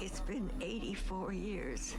It's been 84 years.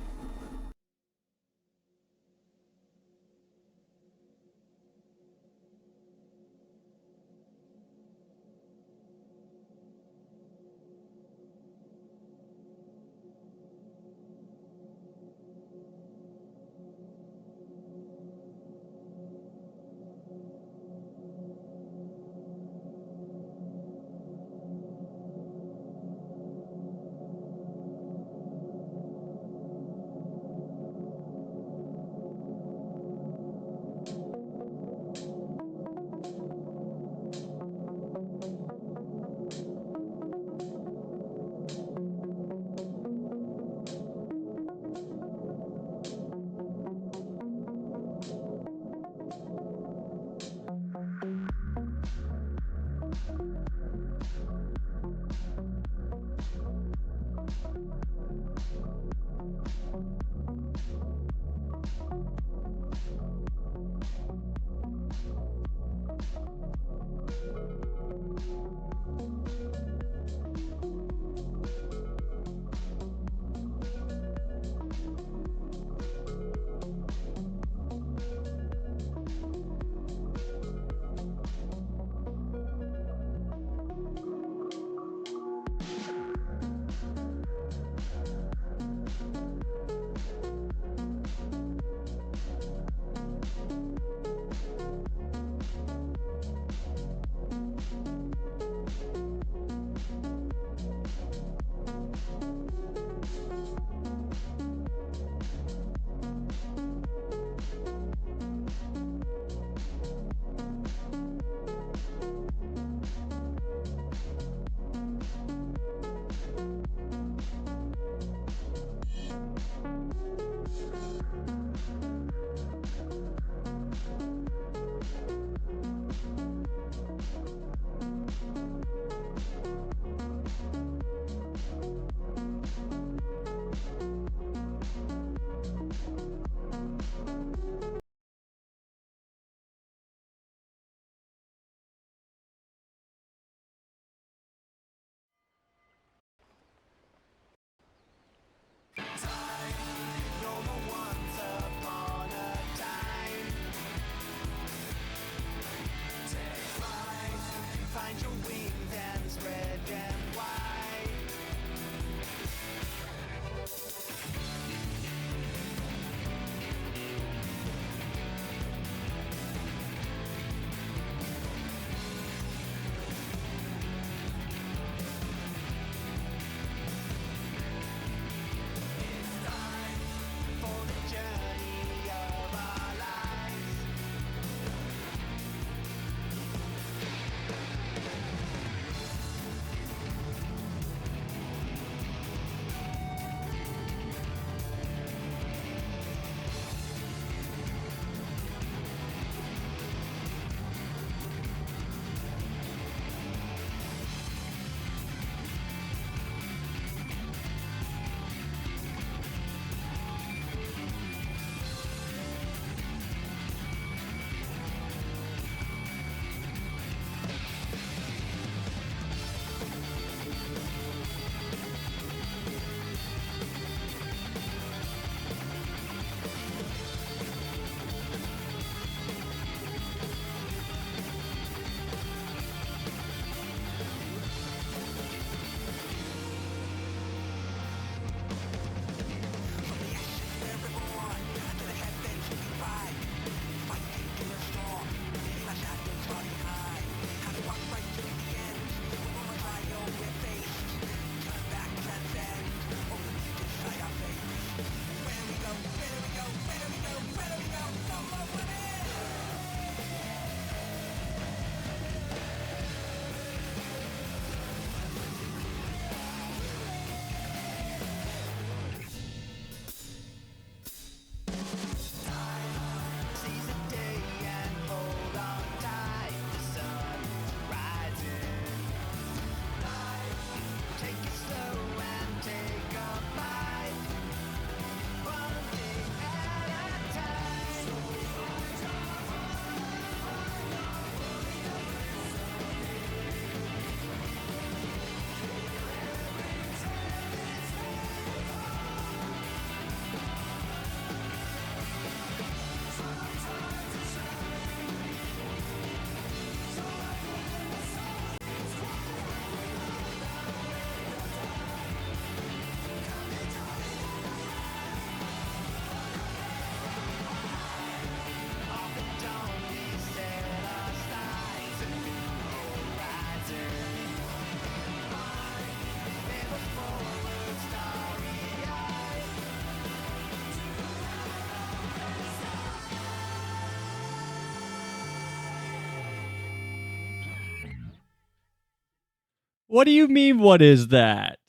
What do you mean, what is that?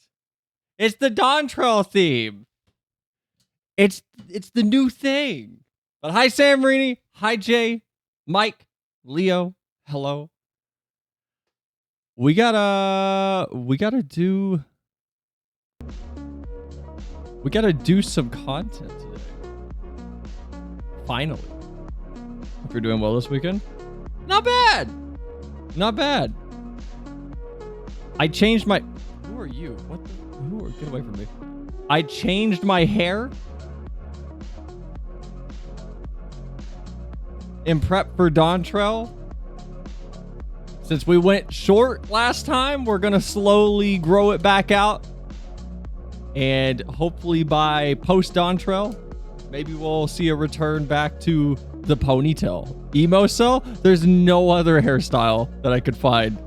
It's the Dawntrial theme. It's the new thing. But hi, Sam Marini. Hi, Jay. Mike. Leo. Hello. We gotta do some content today. Finally. Hope you're doing well this weekend. Not bad. Not bad. I changed my... Who are you? What the... Who are... Get away from me. I changed my hair in prep for Dawntrial. Since we went short last time, we're going to slowly grow it back out. And hopefully by post Dawntrial, maybe we'll see a return back to the ponytail. Emo cell? There's no other hairstyle that I could find.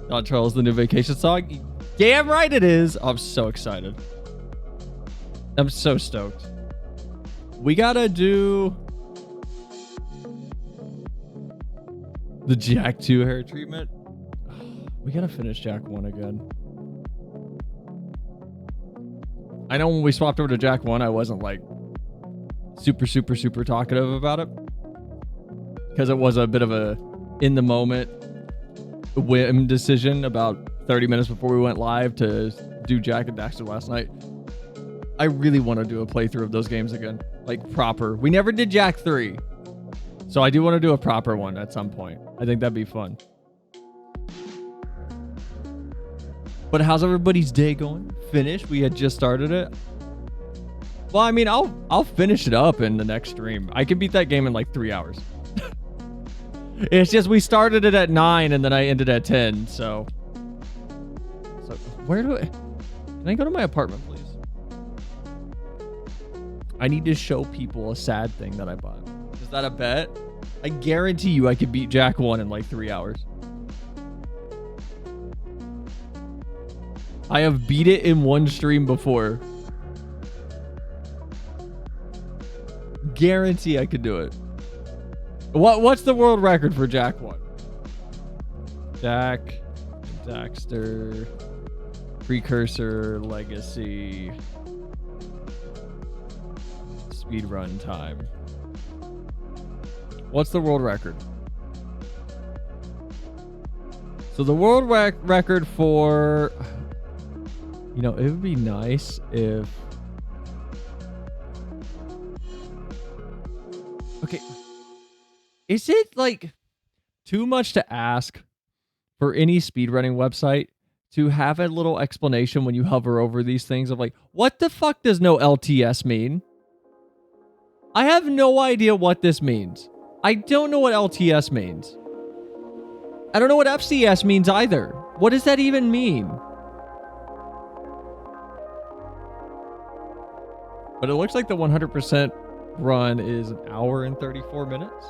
Dawntrial is the new vacation song. Damn right it is. I'm so excited. I'm so stoked. We gotta do the Jack 2 hair treatment. We gotta finish Jack 1 again. I know when we swapped over to Jack 1, I wasn't like super talkative about it. Because it was a bit of a in the moment whim decision about 30 minutes before we went live to do Jack and Daxter last night. I really want to do a playthrough of those games again. Like proper. We never did Jack 3. So I do want to do a proper one at some point. I think that'd be fun. But how's everybody's day going? Finished? We had just started it. Well, I mean, I'll finish it up in the next stream. I can beat that game in like 3 hours. It's just we started it at 9 and then I ended at 10. So where do I... Can I go to my apartment, please? I need to show people a sad thing that I bought. Is that a bet? I guarantee you I could beat Jack 1 in like 3 hours. I have beat it in one stream before. Guarantee I could do it. What's the world record for Jack 1? Jack, Daxter, Precursor, Legacy, speedrun time. What's the world record? So the world record for... You know, it would be nice if... Okay. Is it, like, too much to ask for any speedrunning website to have a little explanation when you hover over these things of, like, what the fuck does no LTS mean? I have no idea what this means. I don't know what LTS means. I don't know what FCS means either. What does that even mean? But it looks like the 100% run is an hour and 34 minutes.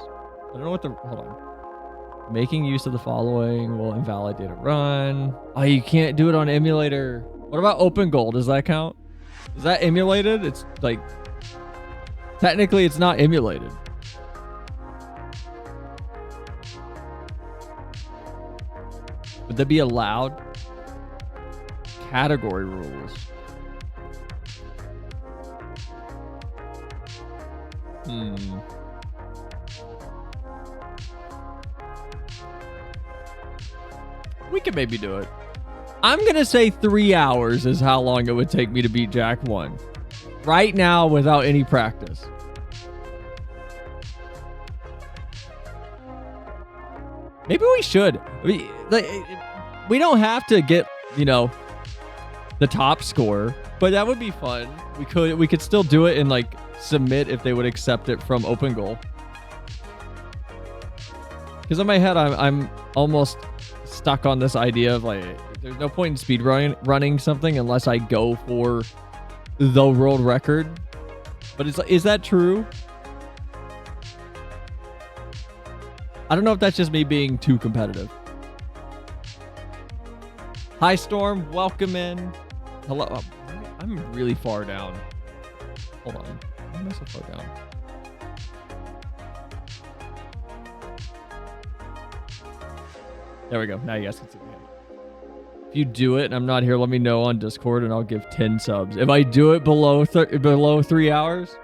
I don't know what the... Hold on. Making use of the following will invalidate a run. Oh, you can't do it on emulator. What about open goal? Does that count? Is that emulated? It's like... Technically, it's not emulated. Would that be allowed? Category rules. We could maybe do it. I'm going to say 3 hours is how long it would take me to beat Jack 1. Right now, without any practice. Maybe we should. We don't have to get, you know, the top score, but that would be fun. We could still do it and like submit if they would accept it from open goal. Because in my head, I'm almost stuck on this idea of like, there's no point in speed running something unless I go for the world record. But is that true? I don't know if that's just me being too competitive. Hi, Storm. Welcome in. Hello. Oh, I'm really far down. Hold on. Why am I so far down? There we go. Now you guys can see me. If you do it and I'm not here, let me know on Discord and I'll give 10 subs. If I do it below 3 hours.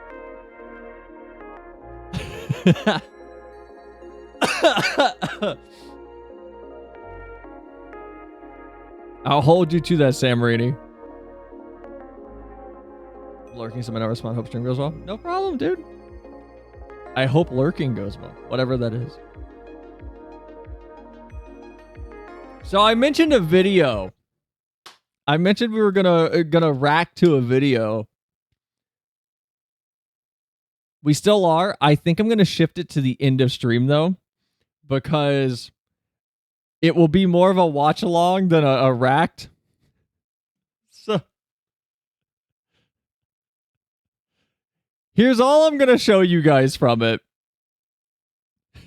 I'll hold you to that, Samarini. Lurking, so I never respond. Hope stream goes well. No problem, dude. I hope lurking goes well. Whatever that is. So I mentioned a video. I mentioned we were gonna rack to a video. We still are. I think I'm gonna shift it to the end of stream though, because it will be more of a watch along than a racked. So here's all I'm gonna show you guys from it.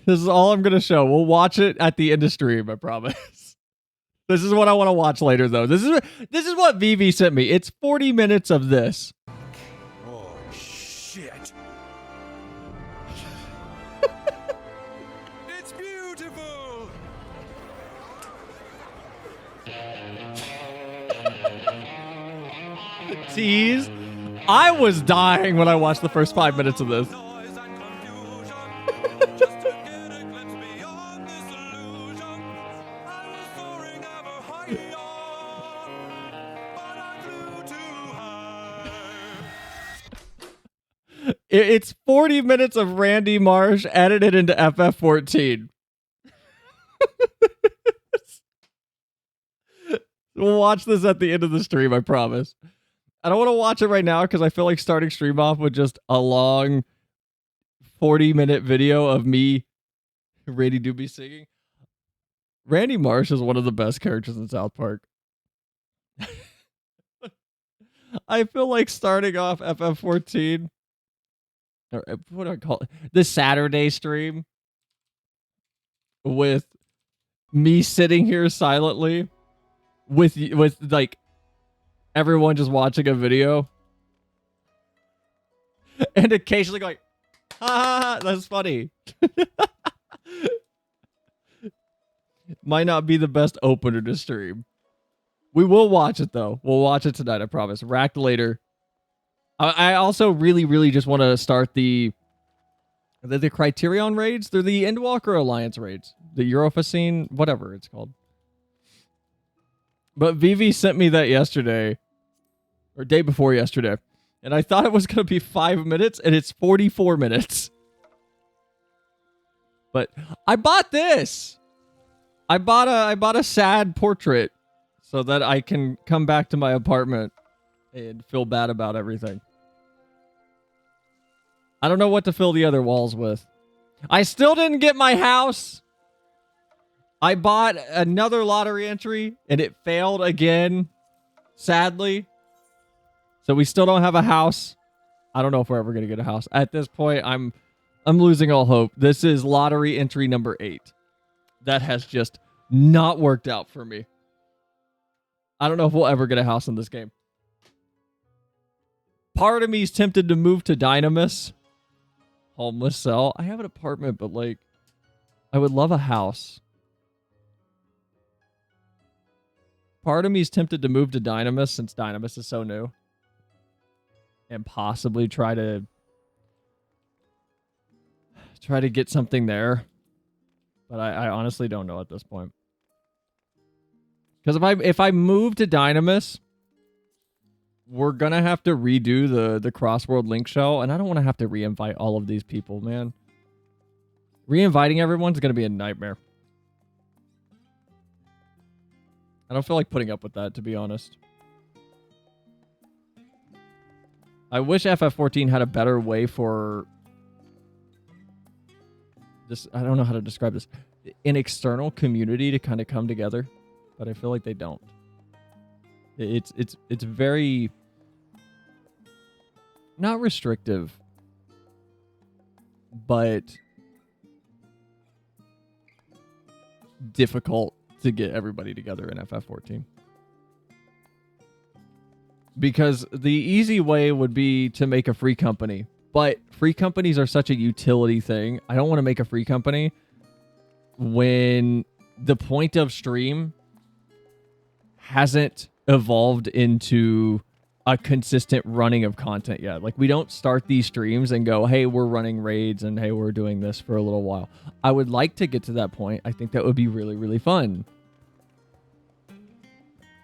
This is all I'm gonna show. We'll watch it at the end of stream, I promise. This is what I want to watch later, though. This is what Vivi sent me. It's 40 minutes of this. Oh, shit. It's beautiful. Tease. I was dying when I watched the first 5 minutes of this. It's 40 minutes of Randy Marsh edited into FF14. We'll watch this at the end of the stream, I promise. I don't want to watch it right now because I feel like starting stream off with just a long 40-minute video of me, Randy Doobie, singing. Randy Marsh is one of the best characters in South Park. I feel like starting off FF14, or what do I call it? The Saturday stream with me sitting here silently with like everyone just watching a video and occasionally going, ha, that's funny. Might not be the best opener to stream. We will watch it though. We'll watch it tonight, I promise. Racked later. I also really just want to start the Criterion raids. They're the Endwalker Alliance raids. The Eurofacine, whatever it's called. But Vivi sent me that yesterday. Or day before yesterday. And I thought it was going to be 5 minutes, and it's 44 minutes. But I bought this. I bought a sad portrait so that I can come back to my apartment and feel bad about everything. I don't know what to fill the other walls with. I still didn't get my house. I bought another lottery entry and it failed again, sadly. So we still don't have a house. I don't know if we're ever going to get a house. At this point, I'm losing all hope. This is lottery entry number 8. That has just not worked out for me. I don't know if we'll ever get a house in this game. Part of me is tempted to move to Dynamis. Homeless cell. I have an apartment, but like, I would love a house. Part of me is tempted to move to Dynamis since Dynamis is so new. And possibly try to get something there. But I honestly don't know at this point. Because if I move to Dynamis, we're going to have to redo the Crossworld Link show, and I don't want to have to re-invite all of these people, man. Re-inviting everyone's going to be a nightmare. I don't feel like putting up with that, to be honest. I wish FF14 had a better way for this. I don't know how to describe this. An external community to kind of come together, but I feel like they don't. It's very not restrictive, but difficult to get everybody together in FF14. Because the easy way would be to make a free company, but free companies are such a utility thing. I don't want to make a free company when the point of stream hasn't evolved into a consistent running of content yet. Like, we don't start these streams and go, hey, we're running raids and hey, we're doing this for a little while. I would like to get to that point. I think that would be really, really fun.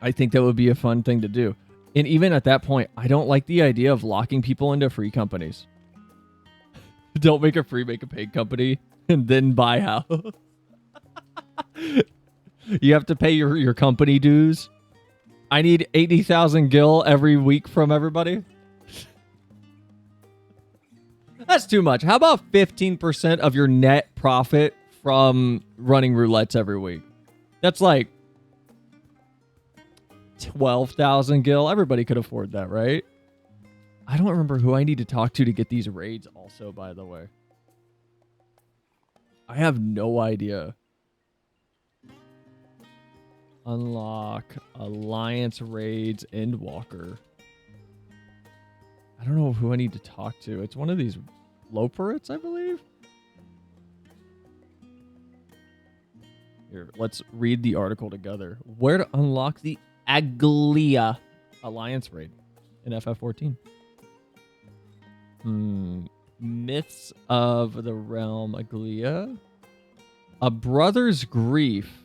I think that would be a fun thing to do. And even at that point, I don't like the idea of locking people into free companies. Don't make a free, make a paid company and then buy house. You have to pay your company dues. I need 80,000 gil every week from everybody. That's too much. How about 15% of your net profit from running roulettes every week? That's like 12,000 gil. Everybody could afford that, right? I don't remember who I need to talk to get these raids also, by the way. I have no idea. Unlock Alliance raids Endwalker. I don't know who I need to talk to. It's one of these Loperates, I believe. Here, let's read the article together. Where to unlock the Aglia Alliance raid in FF14. Myths of the Realm Aglia. A Brother's Grief.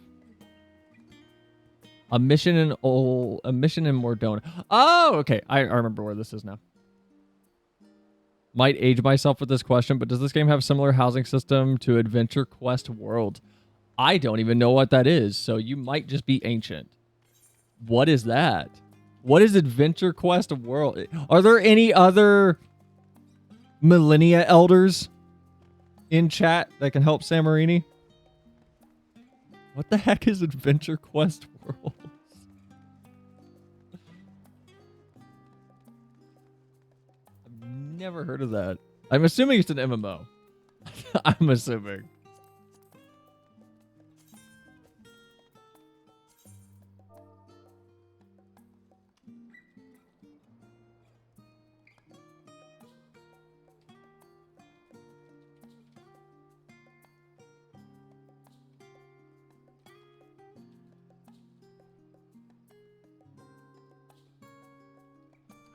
A mission in Mordona. Oh, okay. I remember where this is now. Might age myself with this question, but does this game have a similar housing system to Adventure Quest World? I don't even know what that is, so you might just be ancient. What is that? What is Adventure Quest World? Are there any other Millennia Elders in chat that can help Samarini? What the heck is Adventure Quest World? I've never heard of that. I'm assuming it's an MMO. I'm assuming.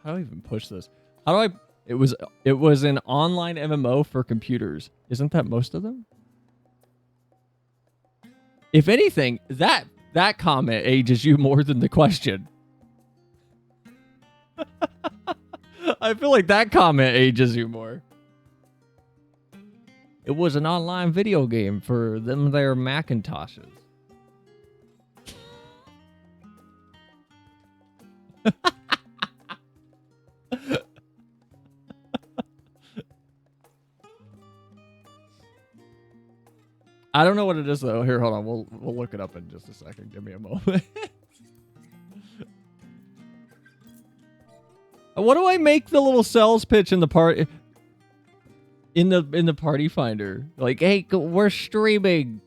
How do I even push this? How do I... It was an online MMO for computers. Isn't that most of them? If anything, that comment ages you more than the question. I feel like that comment ages you more. It was an online video game for them their Macintoshes. I don't know what it is though. Here, hold on. We'll look it up in just a second. Give me a moment. What do I make the little sales pitch in the part in the party finder? Like, hey, we're streaming.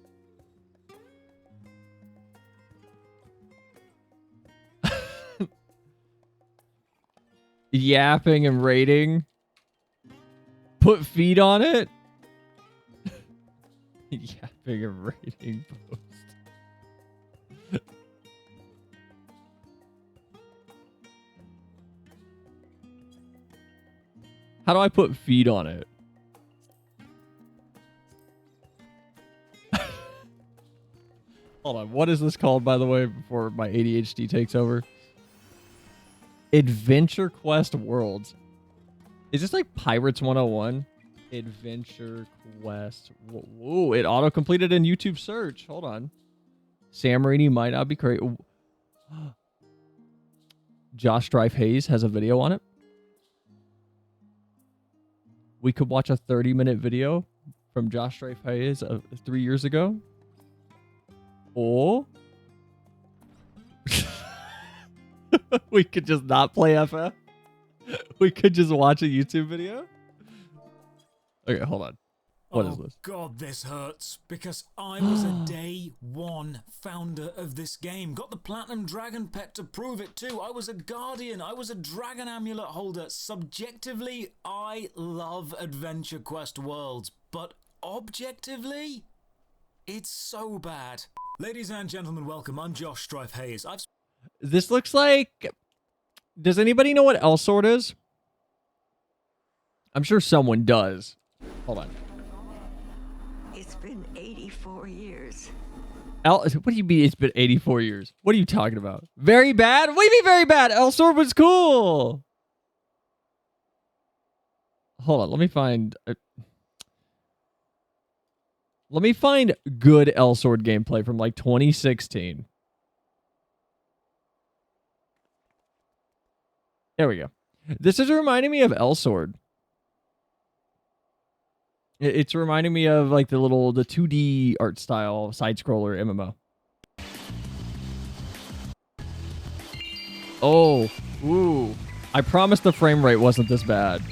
Yapping and rating. Put feet on it. Yapping and rating post. How do I put feet on it? Hold on. What is this called, by the way, before my ADHD takes over? Adventure Quest Worlds. Is this like Pirates 101? Adventure Quest. Whoa, it auto-completed in YouTube search. Hold on. Samarini might not be crazy. Josh Strife Hayes has a video on it. We could watch a 30-minute video from Josh Strife Hayes 3 years ago. Or we could just not play FF. We could just watch a YouTube video. Okay, hold on. What is this? God, this hurts. Because I was a day one founder of this game. Got the Platinum Dragon Pet to prove it too. I was a Guardian. I was a Dragon Amulet holder. Subjectively, I love Adventure Quest Worlds. But objectively, it's so bad. Ladies and gentlemen, welcome. I'm Josh Strife Hayes. This looks like... Does anybody know what L-Sword is? I'm sure someone does. Hold on. It's been 84 years. What do you mean it's been 84 years? What are you talking about? Very bad? What do you mean very bad? L-Sword was cool. Hold on, let me find... let me find good L-Sword gameplay from like 2016. There we go. This is reminding me of L-Sword. It's reminding me of like the 2D art style side scroller MMO. Oh, ooh. I promised the frame rate wasn't this bad.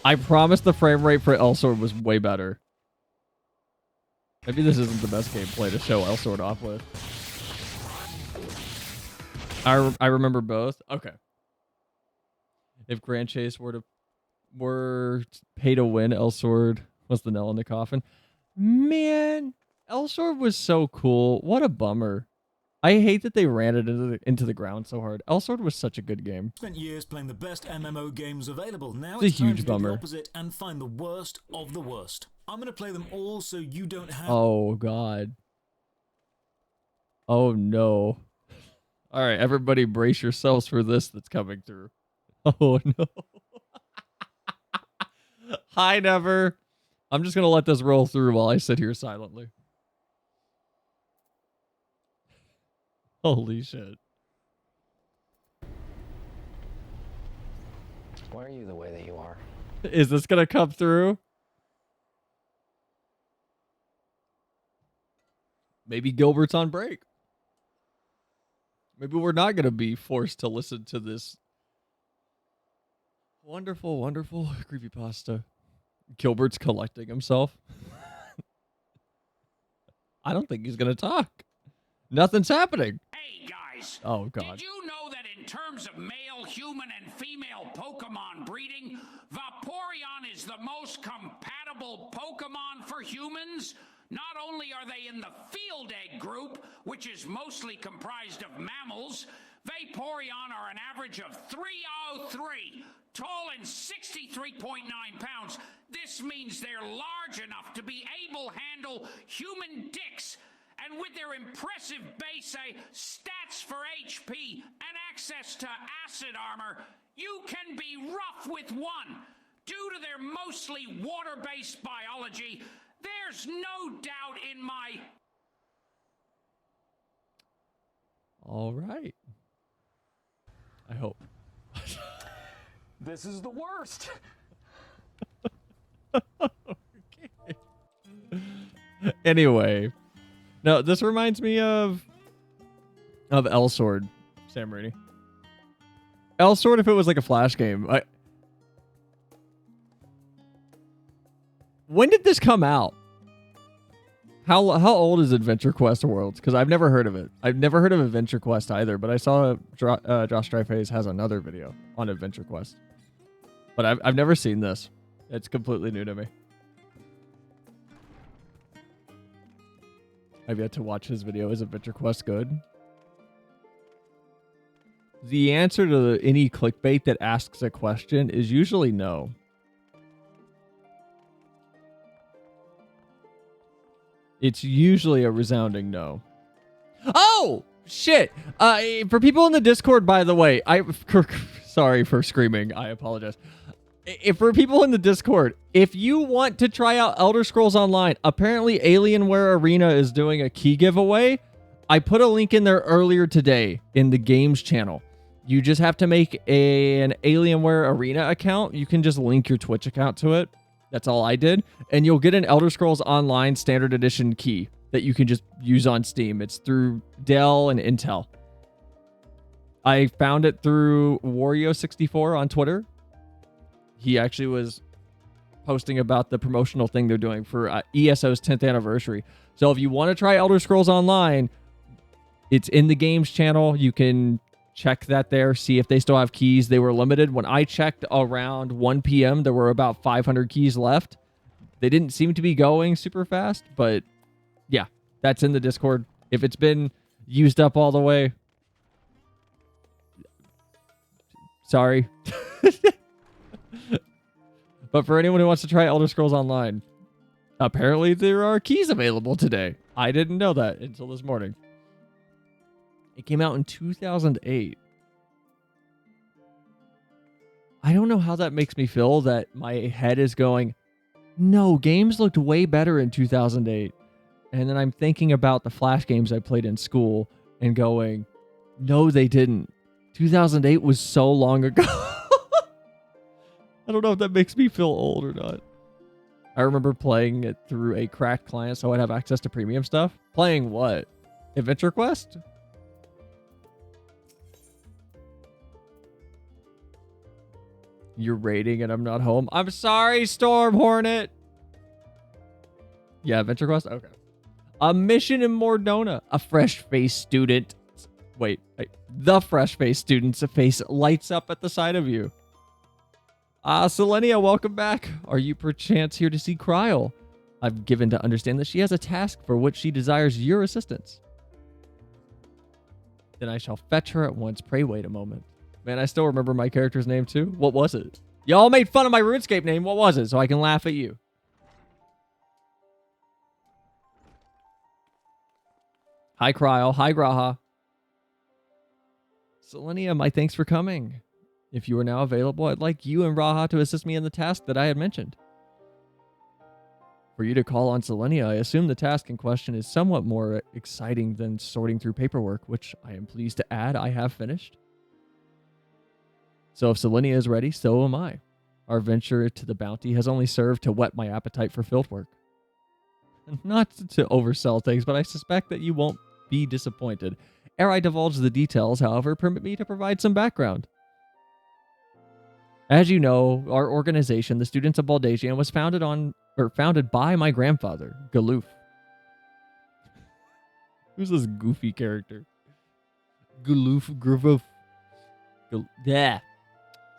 I promised the frame rate for L-Sword was way better. Maybe this isn't the best gameplay to show L-Sword off with. I remember both. Okay. If Grand Chase were pay to win, L-Sword was the nail in the coffin. Man, L-Sword was so cool. What a bummer. I hate that they ran it into the ground so hard. L-Sword was such a good game. Spent years playing the best MMO games available. Now It's a it's time huge to do bummer. the opposite and find the worst of the worst. I'm going to play them all so you don't have... Oh, God. Oh, no. All right, everybody brace yourselves for this that's coming through. Oh, no. Hi, Never. I'm just going to let this roll through while I sit here silently. Holy shit. Why are you the way that you are? Is this going to come through? Maybe Gilbert's on break. Maybe we're not going to be forced to listen to this wonderful, wonderful creepypasta. Gilbert's collecting himself. I don't think he's going to talk. Nothing's happening. Hey guys! Oh, God. Did you know that in terms of male, human, and female Pokemon breeding, Vaporeon is the most compatible Pokemon for humans? Not only are they in the field egg group, which is mostly comprised of mammals, Vaporeon are an average of 303, tall and 63.9 pounds. This means they're large enough to be able to handle human dicks. And with their impressive base stats for HP and access to acid armor, you can be rough with one. Due to their mostly water-based biology, there's no doubt in my... All right. I hope. This is the worst. Okay. Anyway. No, this reminds me of L-Sword, Sam Rainey. L-Sword if it was like a Flash game. When did this come out? How old is Adventure Quest Worlds? Because I've never heard of it. I've never heard of Adventure Quest either, but I saw Josh Dryface has another video on Adventure Quest. But I've never seen this. It's completely new to me. I've yet to watch his video. Is Adventure Quest good? The answer to any clickbait that asks a question is usually no. It's usually a resounding no. Oh, shit. For people in the Discord, by the way, sorry for screaming. I apologize. For people in the Discord, if you want to try out Elder Scrolls Online, apparently Alienware Arena is doing a key giveaway. I put a link in there earlier today in the games channel. You just have to make an Alienware Arena account. You can just link your Twitch account to it. That's all I did. And you'll get an Elder Scrolls Online Standard Edition key that you can just use on Steam. It's through Dell and Intel. I found it through Wario64 on Twitter. He actually was posting about the promotional thing they're doing for ESO's 10th anniversary. So if you want to try Elder Scrolls Online, it's in the games channel. You can check that there, see if they still have keys. They were limited. When I checked around 1 p.m., there were about 500 keys left. They didn't seem to be going super fast, but yeah, that's in the Discord. If it's been used up all the way, Sorry. But for anyone who wants to try Elder Scrolls Online, apparently there are keys available today. I didn't know that until this morning. It came out in 2008. I don't know how that makes me feel that my head is going, no, games looked way better in 2008. And then I'm thinking about the Flash games I played in school and going, no, they didn't. 2008 was so long ago. I don't know if that makes me feel old or not. I remember playing it through a cracked client so I'd have access to premium stuff. Playing what? Adventure Quest? You're raiding and I'm not home. I'm sorry, Storm Hornet. Yeah, Adventure Quest? Okay. A mission in Mordona. A fresh-faced student. Wait. The fresh-faced student's face lights up at the sight of you. Selenia, welcome back. Are you perchance here to see Kryl? I've given to understand that she has a task for which she desires your assistance. Then I shall fetch her at once. Pray wait a moment. Man, I still remember my character's name too. What was it? Y'all made fun of my RuneScape name. What was it? So I can laugh at you. Hi, Kryl. Hi, Graha. Selenia, my thanks for coming. If you are now available, I'd like you and Raha to assist me in the task that I had mentioned. For you to call on Selenia, I assume the task in question is somewhat more exciting than sorting through paperwork, which I am pleased to add I have finished. So if Selenia is ready, so am I. Our venture to the bounty has only served to whet my appetite for field work. Not to oversell things, but I suspect that you won't be disappointed. Ere I divulge the details, however, permit me to provide some background. As you know, our organization, the Students of Baldagian, was founded by my grandfather, Galoof. Who's this goofy character? Galoof. Yeah.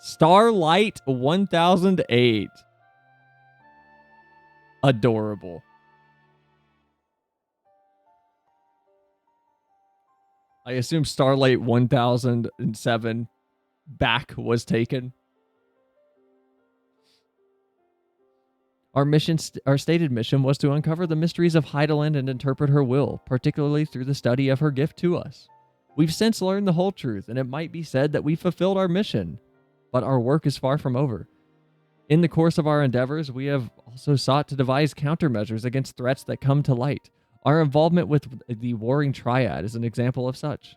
Starlight 1008. Adorable. I assume Starlight 1007 back was taken. Our stated mission was to uncover the mysteries of Heidelin and interpret her will, particularly through the study of her gift to us. We've since learned the whole truth, and it might be said that we fulfilled our mission, but our work is far from over. In the course of our endeavors, we have also sought to devise countermeasures against threats that come to light. Our involvement with the Warring Triad is an example of such.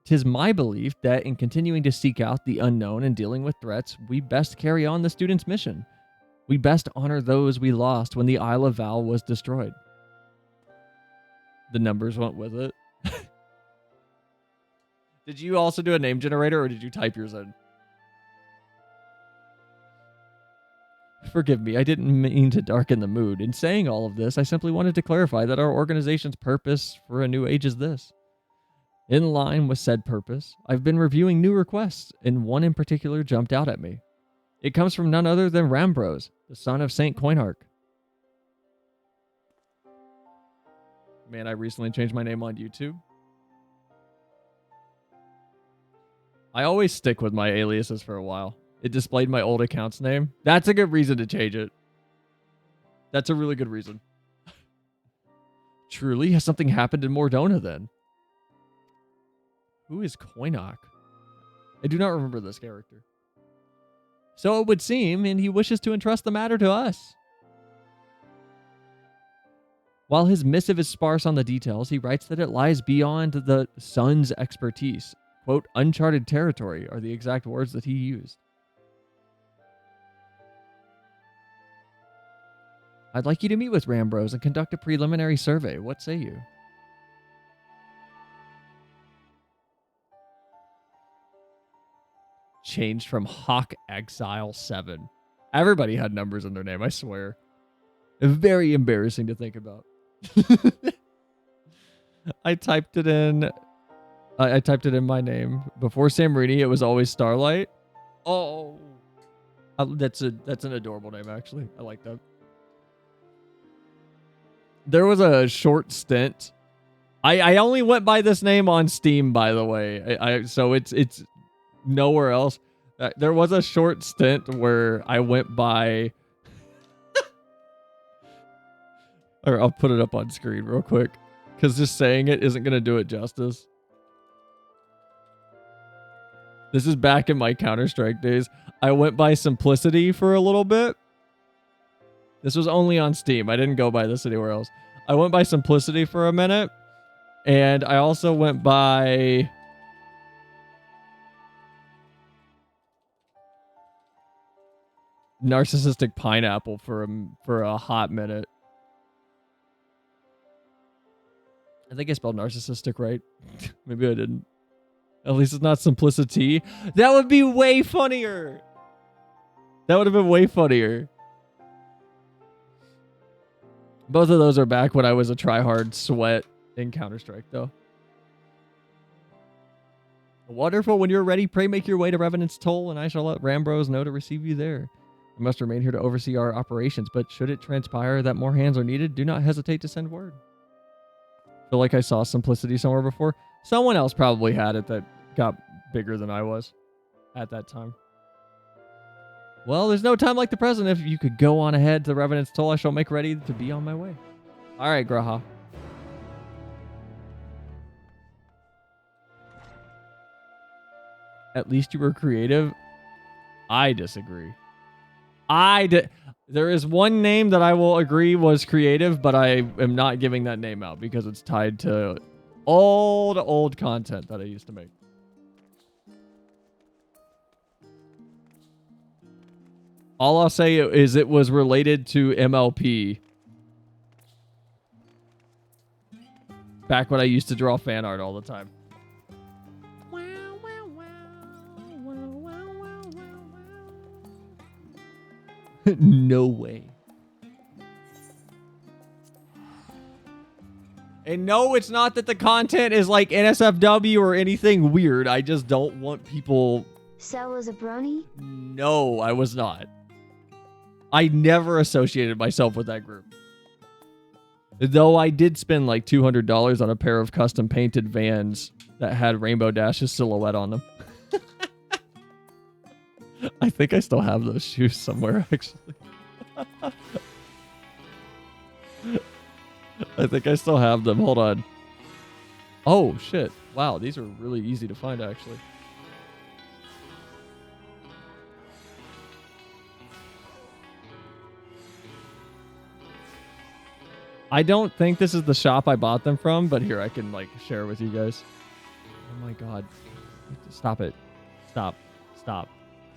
'Tis my belief that in continuing to seek out the unknown and dealing with threats, we best carry on the student's mission. We best honor those we lost when the Isle of Val was destroyed. The numbers went with it. Did you also do a name generator or did you type yours in? Forgive me, I didn't mean to darken the mood. In saying all of this, I simply wanted to clarify that our organization's purpose for a new age is this. In line with said purpose, I've been reviewing new requests, and one in particular jumped out at me. It comes from none other than Rambros, the son of Saint Coinarch. Man, I recently changed my name on YouTube. I always stick with my aliases for a while. It displayed my old account's name. That's a good reason to change it. That's a really good reason. Truly, has something happened in Mordona then? Who is Coinarch? I do not remember this character. So it would seem, and he wishes to entrust the matter to us. While his missive is sparse on the details, he writes that it lies beyond the sun's expertise. Quote, uncharted territory are the exact words that he used. I'd like you to meet with Rambros and conduct a preliminary survey. What say you? Changed from Hawk Exile 7. Everybody had numbers in their name, I swear. Very embarrassing to think about. I typed it in my name. Before Samrini, it was always Starlight. Oh. That's an adorable name, actually. I like that. There was a short stint I only went by this name on Steam, by the way. So it's nowhere else. There was a short stint where I went by... Or I'll put it up on screen real quick, because just saying it isn't going to do it justice. This is back in my Counter-Strike days. I went by Simplicity for a little bit. This was only on Steam. I didn't go by this anywhere else. I went by Simplicity for a minute. And I also went by... Narcissistic Pineapple for a hot minute. I think I spelled narcissistic right. Maybe I didn't. At least it's not Simplicity. That would be way funnier. That would have been way funnier. Both of those are back when I was a tryhard sweat in Counter-Strike, though. Wonderful. When you're ready, pray make your way to Revenant's Toll, and I shall let Rambros know to receive you there. I must remain here to oversee our operations, but should it transpire that more hands are needed, do not hesitate to send word. I feel like I saw Simplicity somewhere before. Someone else probably had it that got bigger than I was at that time. Well, there's no time like the present. If you could go on ahead to the Revenant's Toll, I shall make ready to be on my way. All right, Graha. At least you were creative. I disagree. There is one name that I will agree was creative, but I am not giving that name out because it's tied to old content that I used to make. All I'll say is it was related to MLP. Back when I used to draw fan art all the time. No way. And no, it's not that the content is like NSFW or anything weird. I just don't want people... Sal was a brony? No, I was not. I never associated myself with that group. Though I did spend like $200 on a pair of custom painted Vans that had Rainbow Dash's silhouette on them. I think I still have those shoes somewhere, actually. I think I still have them. Hold on. Oh, shit. Wow, these are really easy to find, actually. I don't think this is the shop I bought them from, but here, I can, like, share with you guys. Oh, my God. Stop it. Stop. Stop.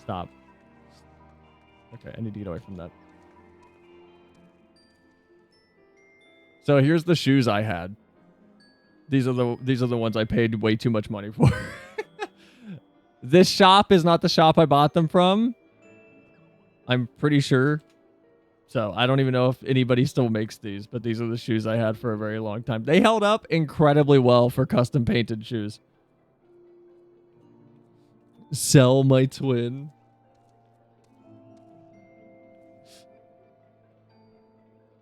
Stop. Okay, I need to get away from that. So here's the shoes I had. These are the ones I paid way too much money for. This shop is not the shop I bought them from. I'm pretty sure. So I don't even know if anybody still makes these, but these are the shoes I had for a very long time. They held up incredibly well for custom painted shoes. Sell my twin.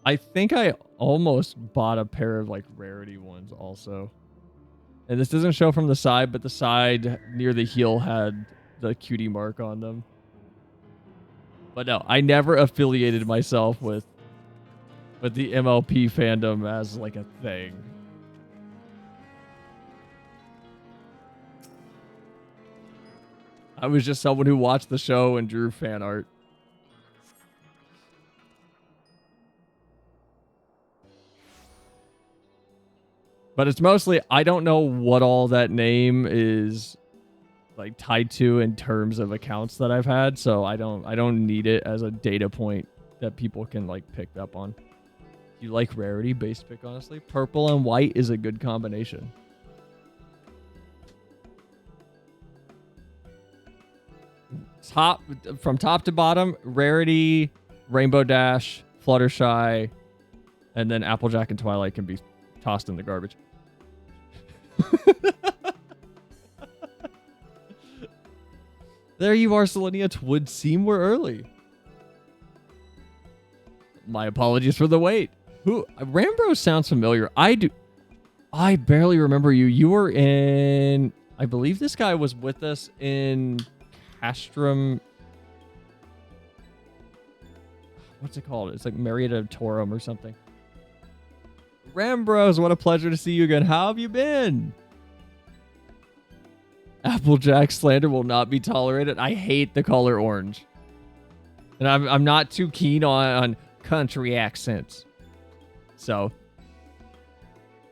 I think I almost bought a pair of like rarity ones also. And this doesn't show from the side, but the side near the heel had the cutie mark on them. But no, I never affiliated myself with the MLP fandom as like a thing. I was just someone who watched the show and drew fan art. But it's mostly, I don't know what all that name is like tied to in terms of accounts that I've had, so I don't need it as a data point that people can like pick up on. You like rarity based pick, honestly? Purple and white is a good combination. From top to bottom, rarity, Rainbow Dash, Fluttershy, and then Applejack and Twilight can be tossed in the garbage. There you are, Selenia. It would seem we're early. My apologies for the wait. Who? Rambro sounds familiar. I do. I barely remember you. You were in... I believe this guy was with us in Castrum... What's it called? It's like Marietta Torum or something. Rambros, what a pleasure to see you again. How have you been? Applejack slander will not be tolerated. I hate the color orange. And I'm not too keen on country accents. So,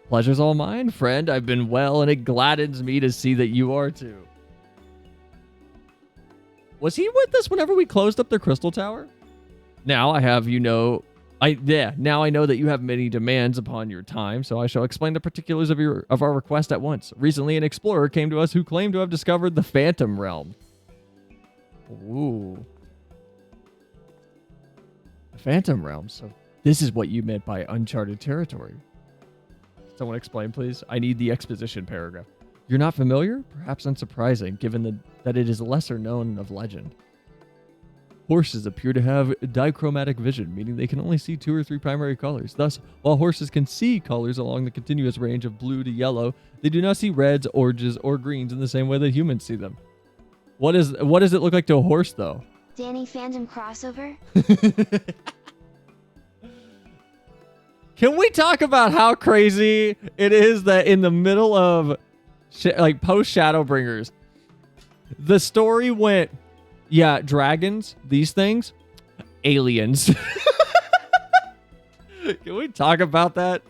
pleasure's all mine, friend. I've been well, and it gladdens me to see that you are too. Was he with us whenever we closed up the Crystal Tower? Now I have, now I know that you have many demands upon your time, so I shall explain the particulars of our request at once. Recently, an explorer came to us who claimed to have discovered the Phantom Realm. Ooh. The Phantom Realm. So this is what you meant by uncharted territory. Someone explain, please. I need the exposition paragraph. You're not familiar? Perhaps unsurprising, given that it is lesser known of legend. Horses appear to have dichromatic vision, meaning they can only see 2 or 3 primary colors. Thus, while horses can see colors along the continuous range of blue to yellow, they do not see reds, oranges, or greens in the same way that humans see them. What does it look like to a horse, though? Danny fandom crossover? Can we talk about how crazy it is that in the middle of post Shadowbringers, the story went, yeah, dragons, these things, aliens. Can we talk about that?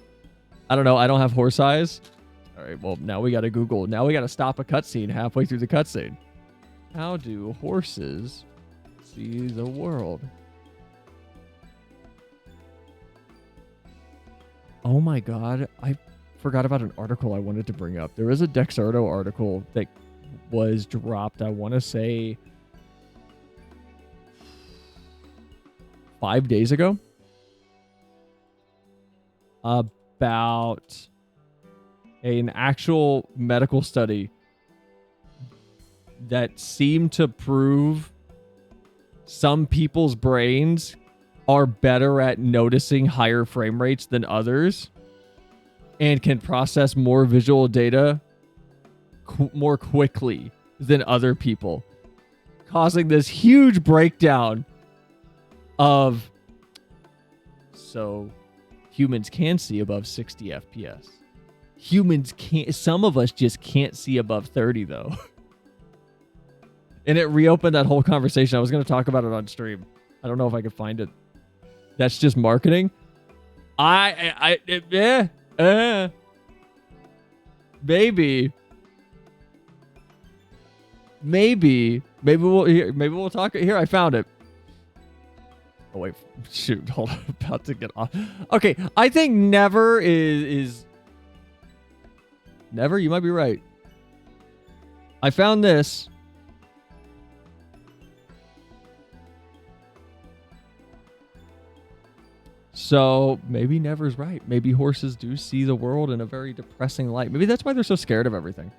I don't know. I don't have horse eyes. All right, well, now we got to Google. Now we got to stop a cutscene halfway through the cutscene. How do horses see the world? Oh my God. I forgot about an article I wanted to bring up. There was a Dexerto article that was dropped, I want to say, 5 days ago, about an actual medical study that seemed to prove some people's brains are better at noticing higher frame rates than others and can process more visual data more quickly than other people, causing this huge breakdown of, so humans can see above 60 FPS. Humans can't, some of us just can't see above 30 though. And it reopened that whole conversation. I was going to talk about it on stream. I don't know if I can find it. That's just marketing. Maybe we'll talk here. I found it. Oh wait, shoot, hold on, about to get off. Okay, I think never is never. You might be right. I found this. So maybe never's right. Maybe horses do see the world in a very depressing light. Maybe that's why they're so scared of everything.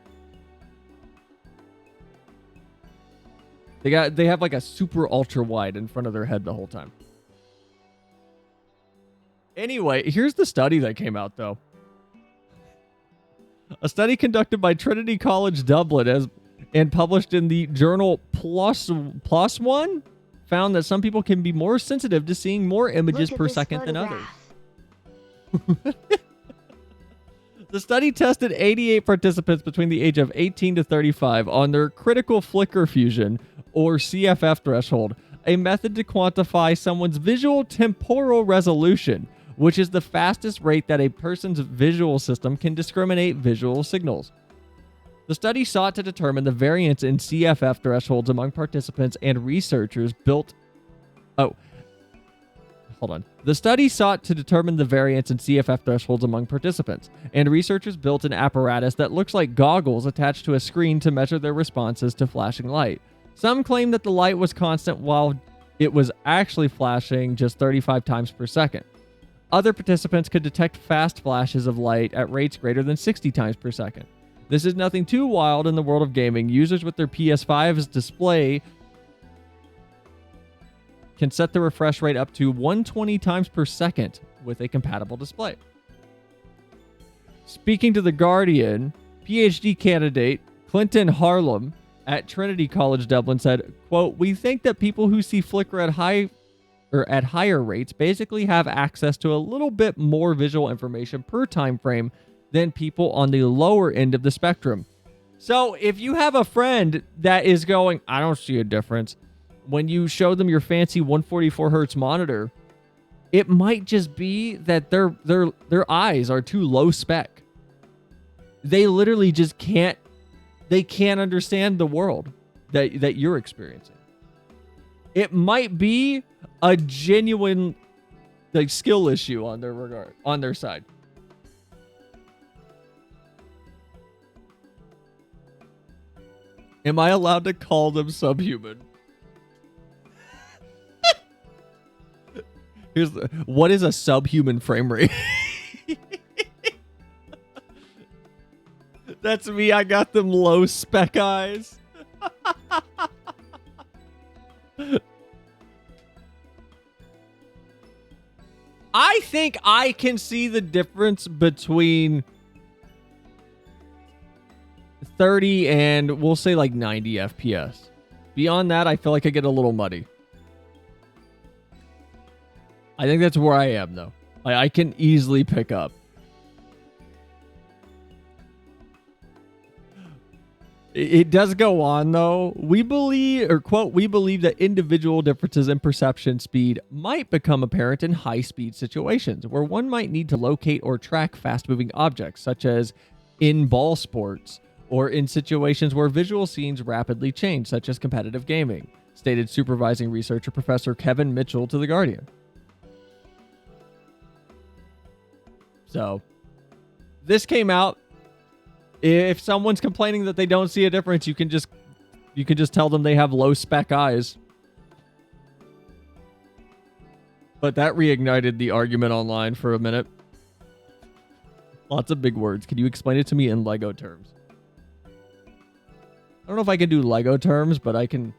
They have like a super ultra wide in front of their head the whole time. Anyway, here's the study that came out though. A study conducted by Trinity College Dublin and published in the journal PLOS ONE found that some people can be more sensitive to seeing more images per second than others. The study tested 88 participants between the age of 18 to 35 on their critical flicker fusion, or CFF threshold, a method to quantify someone's visual temporal resolution, which is the fastest rate that a person's visual system can discriminate visual signals. The study sought to determine the variance in CFF thresholds among participants, and researchers built... The study sought to determine the variance in CFF thresholds among participants, and researchers built an apparatus that looks like goggles attached to a screen to measure their responses to flashing light. Some claim that the light was constant while it was actually flashing just 35 times per second. Other participants could detect fast flashes of light at rates greater than 60 times per second. This is nothing too wild in the world of gaming. Users with their PS5's display can set the refresh rate up to 120 times per second with a compatible display. Speaking to The Guardian, PhD candidate Clinton Harlem at Trinity College Dublin said, quote, "We think that people who see Flickr at higher rates basically have access to a little bit more visual information per time frame than people on the lower end of the spectrum." So if you have a friend that is going, "I don't see a difference," when you show them your fancy 144 hertz monitor, it might just be that their eyes are too low spec. They literally just can't understand the world that you're experiencing. It might be a genuine skill issue on their side. Am I allowed to call them subhuman? What is a subhuman frame rate? That's me. I got them low spec eyes. I think I can see the difference between 30 and we'll say like 90 FPS. Beyond that, I feel like I get a little muddy. I think that's where I am, though. I can easily pick up. It does go on, though. We believe, or quote, "We believe that individual differences in perception speed might become apparent in high-speed situations, where one might need to locate or track fast-moving objects, such as in ball sports, or in situations where visual scenes rapidly change, such as competitive gaming," stated supervising researcher Professor Kevin Mitchell to The Guardian. So, this came out. If someone's complaining that they don't see a difference, you can just tell them they have low spec eyes. But that reignited the argument online for a minute. Lots of big words. Can you explain it to me in Lego terms? I don't know if I can do Lego terms, but I can.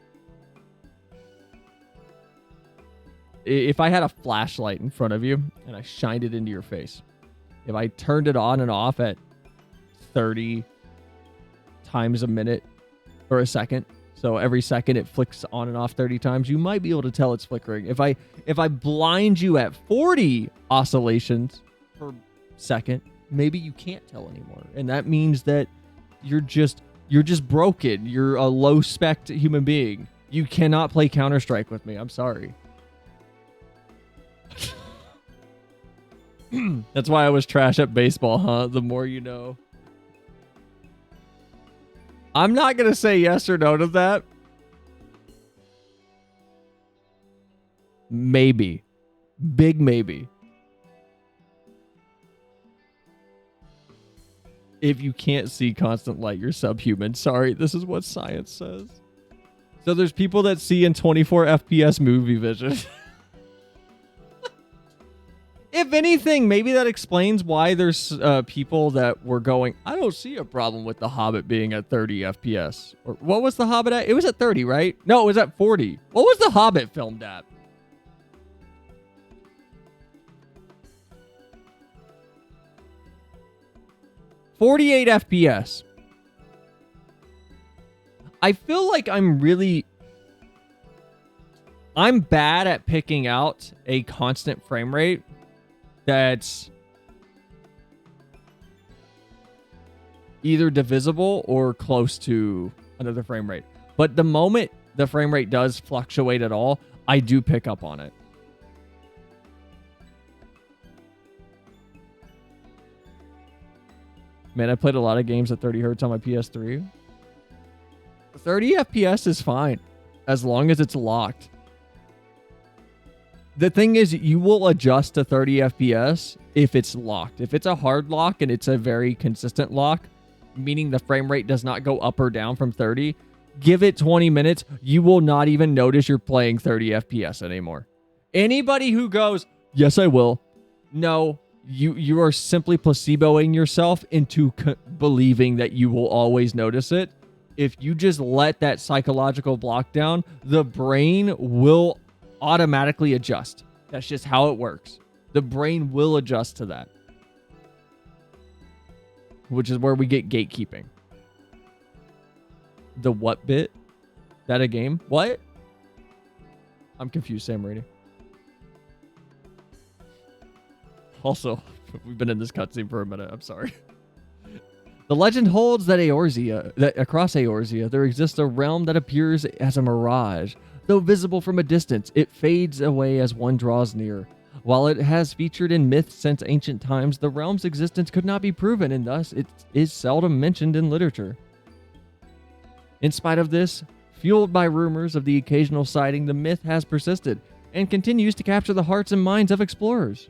If I had a flashlight in front of you and I shined it into your face, if I turned it on and off at 30 times a minute or a second, so every second it flicks on and off 30 times, you might be able to tell it's flickering. If I blind you at 40 oscillations per second, maybe you can't tell anymore, and that means that you're just broken. You're a low spec human being. You cannot play Counter-Strike with me. I'm sorry. That's why I was trash at baseball, huh? The more you know. I'm not going to say yes or no to that. Maybe. Big maybe. If you can't see constant light, you're subhuman. Sorry, this is what science says. So there's people that see in 24 FPS movie vision. If anything, maybe that explains why there's people that were going, "I don't see a problem with The Hobbit being at 30 FPS. Or what was The Hobbit at? It was at 30, right? No, it was at 40. What was The Hobbit filmed at? "48 FPS. I feel like I'm bad at picking out a constant frame rate that's either divisible or close to another frame rate. But the moment the frame rate does fluctuate at all, I do pick up on it. Man, I played a lot of games at 30 hertz on my PS3. 30 FPS is fine as long as it's locked. The thing is, you will adjust to 30 FPS if it's locked. If it's a hard lock and it's a very consistent lock, meaning the frame rate does not go up or down from 30, give it 20 minutes, you will not even notice you're playing 30 FPS anymore. Anybody who goes, "Yes, I will," no, you are simply placeboing yourself into believing that you will always notice it. If you just let that psychological block down, the brain will automatically adjust. That's just how it works. The brain will adjust to that. which is where we get gatekeeping. The what bit? That a game? What? I'm confused, Sam Rainey. Also, we've been in this cutscene for a minute. I'm sorry. The legend holds that across Eorzea, there exists a realm that appears as a mirage. Though visible from a distance, it fades away as one draws near. While it has featured in myth since ancient times, the realm's existence could not be proven, and thus it is seldom mentioned in literature. In spite of this, fueled by rumors of the occasional sighting, the myth has persisted and continues to capture the hearts and minds of explorers.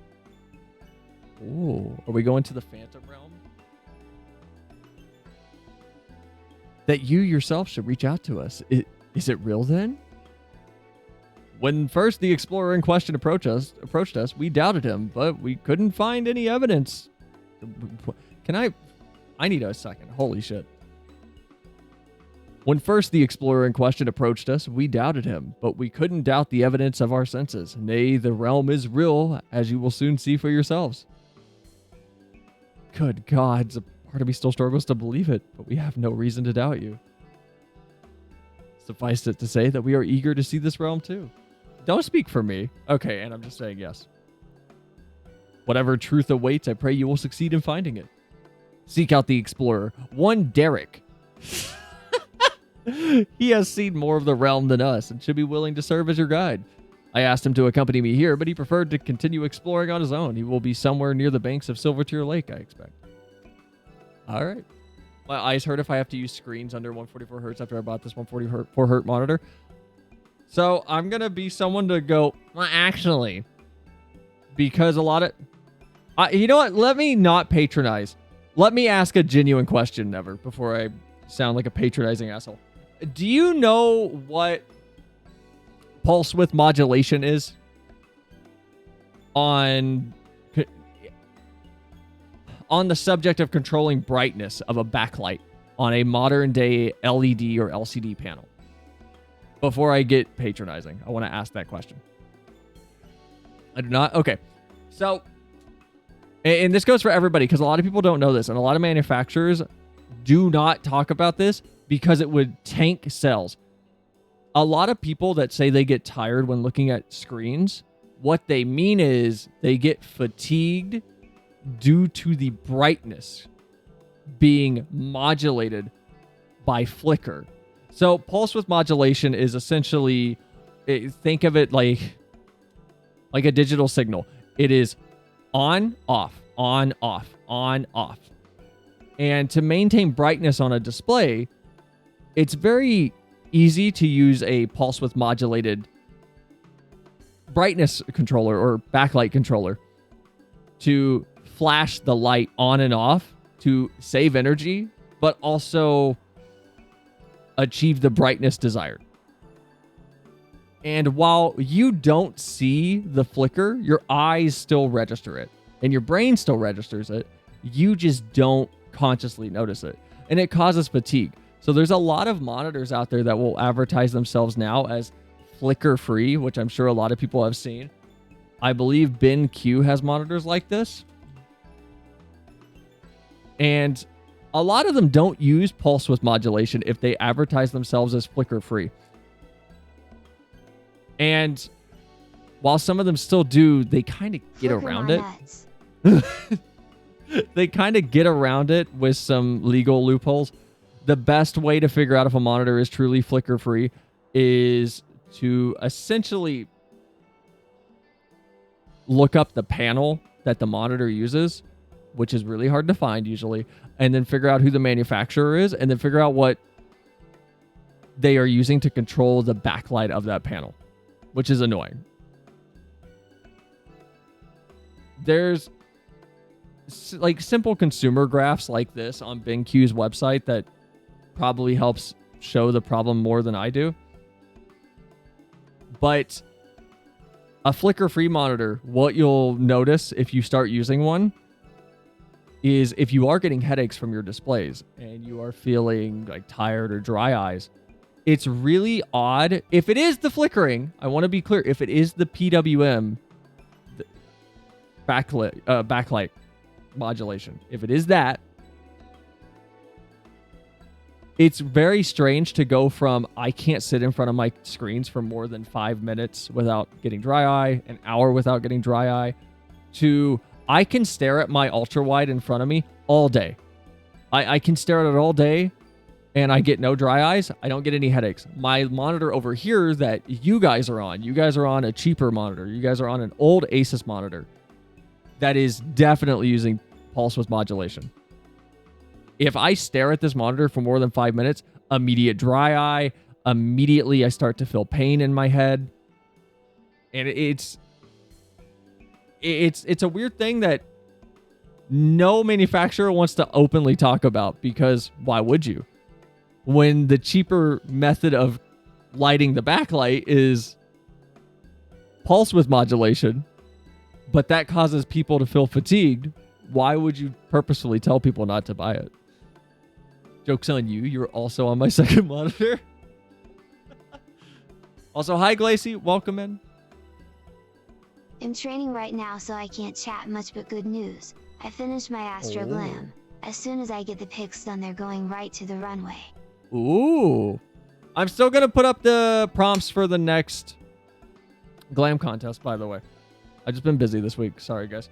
Ooh, are we going to the Phantom Realm? That you yourself should reach out to us. Is it real then? When first the explorer in question approached us, we doubted him, but we couldn't find any evidence. I need a second. Holy shit. When first the explorer in question approached us, we doubted him, but we couldn't doubt the evidence of our senses. Nay, the realm is real, as you will soon see for yourselves. Good God, a part of me still struggles to believe it, but we have no reason to doubt you. Suffice it to say that we are eager to see this realm too. Don't speak for me. Okay, and I'm just saying yes. Whatever truth awaits, I pray you will succeed in finding it. Seek out the explorer. One Derek. He has seen more of the realm than us and should be willing to serve as your guide. I asked him to accompany me here, but he preferred to continue exploring on his own. He will be somewhere near the banks of Silvertear Lake, I expect. All right. My eyes hurt if I have to use screens under 144 hertz after I bought this 144 hertz monitor. So I'm going to be someone to go, well, actually, because a lot of... you know what? Let me not patronize. Let me ask a genuine question, Never, before I sound like a patronizing asshole. Do you know what pulse width modulation is on the subject of controlling brightness of a backlight on a modern day LED or LCD panel? Before I get patronizing, I want to ask that question. I do not? Okay. So, and this goes for everybody because a lot of people don't know this, and a lot of manufacturers do not talk about this because it would tank sales. A lot of people that say they get tired when looking at screens, what they mean is they get fatigued due to the brightness being modulated by flicker. So pulse width modulation is essentially, think of it like a digital signal. It is on, off, on, off, on, off. And to maintain brightness on a display, it's very easy to use a pulse width modulated brightness controller or backlight controller to flash the light on and off to save energy, but also achieve the brightness desired. And while you don't see the flicker, your eyes still register it and your brain still registers it. You just don't consciously notice it, and it causes fatigue. So there's a lot of monitors out there that will advertise themselves now as flicker free, which I'm sure a lot of people have seen. I believe BenQ has monitors like this, and a lot of them don't use pulse width modulation if they advertise themselves as flicker free. And while some of them still do, they kind of get around it. They kind of get around it with some legal loopholes. The best way to figure out if a monitor is truly flicker free is to essentially look up the panel that the monitor uses, which is really hard to find usually, and then figure out who the manufacturer is, and then figure out what they are using to control the backlight of that panel, which is annoying. There's like simple consumer graphs like this on BenQ's website that probably helps show the problem more than I do. But a flicker-free monitor, what you'll notice if you start using one is if you are getting headaches from your displays and you are feeling like tired or dry eyes, it's really odd. If it is the flickering, I want to be clear, if it is the PWM backlight modulation, if it is that, It's very strange to go from I can't sit in front of my screens for more than 5 minutes without getting dry eye, an hour without getting dry eye, to I can stare at my ultra wide in front of me all day. I can stare at it all day and I get no dry eyes. I don't get any headaches. My monitor over here that you guys are on a cheaper monitor. You guys are on an old Asus monitor that is definitely using pulse width modulation. If I stare at this monitor for more than 5 minutes, immediate dry eye, immediately I start to feel pain in my head. And it's a weird thing that no manufacturer wants to openly talk about, because why would you? When the cheaper method of lighting the backlight is pulse width modulation, but that causes people to feel fatigued, why would you purposefully tell people not to buy it? Joke's on you. You're also on my second monitor. Also, hi, Glacy. Welcome in. I'm training right now, so I can't chat much, but good news. I finished my Astro Glam. As soon as I get the pics done, they're going right to the runway. Ooh. I'm still going to put up the prompts for the next glam contest, by the way. I've just been busy this week. Sorry, guys.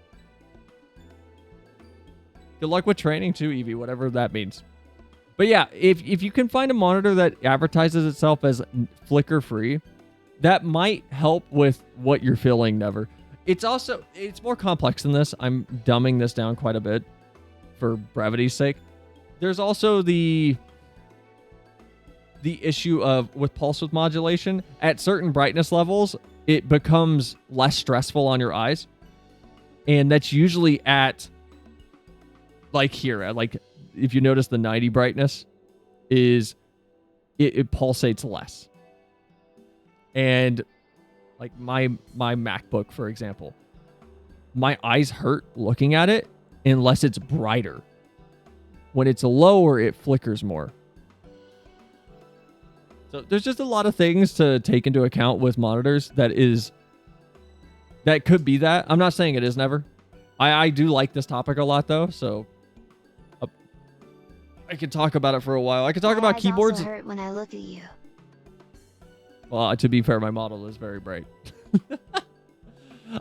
Good luck with training too, Evie, whatever that means. But yeah, if you can find a monitor that advertises itself as flicker free, that might help with what you're feeling, Never. It's more complex than this. I'm dumbing this down quite a bit for brevity's sake. There's also the issue of with pulse width modulation at certain brightness levels, it becomes less stressful on your eyes. And that's usually at like here, at like, if you notice the 90 brightness is it pulsates less. And like my MacBook, for example, my eyes hurt looking at it unless it's brighter. When it's lower, it flickers more. So there's just a lot of things to take into account with monitors that could be that. I'm not saying it is, Never. I do like this topic a lot though, so I could talk about it for a while. I could talk about keyboards. Also hurt when I look at you. Well, to be fair, my model is very bright.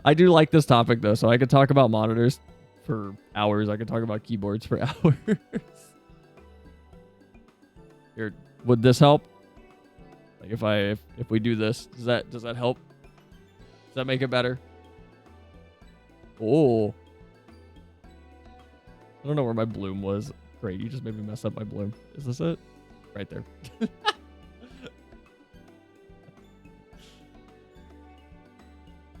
I do like this topic though, so I could talk about monitors for hours. I could talk about keyboards for hours. Here, would this help? Like if we do this, does that help? Does that make it better? Oh, I don't know where my bloom was. Great, you just made me mess up my bloom. Is this it? Right there.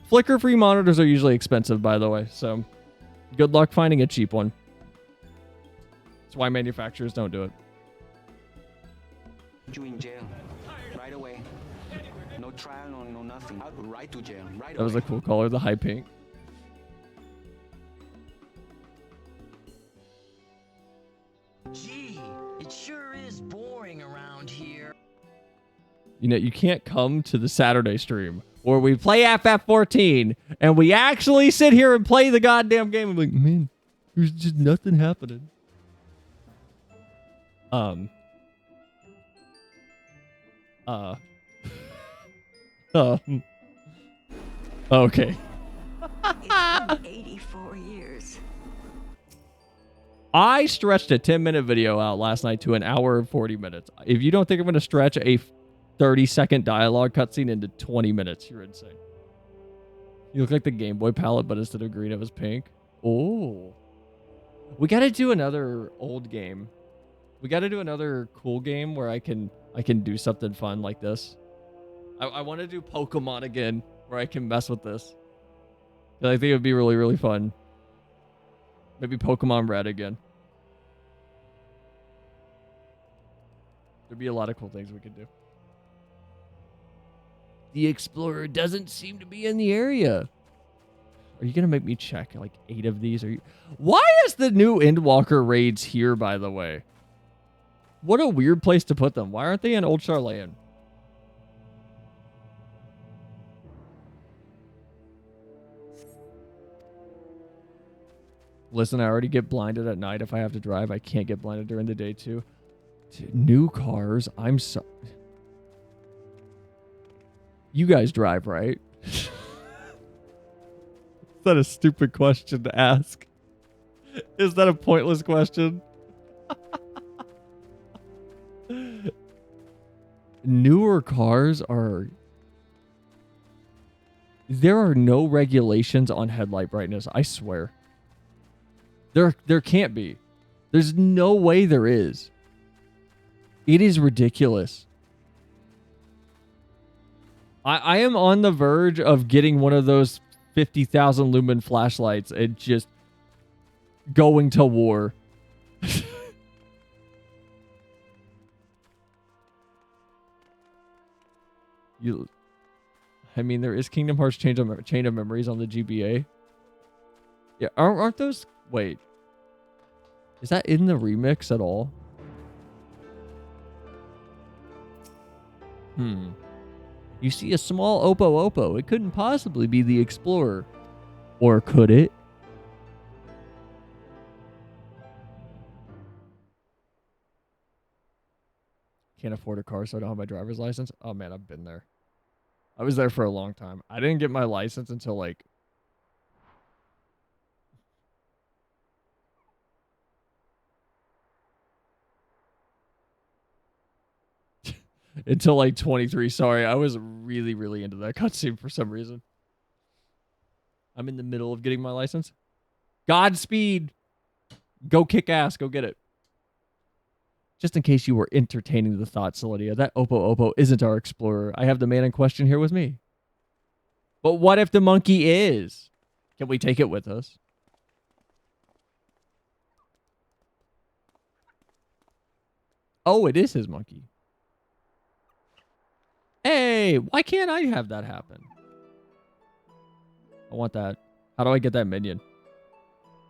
Flicker-free monitors are usually expensive, by the way, so good luck finding a cheap one. That's why manufacturers don't do it. You in jail right away. No trial, no nothing. Right to jail. Right away. That was a cool color, the high pink. Gee, it sure is boring around here. You know, you can't come to the Saturday stream where we play FF14 and we actually sit here and play the goddamn game. I'm like, man, there's just nothing happening. Okay. It's been 84 years. I stretched a 10-minute video out last night to an hour and 40 minutes. If you don't think I'm going to stretch a 30-second dialogue cutscene into 20 minutes, you're insane. You look like the Game Boy palette, but instead of green, it was pink. Oh. We got to do another old game. We got to do another cool game where I can do something fun like this. I want to do Pokemon again, where I can mess with this. I think it would be really, really fun. Maybe Pokemon Red again. There'd be a lot of cool things we could do. The Explorer doesn't seem to be in the area. Are you going to make me check like 8 of these? Why is the new Endwalker raids here, by the way? What a weird place to put them. Why aren't they in Old Charlayan? Listen, I already get blinded at night if I have to drive. I can't get blinded during the day too. New cars. I'm so. You guys drive, right? Is that a stupid question to ask? Is that a pointless question? Newer cars are... There are no regulations on headlight brightness, I swear. There can't be. There's no way there is. It is ridiculous. I am on the verge of getting one of those 50,000 lumen flashlights and just going to war. I mean, there is Kingdom Hearts Chain of Memories on the GBA. Yeah, aren't those... Wait. Is that in the remix at all? You see a small Oppo. It couldn't possibly be the Explorer. Or could it? Can't afford a car, so I don't have my driver's license. Oh man, I've been there. I was there for a long time. I didn't get my license until like... until like 23. Sorry, I was really, really into that cutscene for some reason. I'm in the middle of getting my license. Godspeed. Go kick ass. Go get it. Just in case you were entertaining the thought, Solidia, that Oppo isn't our Explorer. I have the man in question here with me. But what if the monkey is? Can we take it with us? Oh, it is his monkey. Hey, why can't I have that happen? I want that. How do I get that minion?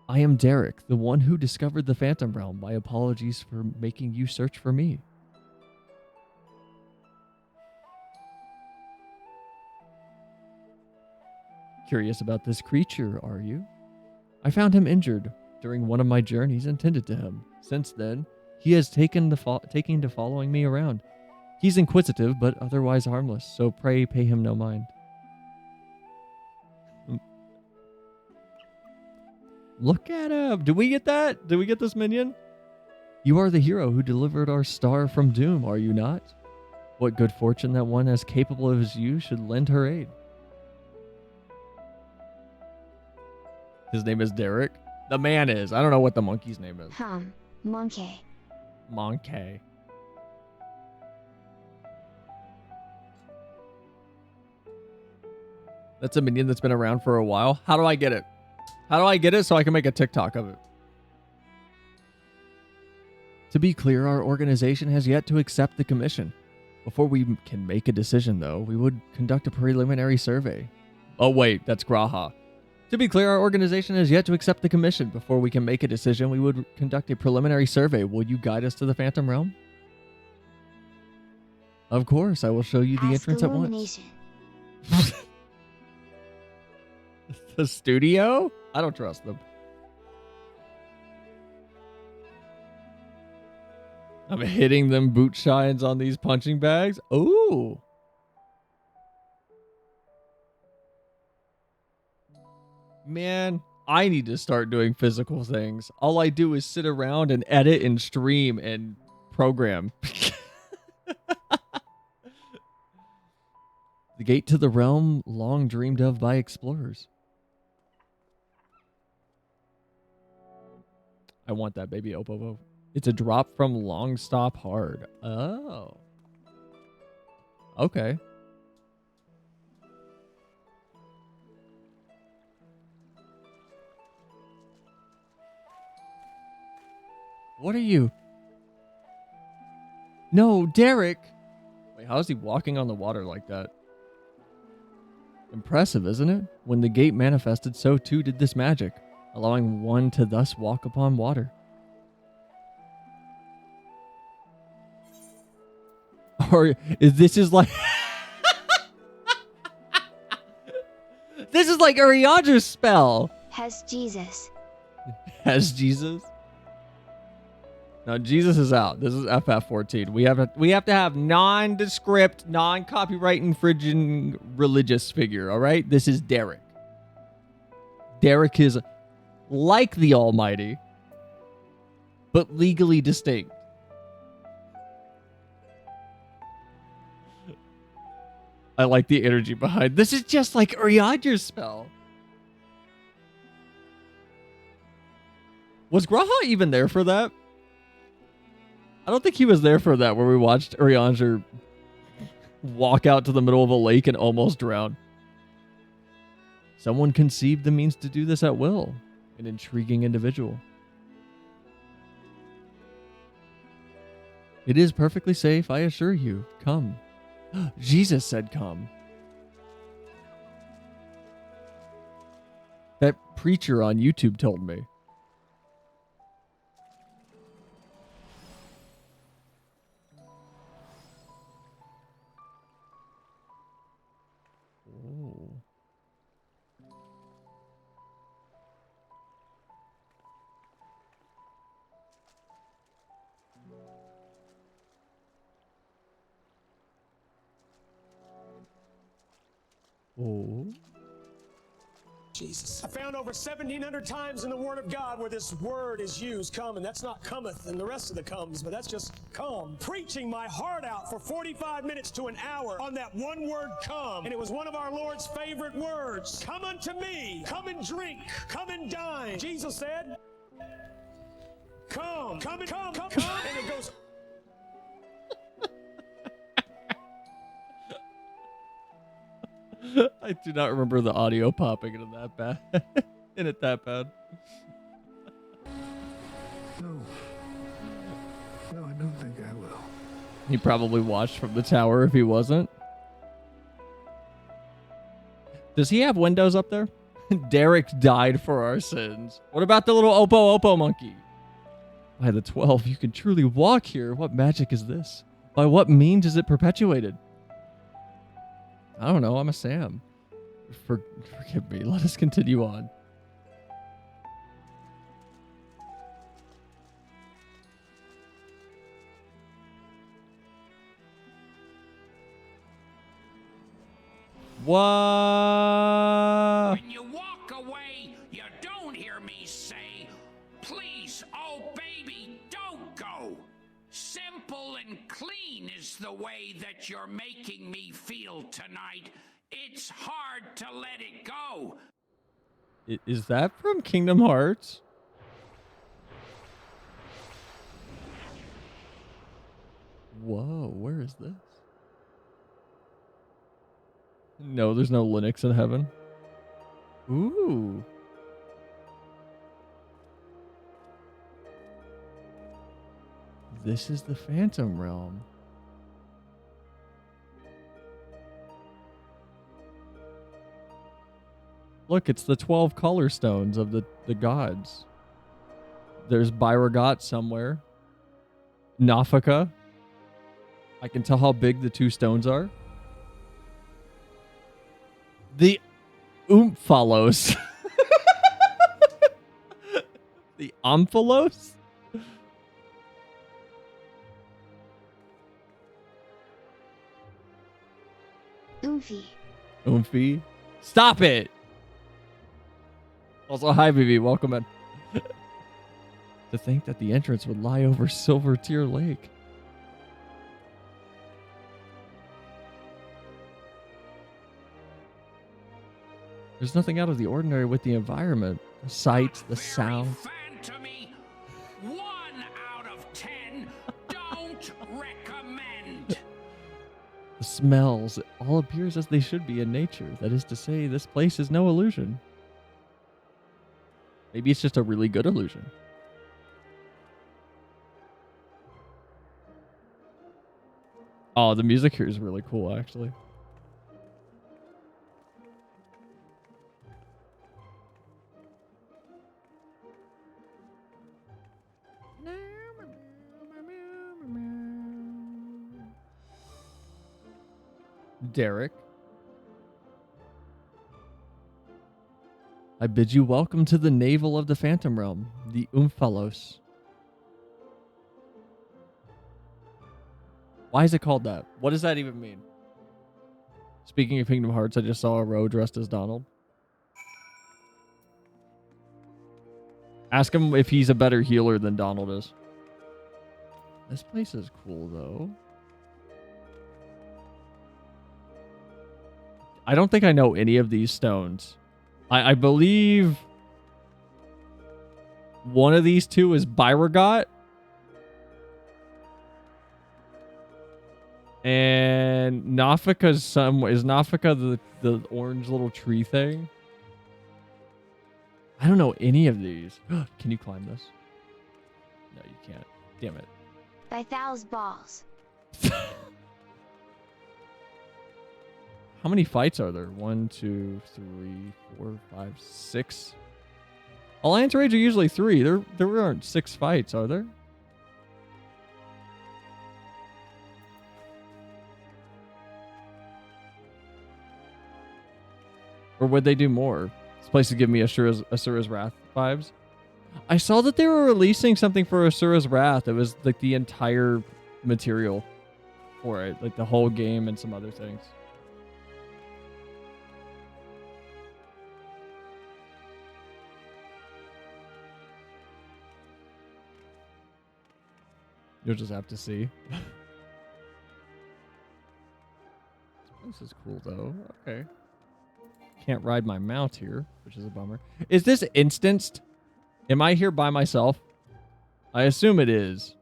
I am Derek, the one who discovered the Phantom Realm. My apologies for making you search for me. Curious about this creature, are you? I found him injured during one of my journeys and tended to him. Since then, he has taken to following me around. He's inquisitive, but otherwise harmless, so pray pay him no mind. Look at him. Did we get that? Did we get this minion? You are the hero who delivered our star from doom, are you not? What good fortune that one as capable as you should lend her aid. His name is Derek. The man is. I don't know what the monkey's name is. Monkey. Monkey. That's a minion that's been around for a while. How do I get it? How do I get it so I can make a TikTok of it? To be clear, our organization has yet to accept the commission. Before we can make a decision, though, we would conduct a preliminary survey. Oh, wait, that's Graha. To be clear, our organization has yet to accept the commission. Before we can make a decision, we would conduct a preliminary survey. Will you guide us to the Phantom Realm? Of course, I will show you the entrance at once. The studio? I don't trust them. I'm hitting them boot shines on these punching bags. Ooh. Man, I need to start doing physical things. All I do is sit around and edit and stream and program. The gate to the realm long dreamed of by explorers. I want that, baby Oppo. It's a drop from Long Stop Hard. Oh. Okay. What are you? No, Derek! Wait, how is he walking on the water like that? Impressive, isn't it? When the gate manifested, so too did this magic, allowing one to thus walk upon water. Or this is like... This is like Ariadra's spell! Has Jesus. Has Jesus? No, Jesus is out. This is FF14. We have to have nondescript, non-copyright infringing religious figure. All right, this is Derek. Derek is like the Almighty, but legally distinct. I like the energy behind this. Is just like Urianger's spell. Was Graha even there for that? I don't think he was there for that, where we watched Urianger walk out to the middle of a lake and almost drown. Someone conceived the means to do this at will. An intriguing individual. It is perfectly safe, I assure you. Come. Jesus said come. That preacher on YouTube told me. Oh. Oh. Jesus. I found over 1,700 times in the Word of God where this word is used, come, and that's not cometh and the rest of the comes, but that's just come. Preaching my heart out for 45 minutes to an hour on that one word, come. And it was one of our Lord's favorite words. Come unto me, come and drink, come and dine. Jesus said, come, come and come, come, come, and it goes. I do not remember the audio popping into that bad. In it that bad. No. No, I don't think I will. He probably watched from the tower if he wasn't. Does he have windows up there? Derek died for our sins. What about the little Oppo monkey? By the 12, you can truly walk here. What magic is this? By what means is it perpetuated? I don't know. I'm a Sam. Forgive me. Let us continue on. What? When you walk away, you don't hear me say, please, oh baby, don't go. Simple and clean is the way that you're making me feel tonight. It's hard to let it go. Is that from Kingdom Hearts? Whoa, where is this? No, there's no Linux in heaven. Ooh. This is the Phantom Realm. Look, it's the 12 color stones of the gods. There's Byragot somewhere. Nafaka. I can tell how big the two stones are. The Oomphalos. The Omphalos? Oomphy. Stop it! Also, hi, BB. Welcome in. To think that the entrance would lie over Silver Tear Lake. There's nothing out of the ordinary with the environment. The sights, the sound. Phantomy, 1 out of 10, don't recommend. The smells. It all appears as they should be in nature. That is to say, this place is no illusion. Maybe it's just a really good illusion. Oh, the music here is really cool, actually. Derek. I bid you welcome to the navel of the Phantom Realm, the Oomphalos. Why is it called that? What does that even mean? Speaking of Kingdom Hearts, I just saw a Ro dressed as Donald. Ask him if he's a better healer than Donald is. This place is cool, though. I don't think I know any of these stones. I believe one of these two is Byragot. And Nafika's is Nafika the orange little tree thing? I don't know any of these. Can you climb this? No, you can't. Damn it. By Thal's balls. How many fights are there? 1, 2, 3, 4, 5, 6. Alliance raids are usually 3. There aren't 6 fights, are there? Or would they do more? This place is giving me Asura's Wrath vibes. I saw that they were releasing something for Asura's Wrath. It was like the entire material for it, like the whole game and some other things. You'll just have to see. This is cool though. Okay. Can't ride my mount here, which is a bummer. Is this instanced? Am I here by myself? I assume it is.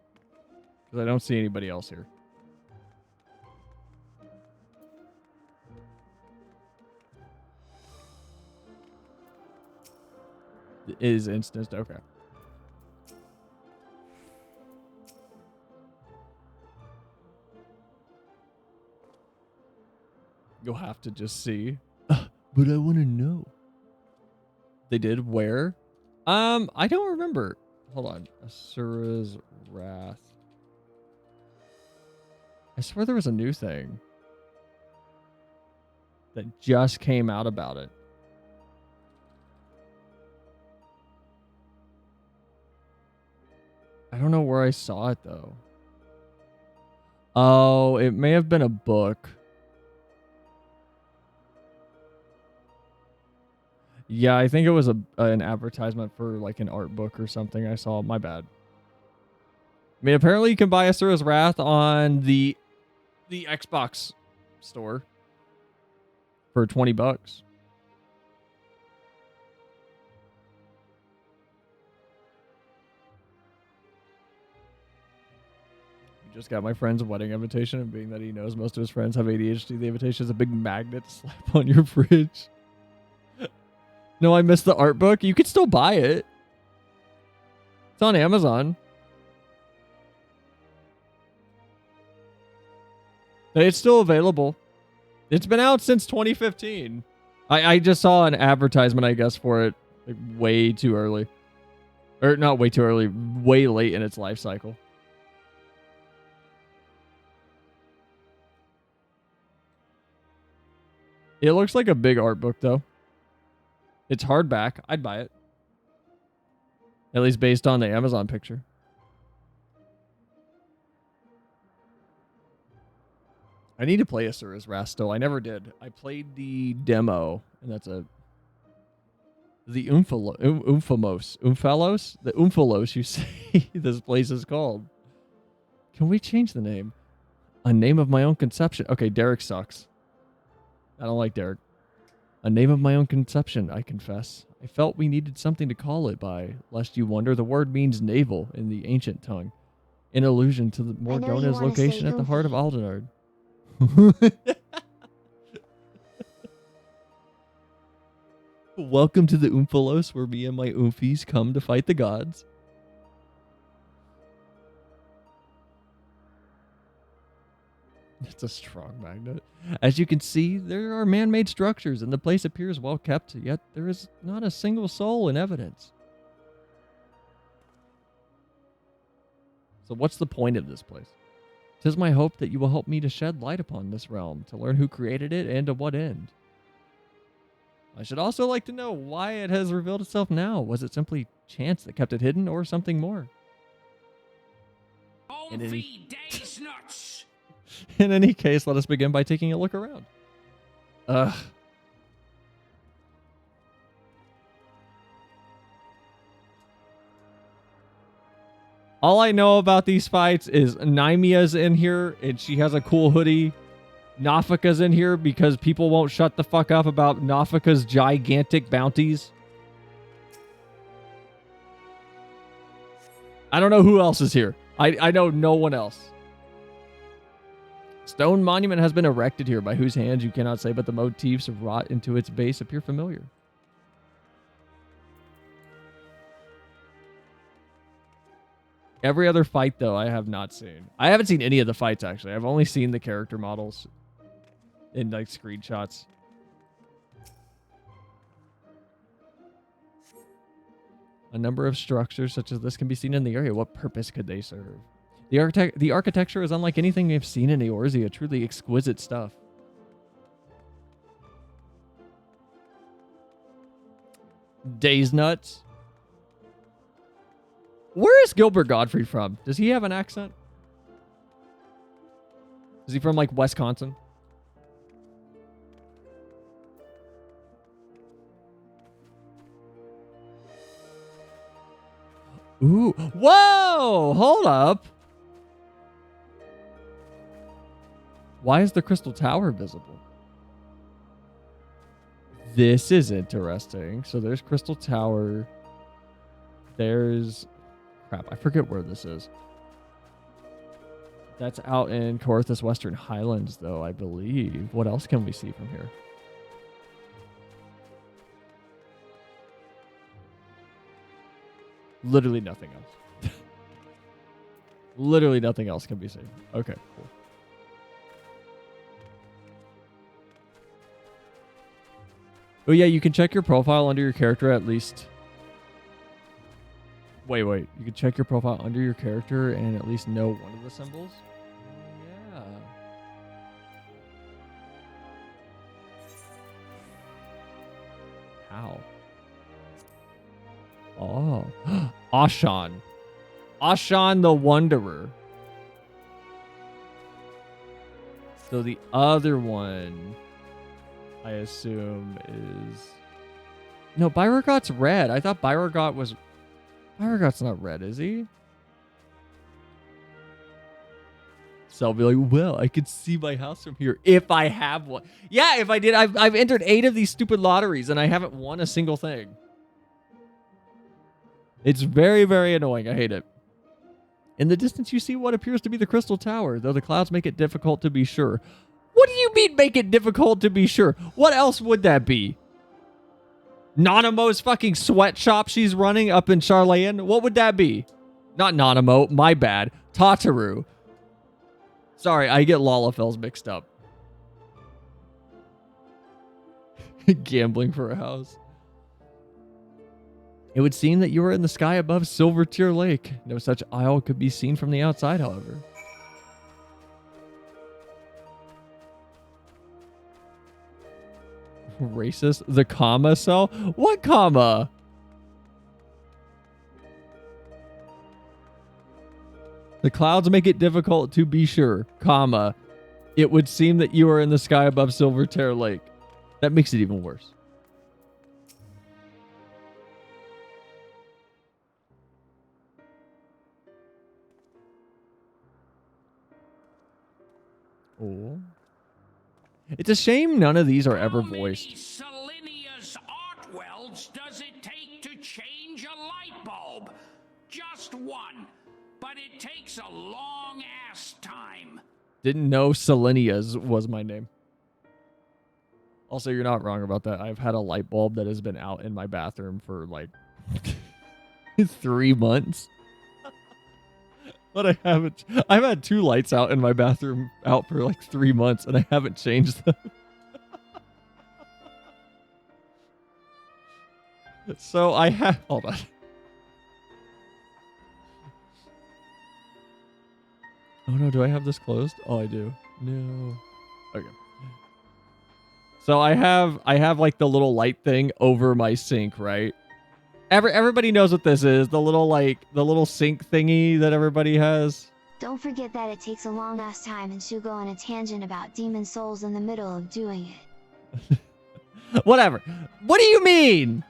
Because I don't see anybody else here. It is instanced. Okay. You'll have to just see. But I want to know. They did where? I don't remember. Hold on. Asura's Wrath. I swear there was a new thing that just came out about it. I don't know where I saw it though. Oh, it may have been a book. Yeah, I think it was an advertisement for like an art book or something I saw. My bad. I mean, apparently you can buy Asura's Wrath on the Xbox store for $20. Just got my friend's wedding invitation, and being that he knows most of his friends have ADHD, the invitation is a big magnet to slap on your fridge. No, I missed the art book. You could still buy it. It's on Amazon. It's still available. It's been out since 2015. I just saw an advertisement, I guess, for it like way too early. Or not way too early, way late in its life cycle. It looks like a big art book, though. It's hardback. I'd buy it. At least based on the Amazon picture. I need to play Asura's Wrath still. I never did. I played the demo, and that's a... The Umphalos. The Umphalos, you say this place is called. Can we change the name? A name of my own conception. Okay, Derek sucks. I don't like Derek. A name of my own conception, I confess. I felt we needed something to call it by, lest you wonder the word means navel in the ancient tongue, in allusion to the Morgona's location at the heart of Aldenard. Welcome to the Umphalos, where me and my Oomfies come to fight the gods. It's a strong magnet. As you can see, there are man-made structures, and the place appears well kept, yet there is not a single soul in evidence. So what's the point of this place? 'Tis my hope that you will help me to shed light upon this realm, to learn who created it and to what end. I should also like to know why it has revealed itself now. Was it simply chance that kept it hidden, or something more? Home feed days nuts. In any case, let us begin by taking a look around. Ugh. All I know about these fights is Naimia's in here, and she has a cool hoodie. Nafika's in here because people won't shut the fuck up about Nafika's gigantic bounties. I don't know who else is here. I know no one else. Stone monument has been erected here, by whose hands you cannot say, but the motifs wrought into its base appear familiar. Every other fight, though, I have not seen. I haven't seen any of the fights, actually. I've only seen the character models in, like, screenshots. A number of structures such as this can be seen in the area. What purpose could they serve? The architecture is unlike anything we've seen in Eorzea. Truly exquisite stuff. Days nuts. Where is Gilbert Gottfried from? Does he have an accent? Is he from, like, Wisconsin? Ooh. Whoa! Hold up. Why is the Crystal Tower visible? This is interesting. So there's Crystal Tower. There's... Crap, I forget where this is. That's out in Coerthas Western Highlands, though, I believe. What else can we see from here? Literally nothing else. Literally nothing else can be seen. Okay, cool. Oh, yeah, you can check your profile under your character at least... Wait. You can check your profile under your character and at least know one of the symbols? Yeah. How? Oh. Ashan. Ashan the Wanderer. So the other one, I assume, is... No, Beauregard's red. I thought Beauregard was... Beauregard's not red, is he? So I'll be like, well, I could see my house from here if I have one. Yeah, if I did. I've entered 8 of these stupid lotteries and I haven't won a single thing. It's very, very annoying. I hate it. In the distance, you see what appears to be the Crystal Tower, though the clouds make it difficult to be sure. What do you mean make it difficult to be sure? What else would that be? Nanamo's fucking sweatshop she's running up in Charlayan? What would that be? Not Nanamo, my bad. Tataru. Sorry, I get Lalafels mixed up. Gambling for a house. It would seem that you are in the sky above Silver Tear Lake. No such isle could be seen from the outside, however. Racist? The comma cell? What comma? The clouds make it difficult to be sure, comma. It would seem that you are in the sky above Silver Tear Lake. That makes it even worse. Oh. It's a shame none of these are ever voiced. How many Selenia's arc welds does it take to change a light bulb? Just one. But it takes a long-ass time. Didn't know Selenia's was my name. Also, you're not wrong about that. I've had a light bulb that has been out in my bathroom for like 3 months. But I haven't. I've had 2 lights out in my bathroom out for like 3 months, and I haven't changed them. So I have. Hold on. Oh no! Do I have this closed? Oh, I do. No. Okay. So I have like the little light thing over my sink, right? Everybody knows what this is. The little sink thingy that everybody has. Don't forget that it takes a long ass time and she'll go on a tangent about demon souls in the middle of doing it. Whatever. What do you mean?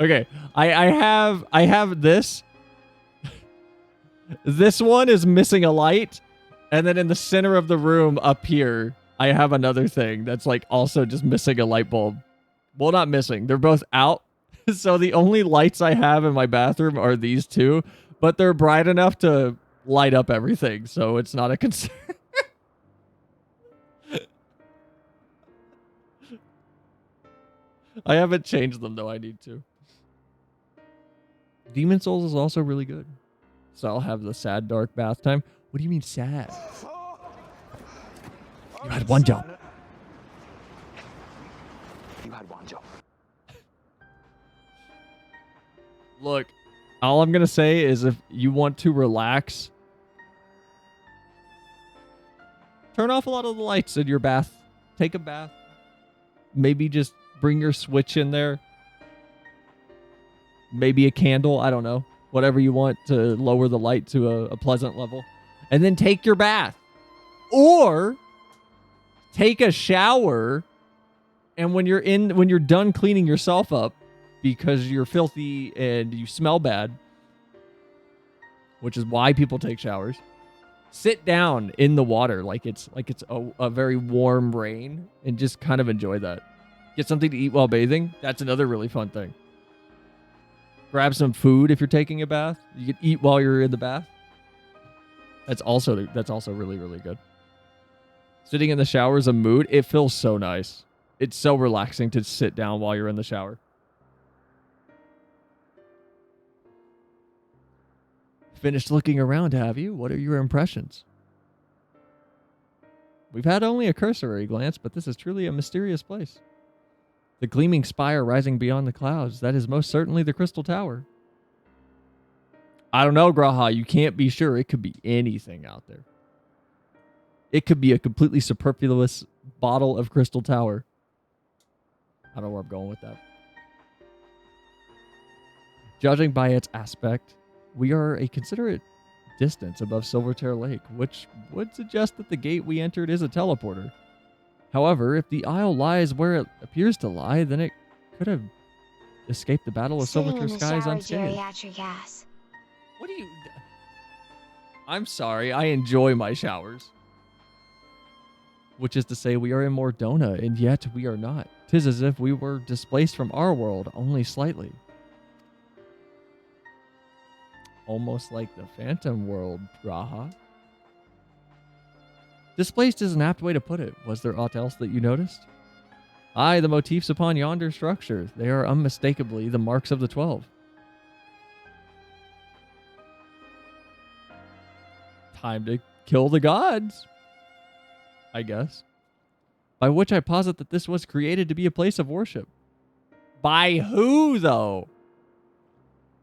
Okay, I have this. This one is missing a light, and then in the center of the room up here, I have another thing that's like also just missing a light bulb. Well, not missing. They're both out. So the only lights I have in my bathroom are these two, but they're bright enough to light up everything, so it's not a concern. I haven't changed them though. I need to. Demon Souls is also really good. So I'll have the sad dark bath time. What do you mean sad? You had one job. You had one job. Look, all I'm going to say is if you want to relax, turn off a lot of the lights in your bath. Take a bath. Maybe just bring your Switch in there. Maybe a candle. I don't know. Whatever you want to lower the light to a pleasant level. And then take your bath. Or take a shower. And when you're done cleaning yourself up, because you're filthy and you smell bad, which is why people take showers, sit down in the water like it's a very warm rain and just kind of enjoy that. Get something to eat while bathing. That's another really fun thing. Grab some food if you're taking a bath. You can eat while you're in the bath. That's also really, really good. Sitting in the shower is a mood. It feels so nice. It's so relaxing to sit down while you're in the shower. Finished looking around, have you? What are your impressions? We've had only a cursory glance, but this is truly a mysterious place. The gleaming spire rising beyond the clouds, that is most certainly the Crystal Tower. I don't know, Graha, you can't be sure. It could be anything out there. It could be a completely superfluous bottle of Crystal Tower. I don't know where I'm going with that. Judging by its aspect, we are a considerate distance above Silvertear Lake, which would suggest that the gate we entered is a teleporter. However, if the isle lies where it appears to lie, then it could have escaped the Battle of Silvertear Skies unscathed. Geriatric ass. What do you... I'm sorry, I enjoy my showers. Which is to say, we are in Mordona, and yet we are not. 'Tis as if we were displaced from our world, only slightly. Almost like the Phantom world, Raha. Displaced is an apt way to put it. Was there aught else that you noticed? Aye, the motifs upon yonder structure. They are unmistakably the marks of the 12. Time to kill the gods, I guess. By which I posit that this was created to be a place of worship. By who, though?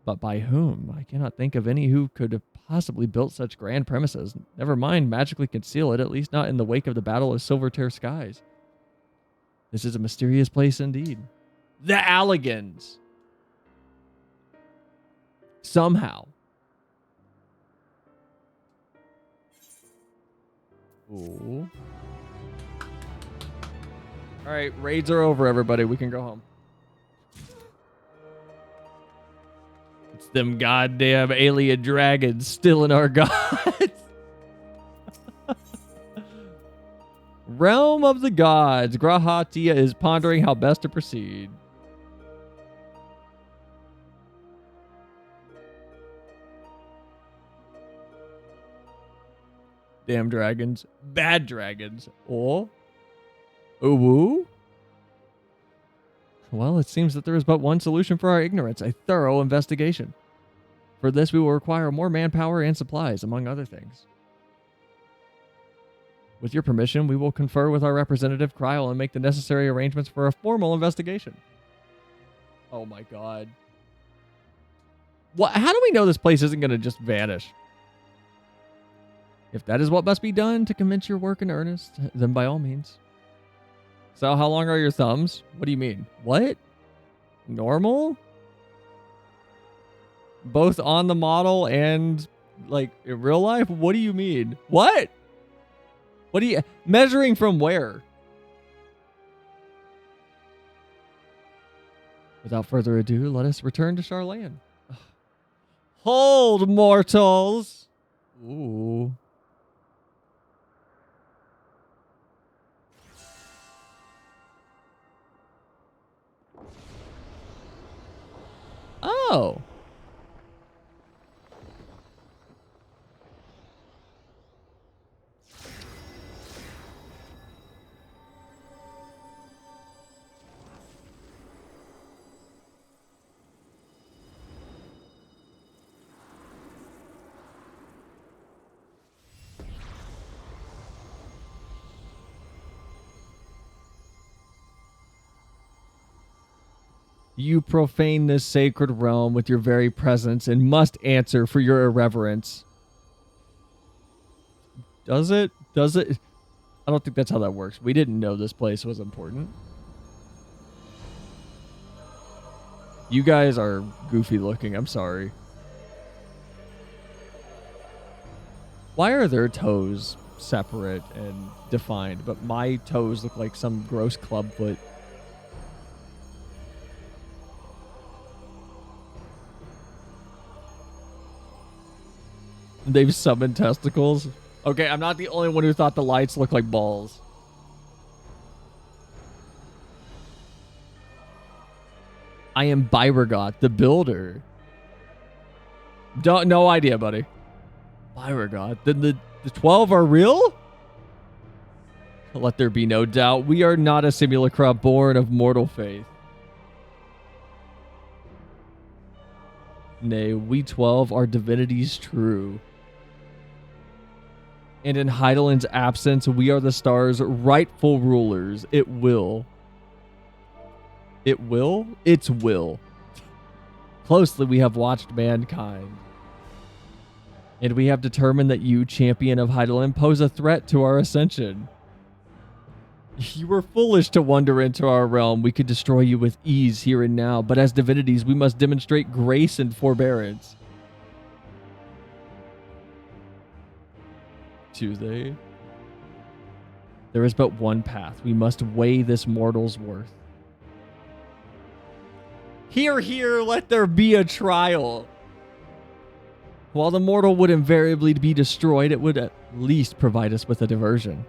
But by whom? I cannot think of any who could have possibly built such grand premises. Never mind magically conceal it, at least not in the wake of the Battle of Silvertear Skies. This is a mysterious place indeed. The Alligans! Somehow. Ooh. Alright, raids are over, everybody. We can go home. It's them goddamn alien dragons stealing our gods. Realm of the gods. Grahatia is pondering how best to proceed. Damn dragons. Bad dragons. Oh. Ooh. Well, it seems that there is but one solution for our ignorance, a thorough investigation. For this, we will require more manpower and supplies, among other things. With your permission, we will confer with our representative, Kryl, and make the necessary arrangements for a formal investigation. Oh my god. What? How do we know this place isn't going to just vanish? If that is what must be done to commence your work in earnest, then by all means. So how long are your thumbs? What do you mean? What? Normal? Both on the model and Like, in real life? What do you mean? What? What do you... Measuring from where? Without further ado, let us return to Charlene. Hold, mortals! Ooh. Oh. You profane this sacred realm with your very presence and must answer for your irreverence. Does it? Does it? I don't think that's how that works. We didn't know this place was important. You guys are goofy looking. I'm sorry. Why are their toes separate and defined, but my toes look like some gross club foot? They've summoned testicles. Okay, I'm not the only one who thought the lights looked like balls. I am Byregot, the builder. No idea, buddy. Byregot. Then the 12 are real? Let there be no doubt. We are not a simulacra born of mortal faith. Nay, we 12 are divinities true. And in Heidelin's absence, we are the star's rightful rulers. It will. It will? Its will. Closely we have watched mankind. And we have determined that you, champion of Heidelin, pose a threat to our ascension. You were foolish to wander into our realm. We could destroy you with ease here and now, but as divinities, we must demonstrate grace and forbearance. Tuesday. There is but one path. We must weigh this mortal's worth. Hear, hear, let there be a trial. While the mortal would invariably be destroyed, it would at least provide us with a diversion.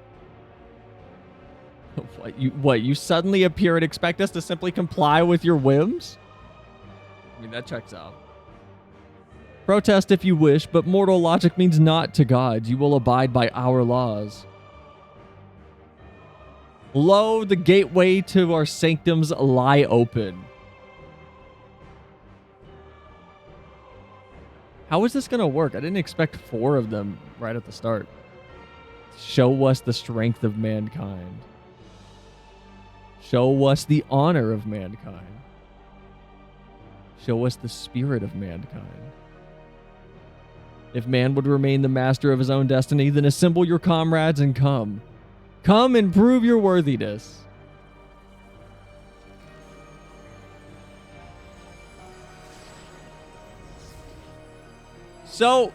What, you suddenly appear and expect us to simply comply with your whims? I mean, that checks out. Protest if you wish, but mortal logic means naught to God. You will abide by our laws. Lo, the gateway to our sanctums lie open. How is this going to work? I didn't expect 4 of them right at the start. Show us the strength of mankind. Show us the honor of mankind. Show us the spirit of mankind. If man would remain the master of his own destiny, then assemble your comrades and come. Come and prove your worthiness. So,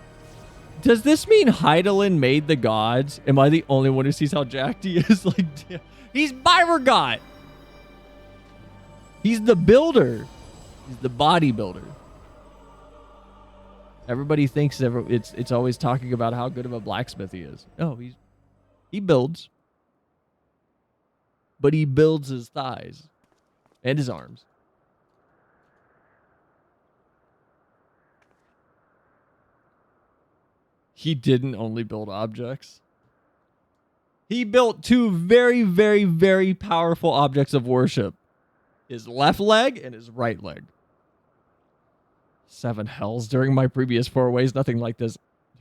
does this mean Heidelin made the gods? Am I the only one who sees how jacked he is? Like, he's Byregot. He's the builder. He's the bodybuilder. Everybody thinks it's always talking about how good of a blacksmith he is. No, he builds. But he builds his thighs and his arms. He didn't only build objects. He built 2 very, very, very powerful objects of worship. His left leg and his right leg. 7 hells. During my previous forays, nothing like this.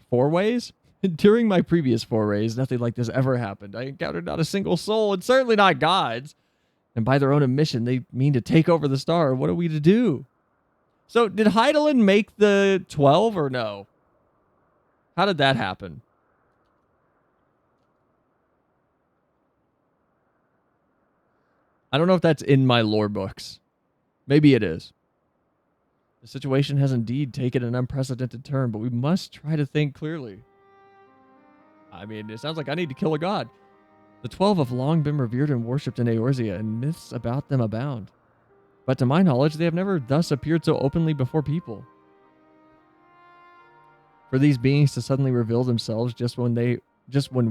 Forays? During my previous forays, nothing like this ever happened. I encountered not a single soul, and certainly not gods. And by their own admission, they mean to take over the star. What are we to do? So, did Heidelin make the 12 or no? How did that happen? I don't know if that's in my lore books. Maybe it is. The situation has indeed taken an unprecedented turn, but we must try to think clearly. I mean, it sounds like I need to kill a god. The 12 have long been revered and worshipped in Eorzea, and myths about them abound. But to my knowledge, they have never thus appeared so openly before people. For these beings to suddenly reveal themselves just when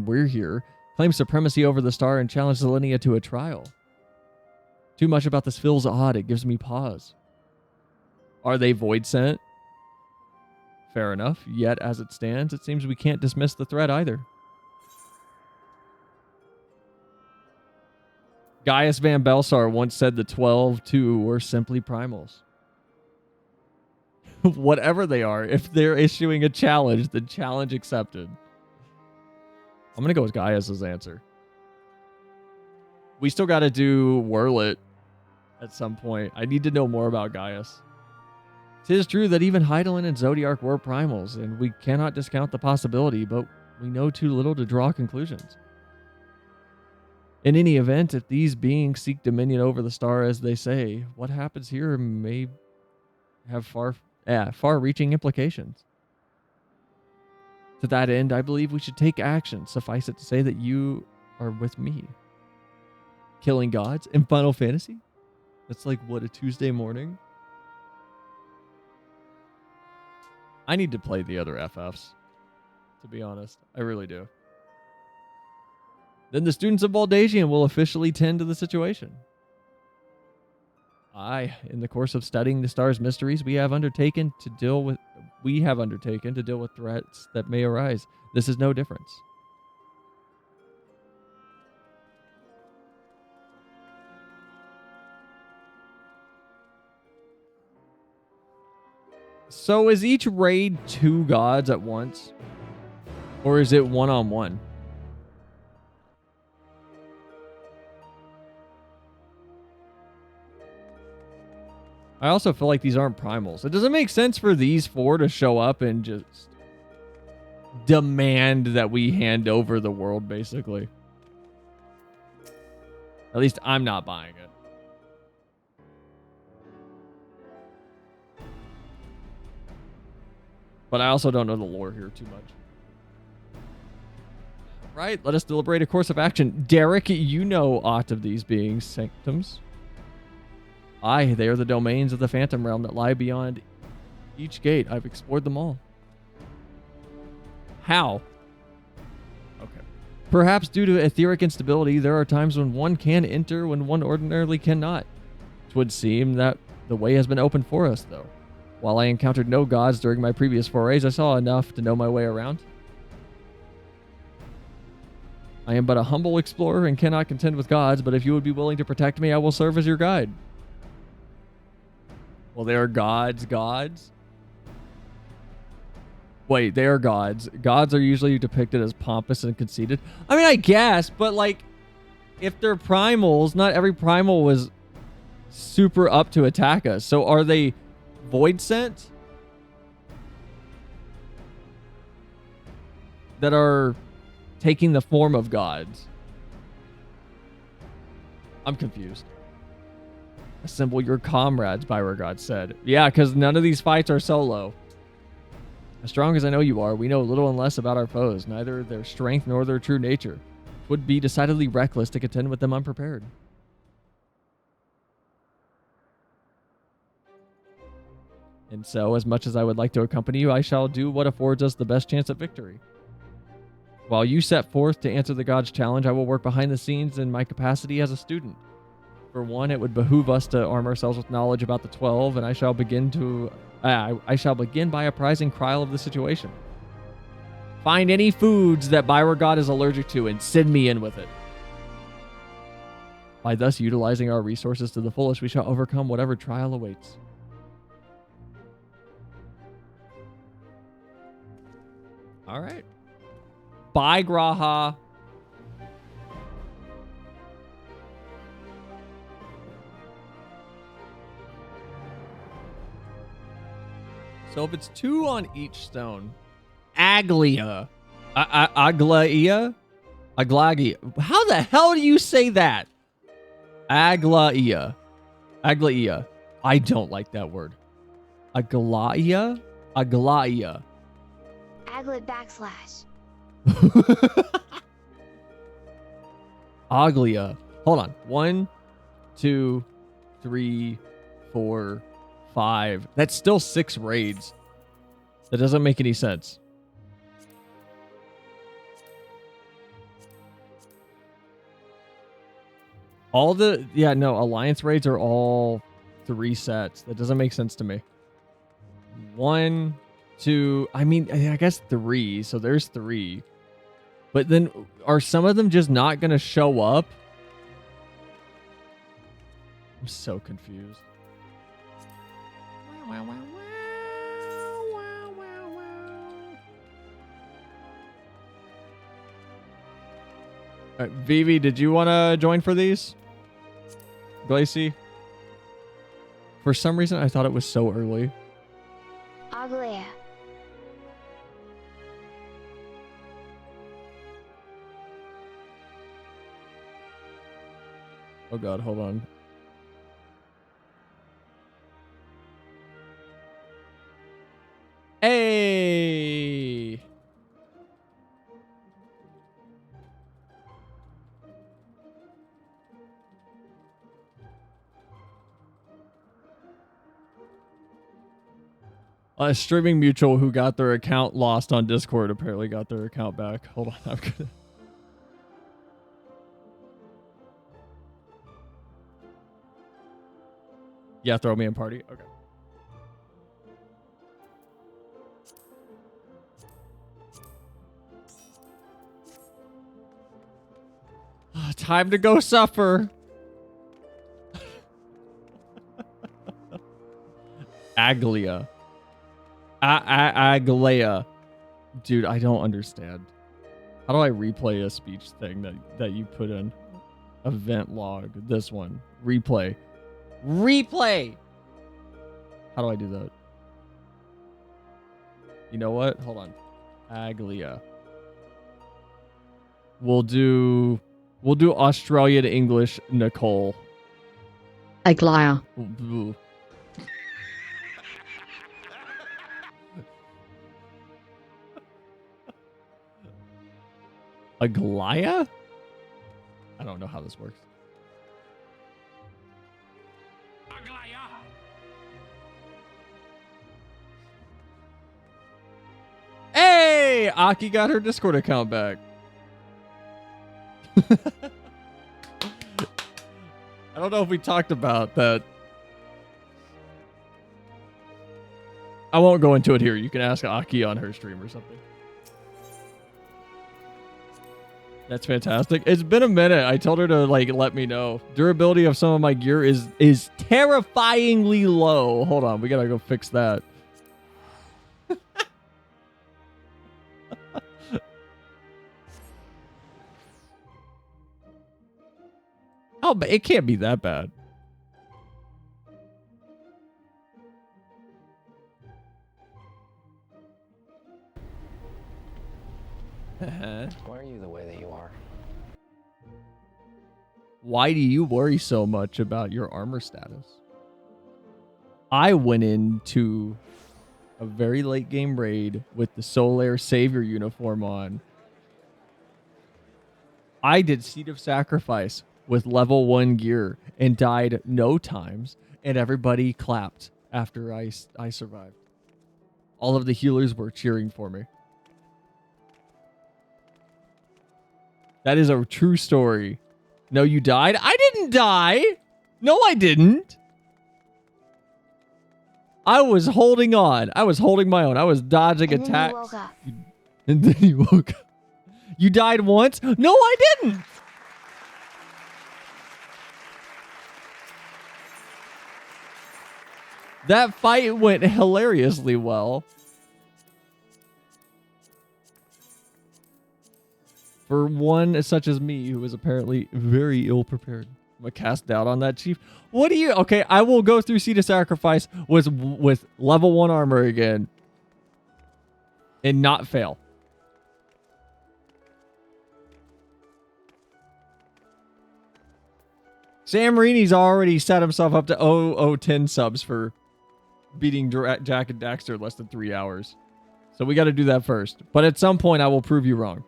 we're here, claim supremacy over the star, and challenge Selenia to a trial. Too much about this feels odd. It gives me pause. Are they void sent? Fair enough. Yet, as it stands, it seems we can't dismiss the threat either. Gaius Van Belsar once said the 12, too, were simply primals. Whatever they are, if they're issuing a challenge, then challenge accepted. I'm going to go with Gaius's answer. We still got to do Whirlit at some point. I need to know more about Gaius. 'Tis true that even Hydaelyn and Zodiark were primals, and we cannot discount the possibility, but we know too little to draw conclusions. In any event, if these beings seek dominion over the star as they say, what happens here may have far-reaching implications. To that end, I believe we should take action. Suffice it to say that you are with me. Killing gods in Final Fantasy? That's like, what, a Tuesday morning? I need to play the other FFs, to be honest. I really do. Then the students of Baldagian will officially tend to the situation. In the course of studying the star's mysteries, we have undertaken to deal with threats that may arise. This is no difference. So is each raid 2 gods at once? Or is it one-on-one? I also feel like these aren't primals. It doesn't make sense for these 4 to show up and just demand that we hand over the world, basically. At least I'm not buying it. But I also don't know the lore here too much. Right, let us deliberate a course of action. Derek, you know aught of these beings' sanctums. Aye, they are the domains of the Phantom Realm that lie beyond each gate. I've explored them all. How? Okay. Perhaps due to etheric instability, there are times when one can enter when one ordinarily cannot. It would seem that the way has been opened for us, though. While I encountered no gods during my previous forays, I saw enough to know my way around. I am but a humble explorer and cannot contend with gods, but if you would be willing to protect me, I will serve as your guide. Well, they are gods. Wait, they are gods. Gods are usually depicted as pompous and conceited. I mean, I guess, but like, if they're primals, not every primal was super up to attack us. So are they void sent? That are taking the form of gods. I'm confused. Assemble your comrades, Beauregard said. Yeah, because none of these fights are solo. As strong as I know you are, we know little and less about our foes, neither their strength nor their true nature. It would be decidedly reckless to contend with them unprepared. And so, as much as I would like to accompany you, I shall do what affords us the best chance at victory. While you set forth to answer the god's challenge, I will work behind the scenes in my capacity as a student. For one, it would behoove us to arm ourselves with knowledge about the 12, and I shall begin by apprising Kryl of the situation. Find any foods that Beauregard is allergic to and send me in with it. By thus utilizing our resources to the fullest, we shall overcome whatever trial awaits. All right. Bye, Graha. So if it's 2 on each stone, Aglaia. Aglaia? How the hell do you say that? Aglaia. I don't like that word. Aglaia? Aglaia. Aglet backslash. Aglia. Hold on. 1, 2, 3, 4, 5. That's still 6 raids. That doesn't make any sense. All the, yeah, no, alliance raids are all 3 sets. That doesn't make sense to me. 1, 2, I mean, I guess 3. So there's 3. But then are some of them just not going to show up? I'm so confused. All right, Vivi, did you want to join for these? Glacy? For some reason, I thought it was so early. Aglea. Oh God, hold on. Hey! A streaming mutual who got their account lost on Discord apparently got their account back. Hold on, I'm gonna... Yeah, throw me in party. Okay. Time to go suffer. Aglia. Aglia. Dude, I don't understand. How do I replay a speech thing that you put in? Event log. This one. Replay. Replay! How do I do that? You know what? Hold on. Aglia. We'll do Australia to English, Nicole. Aglia. Ooh. Aglia? I don't know how this works. Hey! Aki got her Discord account back. I don't know if we talked about that. I won't go into it here. You can ask Aki on her stream or something. That's fantastic. It's been a minute. I told her to let me know. Durability of some of my gear is terrifyingly low. Hold on, we gotta go fix that. Oh, but it can't be that bad. Why are you the way that you are? Why do you worry so much about your armor status? I went into a very late game raid with the Solaire Savior uniform on. I did Seed of Sacrifice with level 1 gear and died no times, and everybody clapped after I survived. All of the healers were cheering for me. That is a true story. No, you died? I didn't die! No, I didn't! I was holding on. I was holding my own. I was dodging attacks. Then you woke up. And then you woke up. You died once? No, I didn't! That fight went hilariously well. For one such as me, who was apparently very ill-prepared. I'm gonna cast doubt on that, Chief. What do you... Okay, I will go through Seed of Sacrifice with level 1 armor again. And not fail. Sam Marini's already set himself up to 10 subs for beating Jack and Daxter in less than 3 hours. So we got to do that first. But at some point, I will prove you wrong.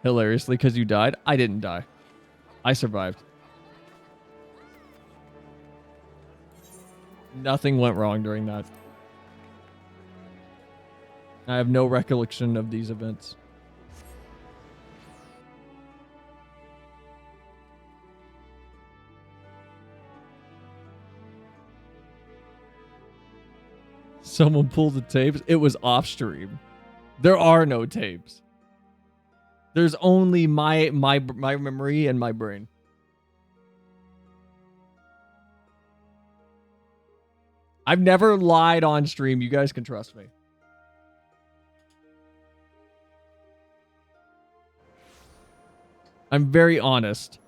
Hilariously, because you died. I didn't die. I survived. Nothing went wrong during that. I have no recollection of these events. Someone pulled the tapes. It was off stream. There are no tapes. There's only my memory and my brain. I've never lied on stream. You guys can trust me. I'm very honest.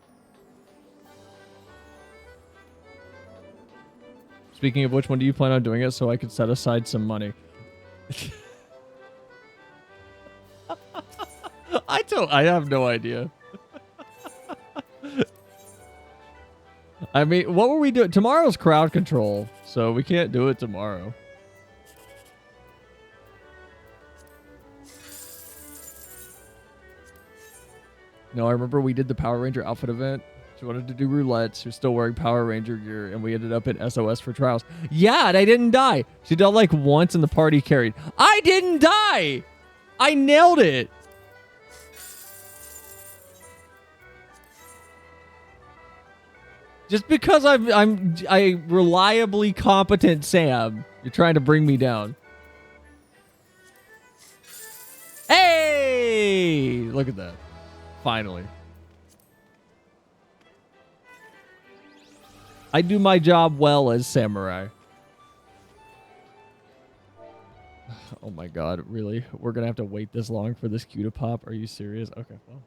Speaking of which, when do you plan on doing it so I can set aside some money? I have no idea. I mean, what were we doing? Tomorrow's crowd control, so we can't do it tomorrow. No, I remember we did the Power Ranger outfit event. She wanted to do roulettes. She was still wearing Power Ranger gear, and we ended up in SOS for trials. Yeah, and I didn't die. She died like once, and the party carried. I didn't die. I nailed it. Just because I'm reliably competent, Sam, you're trying to bring me down. Hey, look at that. Finally. I do my job well as samurai. Oh my god, really? We're gonna have to wait this long for this cue to pop? Are you serious? Okay, well.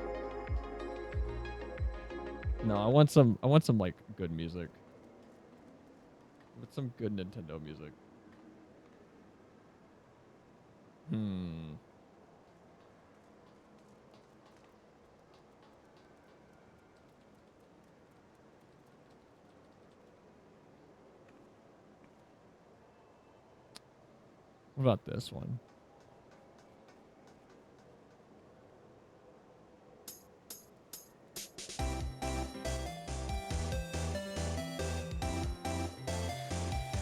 No, I want some like good music. With some good Nintendo music. What about this one?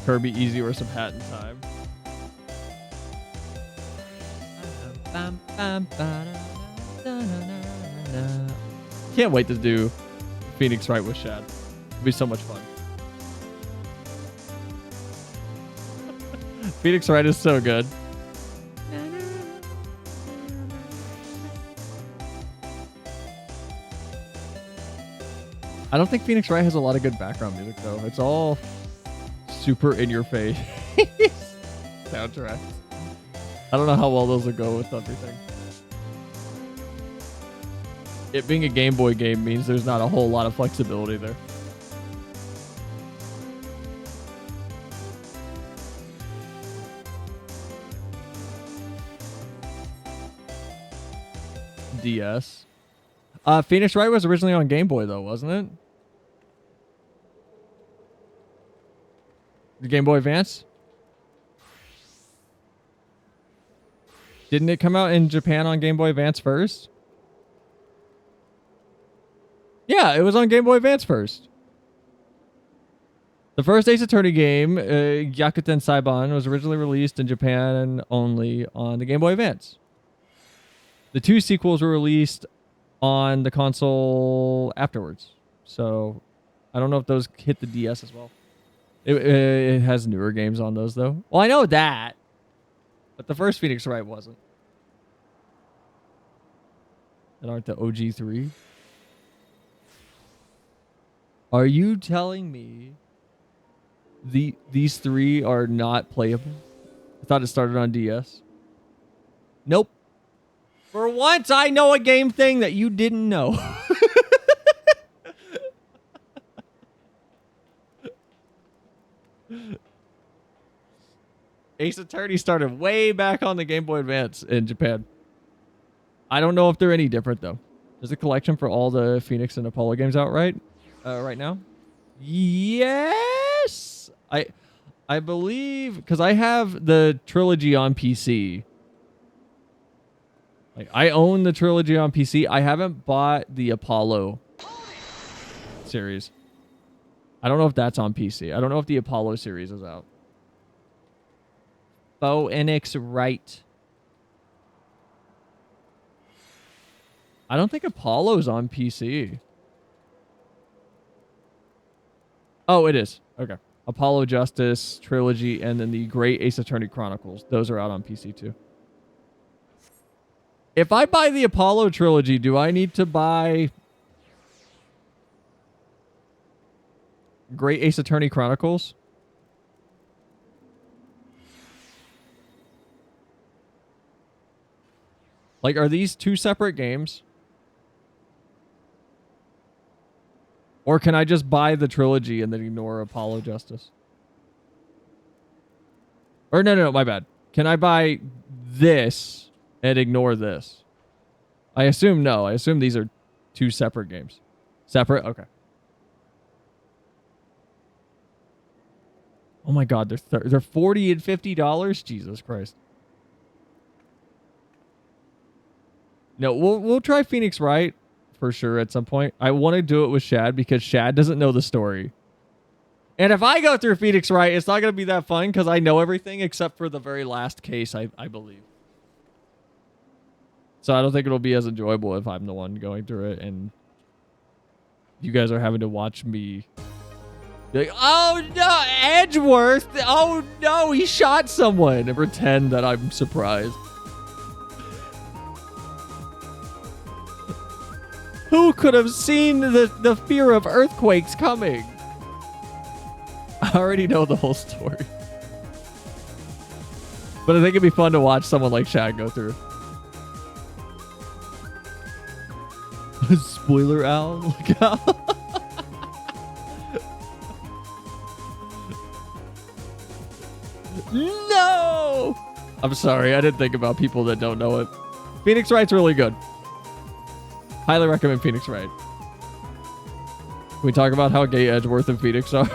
Kirby Easy or some Hat in Time. Can't wait to do Phoenix Wright with Shad. It'll be so much fun. Phoenix Wright is so good. I don't think Phoenix Wright has a lot of good background music though. It's all super in your face soundtracks. I don't know how well those will go with everything. It being a Game Boy game means there's not a whole lot of flexibility there. DS. Phoenix Wright was originally on Game Boy though, wasn't it? The Game Boy Advance? Didn't it come out in Japan on Game Boy Advance first? Yeah, it was on Game Boy Advance first. The first Ace Attorney game, Gyakuten Saiban, was originally released in Japan only on the Game Boy Advance. The two sequels were released on the console afterwards. So, I don't know if those hit the DS as well. It has newer games on those, though. Well, I know that. But the first Phoenix Wright wasn't. That aren't the OG3. Are you telling me these three are not playable? I thought it started on DS. Nope. For once, I know a game thing that you didn't know. Ace Attorney started way back on the Game Boy Advance in Japan. I don't know if they're any different, though. There's a collection for all the Phoenix and Apollo games out right now. Yes! I believe because I have the trilogy on PC. Like I own the trilogy on PC. I haven't bought the Apollo series. I don't know if that's on PC. I don't know if the Apollo series is out. FFXIV. I don't think Apollo's on PC. Oh, it is. Okay. Apollo Justice Trilogy and then the Great Ace Attorney Chronicles. Those are out on PC too. If I buy the Apollo Trilogy, do I need to buy Great Ace Attorney Chronicles? Like, are these two separate games? Or can I just buy the trilogy and then ignore Apollo Justice? Or no, my bad. Can I buy this and ignore this? I assume no. I assume these are two separate games. Separate? Okay. Oh my god, they're $40 and $50? Jesus Christ. No, we'll try Phoenix Wright for sure at some point. I want to do it with Shad because Shad doesn't know the story. And if I go through Phoenix Wright, it's not going to be that fun because I know everything except for the very last case, I believe. So I don't think it'll be as enjoyable if I'm the one going through it and you guys are having to watch me. Like, oh no, Edgeworth! Oh no, he shot someone! And pretend that I'm surprised. Who could have seen the fear of earthquakes coming? I already know the whole story. But I think it'd be fun to watch someone like Shad go through. Spoiler Al, look out. No! I'm sorry, I didn't think about people that don't know it. Phoenix Wright's really good. Highly recommend Phoenix Wright. Can we talk about how gay Edgeworth and Phoenix are?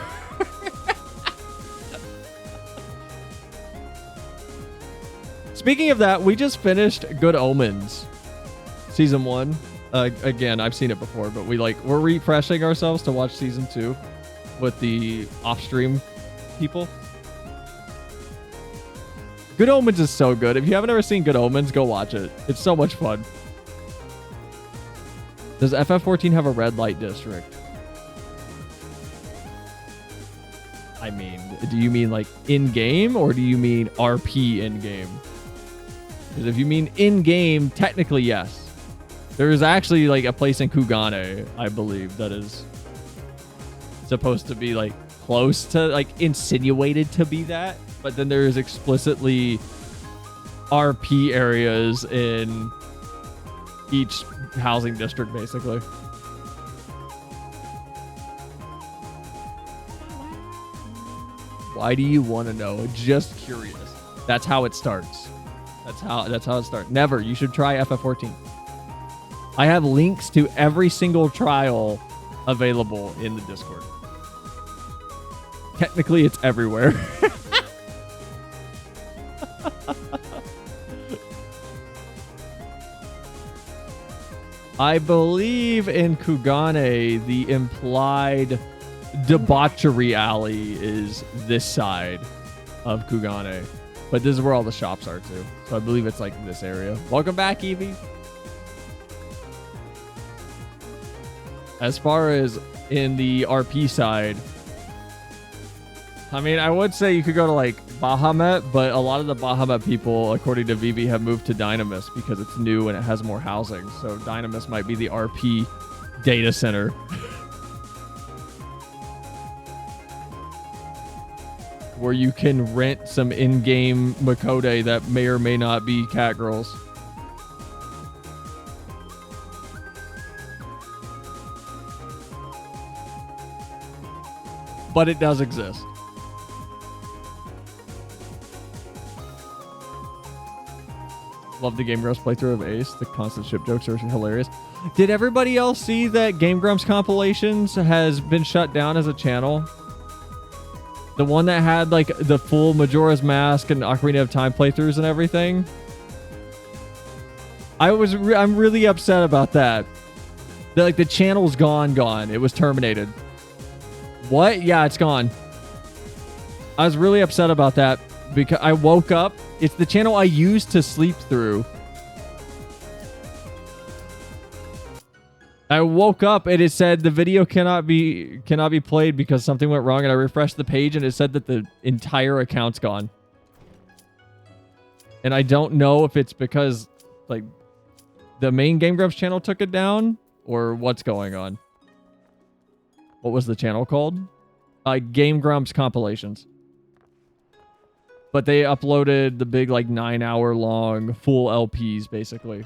Speaking of that, we just finished Good Omens season 1. Again, I've seen it before, but we're refreshing ourselves to watch season 2 with the off-stream people. Good Omens is so good. If you haven't ever seen Good Omens, go watch it. It's so much fun. Does FF14 have a red light district? I mean, do you mean like in-game or do you mean RP in-game? Because if you mean in-game, technically yes. There is actually like a place in Kugane, I believe, that is supposed to be like close to, like insinuated to be that. But then there's explicitly RP areas in each housing district, basically. Why do you want to know? Just curious. That's how it starts. That's how it starts. Never. You should try FF14. I have links to every single trial available in the Discord. Technically, it's everywhere. I believe in Kugane, the implied debauchery alley is this side of Kugane. But this is where all the shops are too. So I believe it's like this area. Welcome back, Evie. As far as in the RP side, I mean, I would say you could go to like Bahamut, but a lot of the Bahamut people, according to Vivi, have moved to Dynamis because it's new and it has more housing. So Dynamis might be the RP data center. Where you can rent some in-game Makode that may or may not be cat girls. But it does exist. Love the Game Grumps playthrough of Ace. The constant ship jokes are hilarious. Did everybody else see that Game Grumps Compilations has been shut down as a channel? The one that had like the full Majora's Mask and Ocarina of Time playthroughs and everything. I'm really upset about that. Like the channel's gone. It was terminated. What? Yeah, it's gone. I was really upset about that because I woke up. It's the channel I used to sleep through. I woke up and it said the video cannot be played because something went wrong, and I refreshed the page and it said that the entire account's gone. And I don't know if it's because like the main Game Grumps channel took it down or what's going on. What was the channel called? Game Grumps compilations. But they uploaded the big like 9-hour long full LPs basically.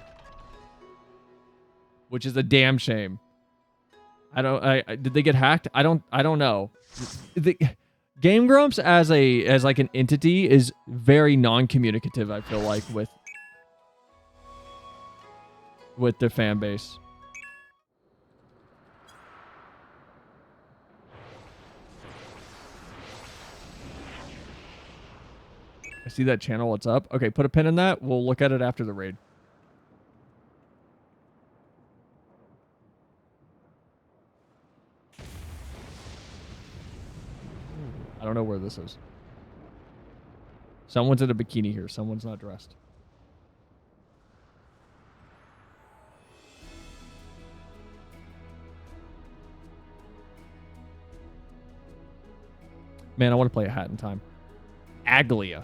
Which is a damn shame. Did they get hacked? I don't know. The Game Grumps as like an entity is very non-communicative, I feel like, with their fan base. I see that channel. What's up? Okay, put a pin in that. We'll look at it after the raid. I don't know where this is. Someone's in a bikini here. Someone's not dressed. Man, I want to play a Hat in Time. Aglia.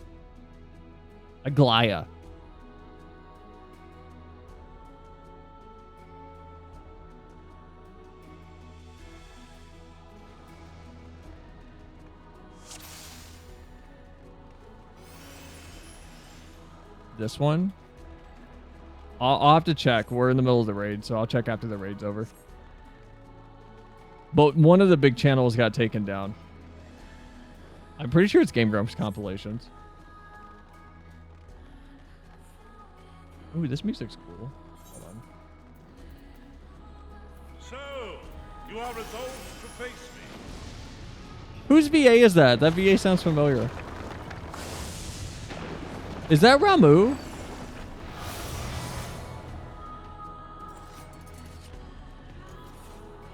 This one? I'll have to check. We're in the middle of the raid, so I'll check after the raid's over. But one of the big channels got taken down. I'm pretty sure it's Game Grumps compilations. Ooh, this music's cool. Hold on. So, you are resolved to face me. Whose VA is that? That VA sounds familiar. Is that Ramu?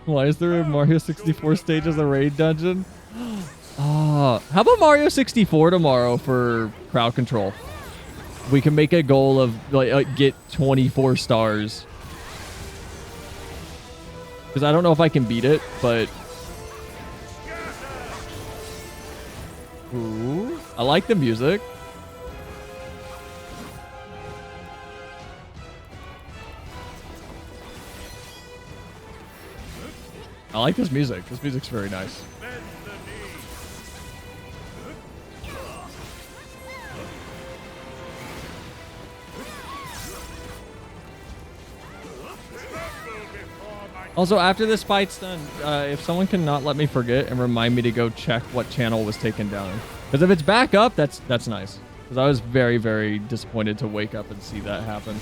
Why is there a Mario 64 stage as a raid dungeon? How about Mario 64 tomorrow for crowd control? We can make a goal of like get 24 stars. Because I don't know if I can beat it, but... Ooh, I like the music. I like this music. This music's very nice. Also, after this fight's done, if someone can not let me forget and remind me to go check what channel was taken down. Because if it's back up, that's nice. Because I was very, very disappointed to wake up and see that happen.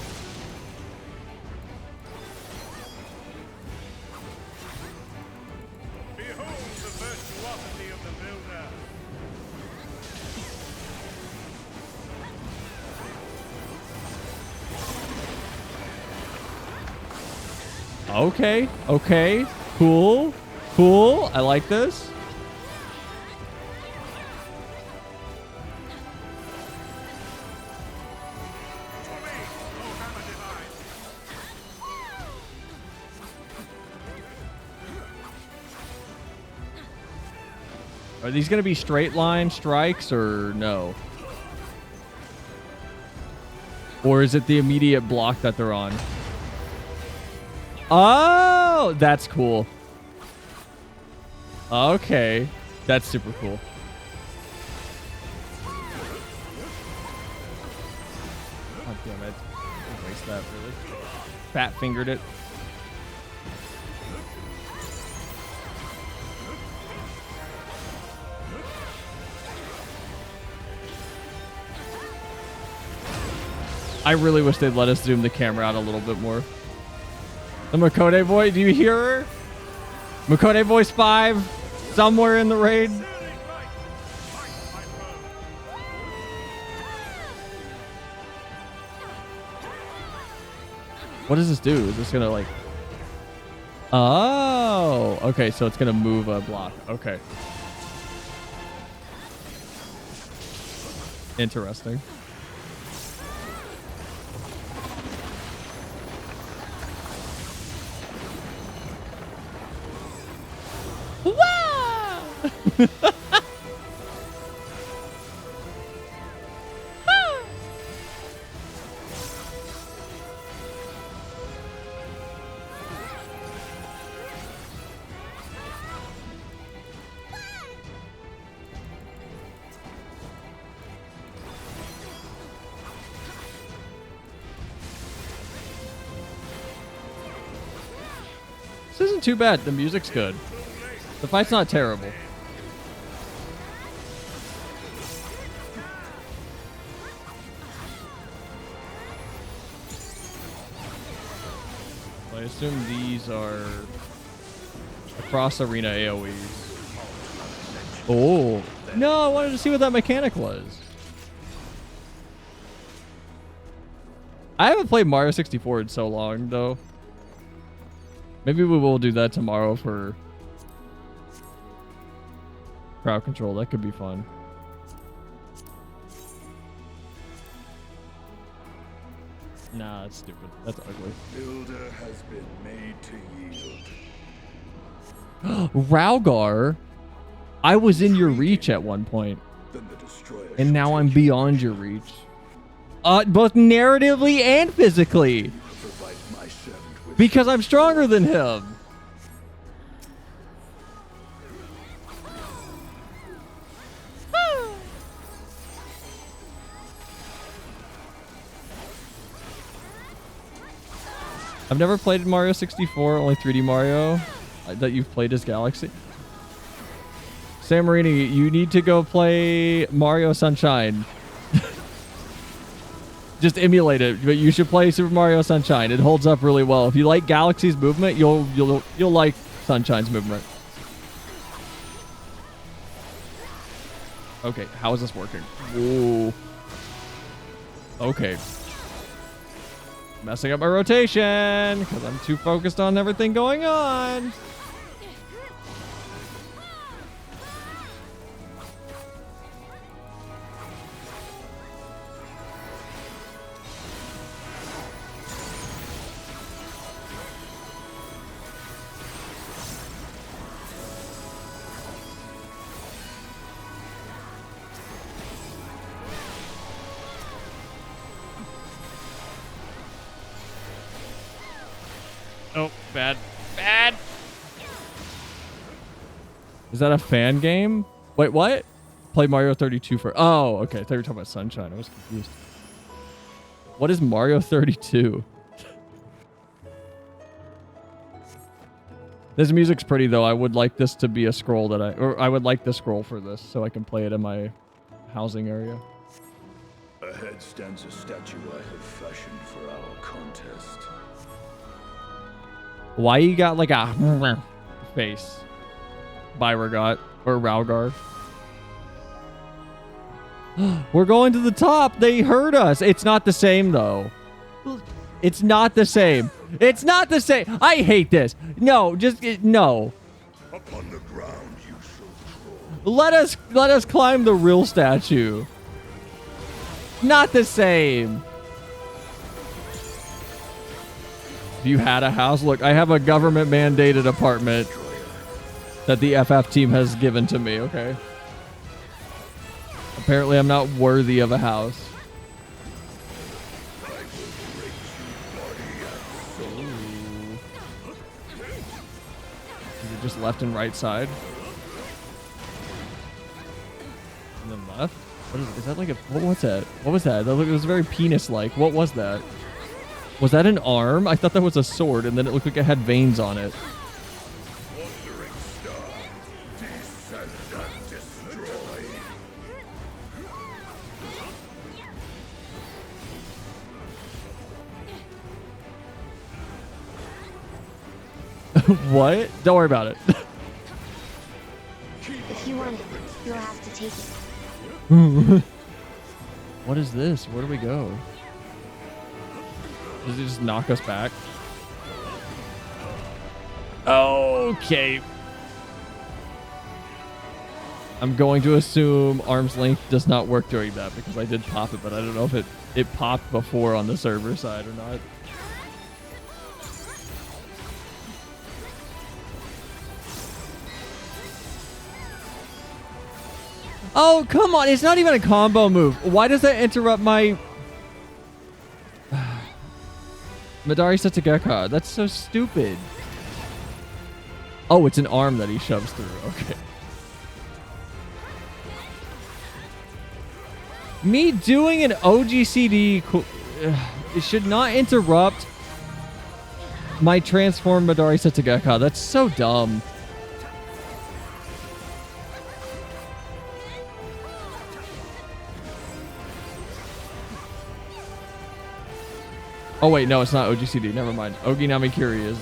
Okay, okay, cool, cool. I like this. Are these going to be straight line strikes or no? Or is it the immediate block that they're on? Oh, that's cool. Okay. That's super cool. God damn it. Don't waste that, really. Fat fingered it. I really wish they'd let us zoom the camera out a little bit more. The Makode boy, do you hear her? Makode voice 5, somewhere in the raid. What does this do? Is this gonna like... Oh, okay, so it's gonna move a block. Okay. Interesting. This isn't too bad. The music's good. The fight's not terrible. I assume these are across arena AoEs. Oh. No, I wanted to see what that mechanic was. I haven't played Mario 64 in so long, though. Maybe we will do that tomorrow for crowd control. That could be fun. Nah, that's stupid. That's ugly. Builder has been made to yield. Raugar, I was in your reach at one point, and now I'm beyond your reach. Both narratively and physically. Because I'm stronger than him. I've never played Mario 64, only 3D Mario that you've played as Galaxy. Sam Marini, you need to go play Mario Sunshine. Just emulate it, but you should play Super Mario Sunshine. It holds up really well. If you like Galaxy's movement, you'll like Sunshine's movement. Okay, how is this working? Ooh. Okay. Messing up my rotation because I'm too focused on everything going on. Oh, bad. Bad! Is that a fan game? Wait, what? Play Mario 32 for... Oh, okay. I thought you were talking about Sunshine. I was confused. What is Mario 32? This music's pretty, though. I would like this to be a scroll that I would like the scroll for this so I can play it in my housing area. Ahead stands a statue I have fashioned for our contest. Why you got like a face? Byregot or Raugar. We're going to the top. They heard us. It's not the same though. It's not the same. It's not the same. I hate this. No, just no. Upon the ground you shall crawl. Let us climb the real statue. Not the same. If you had a house, look, I have a government mandated apartment that the FF team has given to me, okay? Apparently I'm not worthy of a house. Is it just left and right side? And then left? What is that like a, what was that? What was that? It was very penis-like. What was that? Was that an arm? I thought that was a sword, and then it looked like it had veins on it. What? Don't worry about it. If you want it, you'll have to take it. What is this? Where do we go? Does he just knock us back? Okay. I'm going to assume arm's length does not work during that because I did pop it, but I don't know if it popped before on the server side or not. Oh, come on. It's not even a combo move. Why does that interrupt my... Madari Setsugeka. That's so stupid. Oh, it's an arm that he shoves through. Okay. Me doing an OGCD... It should not interrupt my transform Madari Setsugeka. That's so dumb. Oh wait, no, it's not OGCD. Never mind. Oginami Kiri is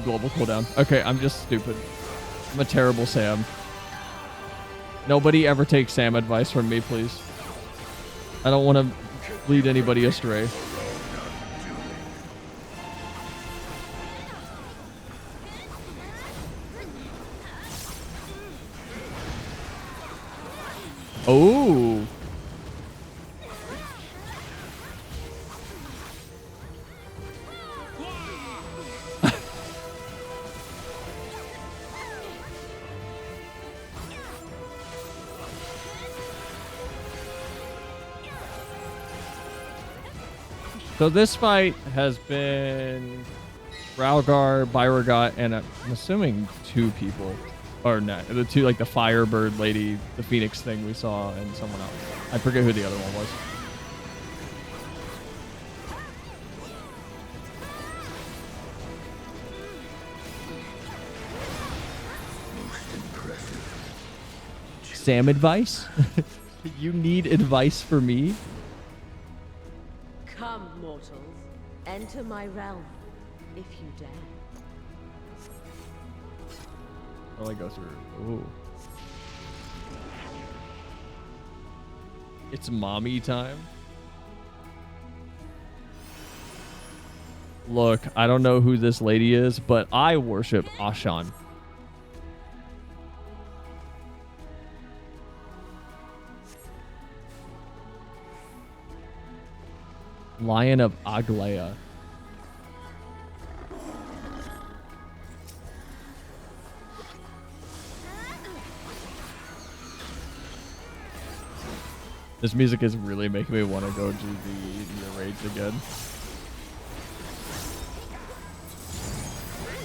global cooldown. Okay, I'm just stupid. I'm a terrible Sam. Nobody ever take Sam advice from me, please. I don't want to lead anybody astray. Oh. So this fight has been Ralgar, Byragot, and I'm assuming 2 people. Or not. The 2, like the Firebird lady, the Phoenix thing we saw, and someone else. I forget who the other one was. Sam advice? You need advice for me? Come, mortals, enter my realm, if you dare. How do I go through? Ooh. It's mommy time. Look, I don't know who this lady is, but I worship Ashan. Lion of Aglaya. This music is really making me want to go do the Near Rage again.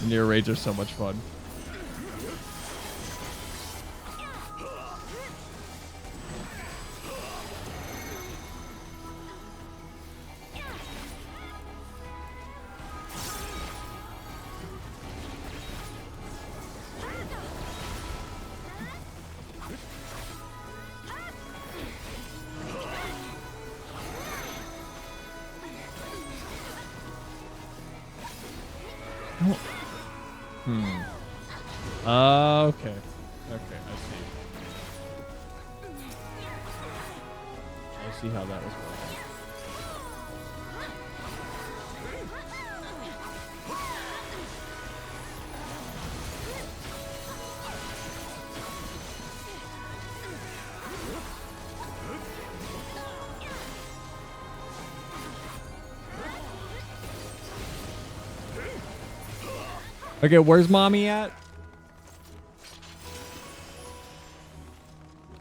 Near Rage are so much fun. Okay. Okay, I see. I see how that was working. Okay, where's mommy at?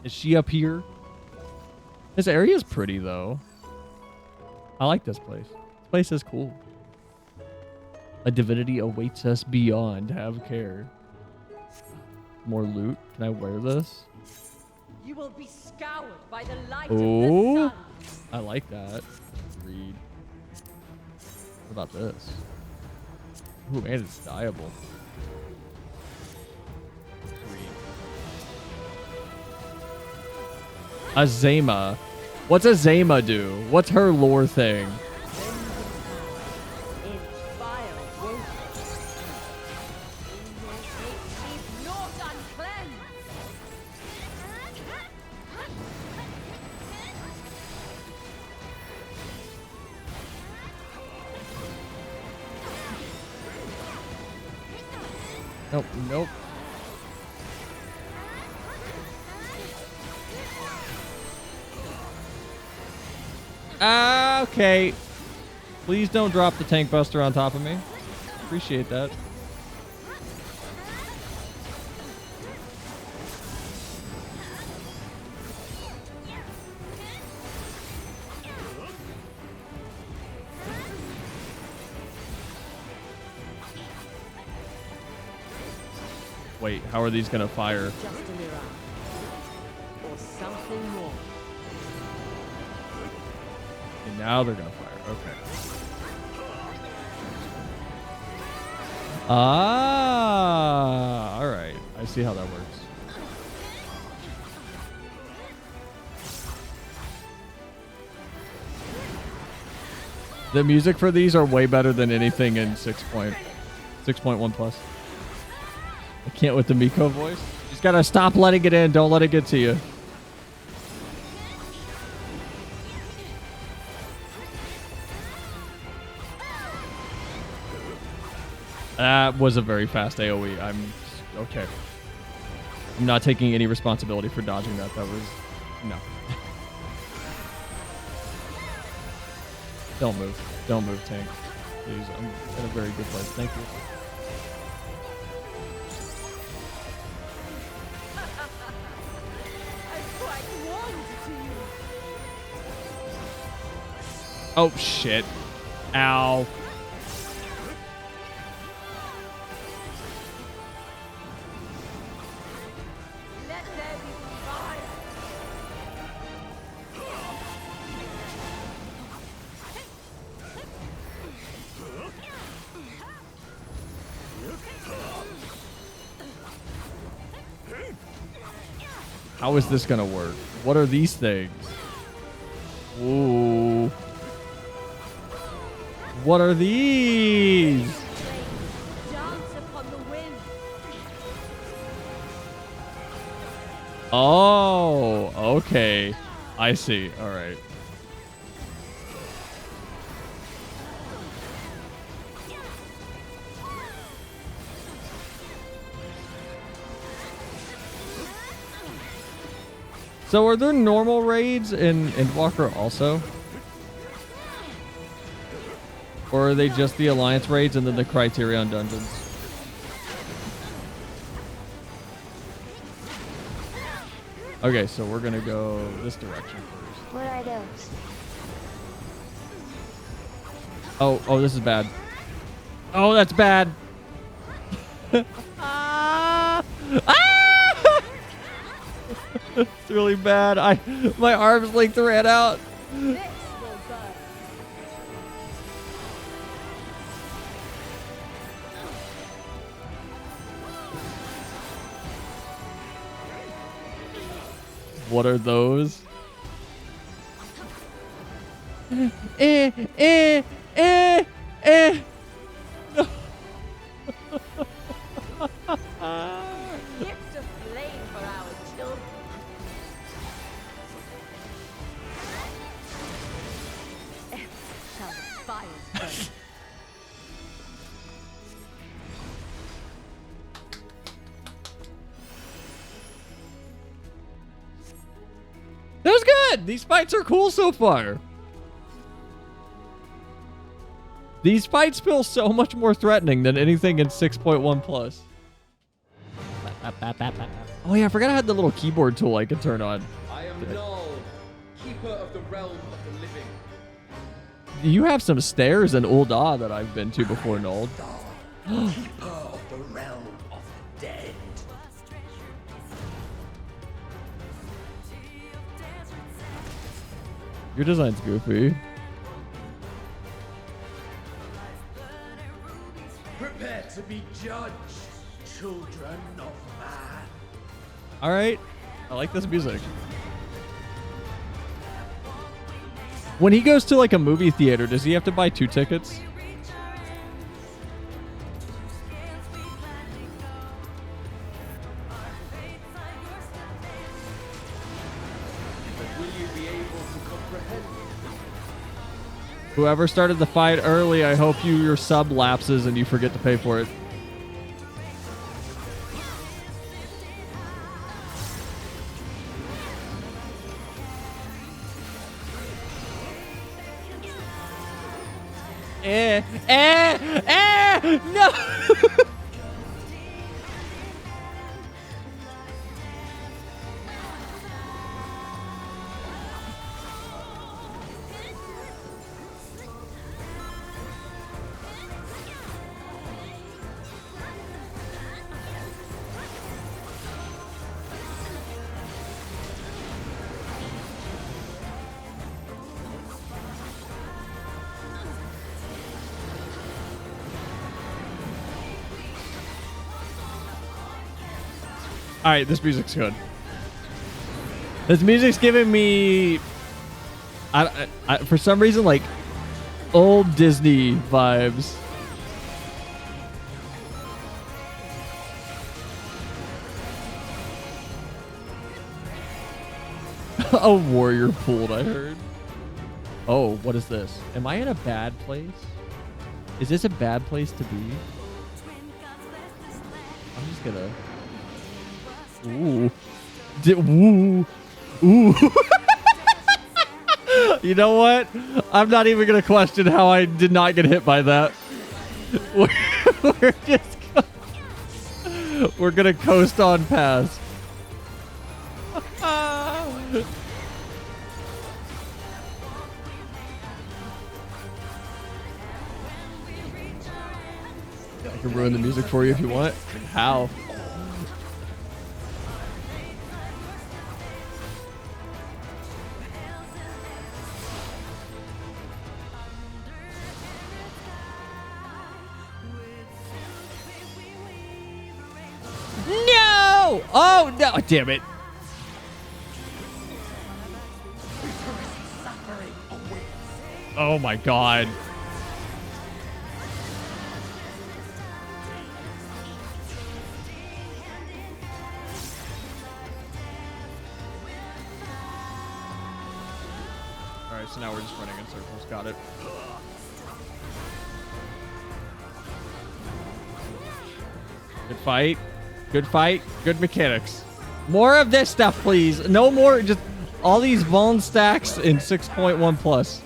Is she up here? This area is pretty, though. I like this place. This place is cool. A divinity awaits us beyond. Have care. More loot. Can I wear this? You will be scoured by the light Oh, of the sun. I like that. Read. What about this? Ooh, and it's dyeable. Azema. What's Azema do? What's her lore thing? Nope, nope. Okay. Please don't drop the tank buster on top of me. Appreciate that. Wait, how are these gonna fire? Just a mirage. Or something more. And now they're gonna fire. Okay. Ah, all right. I see how that works. The music for these are way better than anything in 6.1 plus. I can't with the Miko voice. You just gotta stop letting it in. Don't let it get to you. That was a very fast AoE. I'm okay. I'm not taking any responsibility for dodging that. That was no. Don't move. Don't move, tank. Please. I'm in a very good place. Thank you. Oh shit. Ow. How is this gonna work? What are these things? Ooh. What are these? Dance upon the wind. Oh, okay. I see. All right. So are there normal raids in Endwalker also? Or are they just the Alliance raids and then the Criterion dungeons? Okay, so we're gonna go this direction first. What are those? Oh, this is bad. Oh, that's bad. It's really bad. My arms length ran out. This will burn. What are those? No. Gift of flame for our children. Shall the fires burn. That was good. These fights are cool so far. These fights feel so much more threatening than anything in 6.1 plus. Oh yeah, I forgot I had the little keyboard tool I could turn on. I am Null, keeper of the realm of the living. You have some stairs in Ul'dah that I've been to before, Nold. Keeper of the realm of the dead. Your design's goofy. Prepare to be judged, children of man. All right. I like this music. When he goes to like a movie theater, does he have to buy 2 tickets? Will you be able to comprehend? Whoever started the fight early, I hope your sub lapses and you forget to pay for it. No. All right, this music's good. This music's giving me, for some reason, like old Disney vibes. A warrior pooled, I heard. Oh, what is this? Am I in a bad place? Is this a bad place to be? I'm just gonna... Ooh. Ooh. Ooh. You know what? I'm not even going to question how I did not get hit by that. We're going to coast on past. I can ruin the music for you if you want. How? No! Oh, no. Damn it. Oh, my God. All right, so now we're just running in circles. Got it. Good fight. Good fight. Good mechanics. More of this stuff, please. No more. Just all these Vuln stacks in 6.1 plus.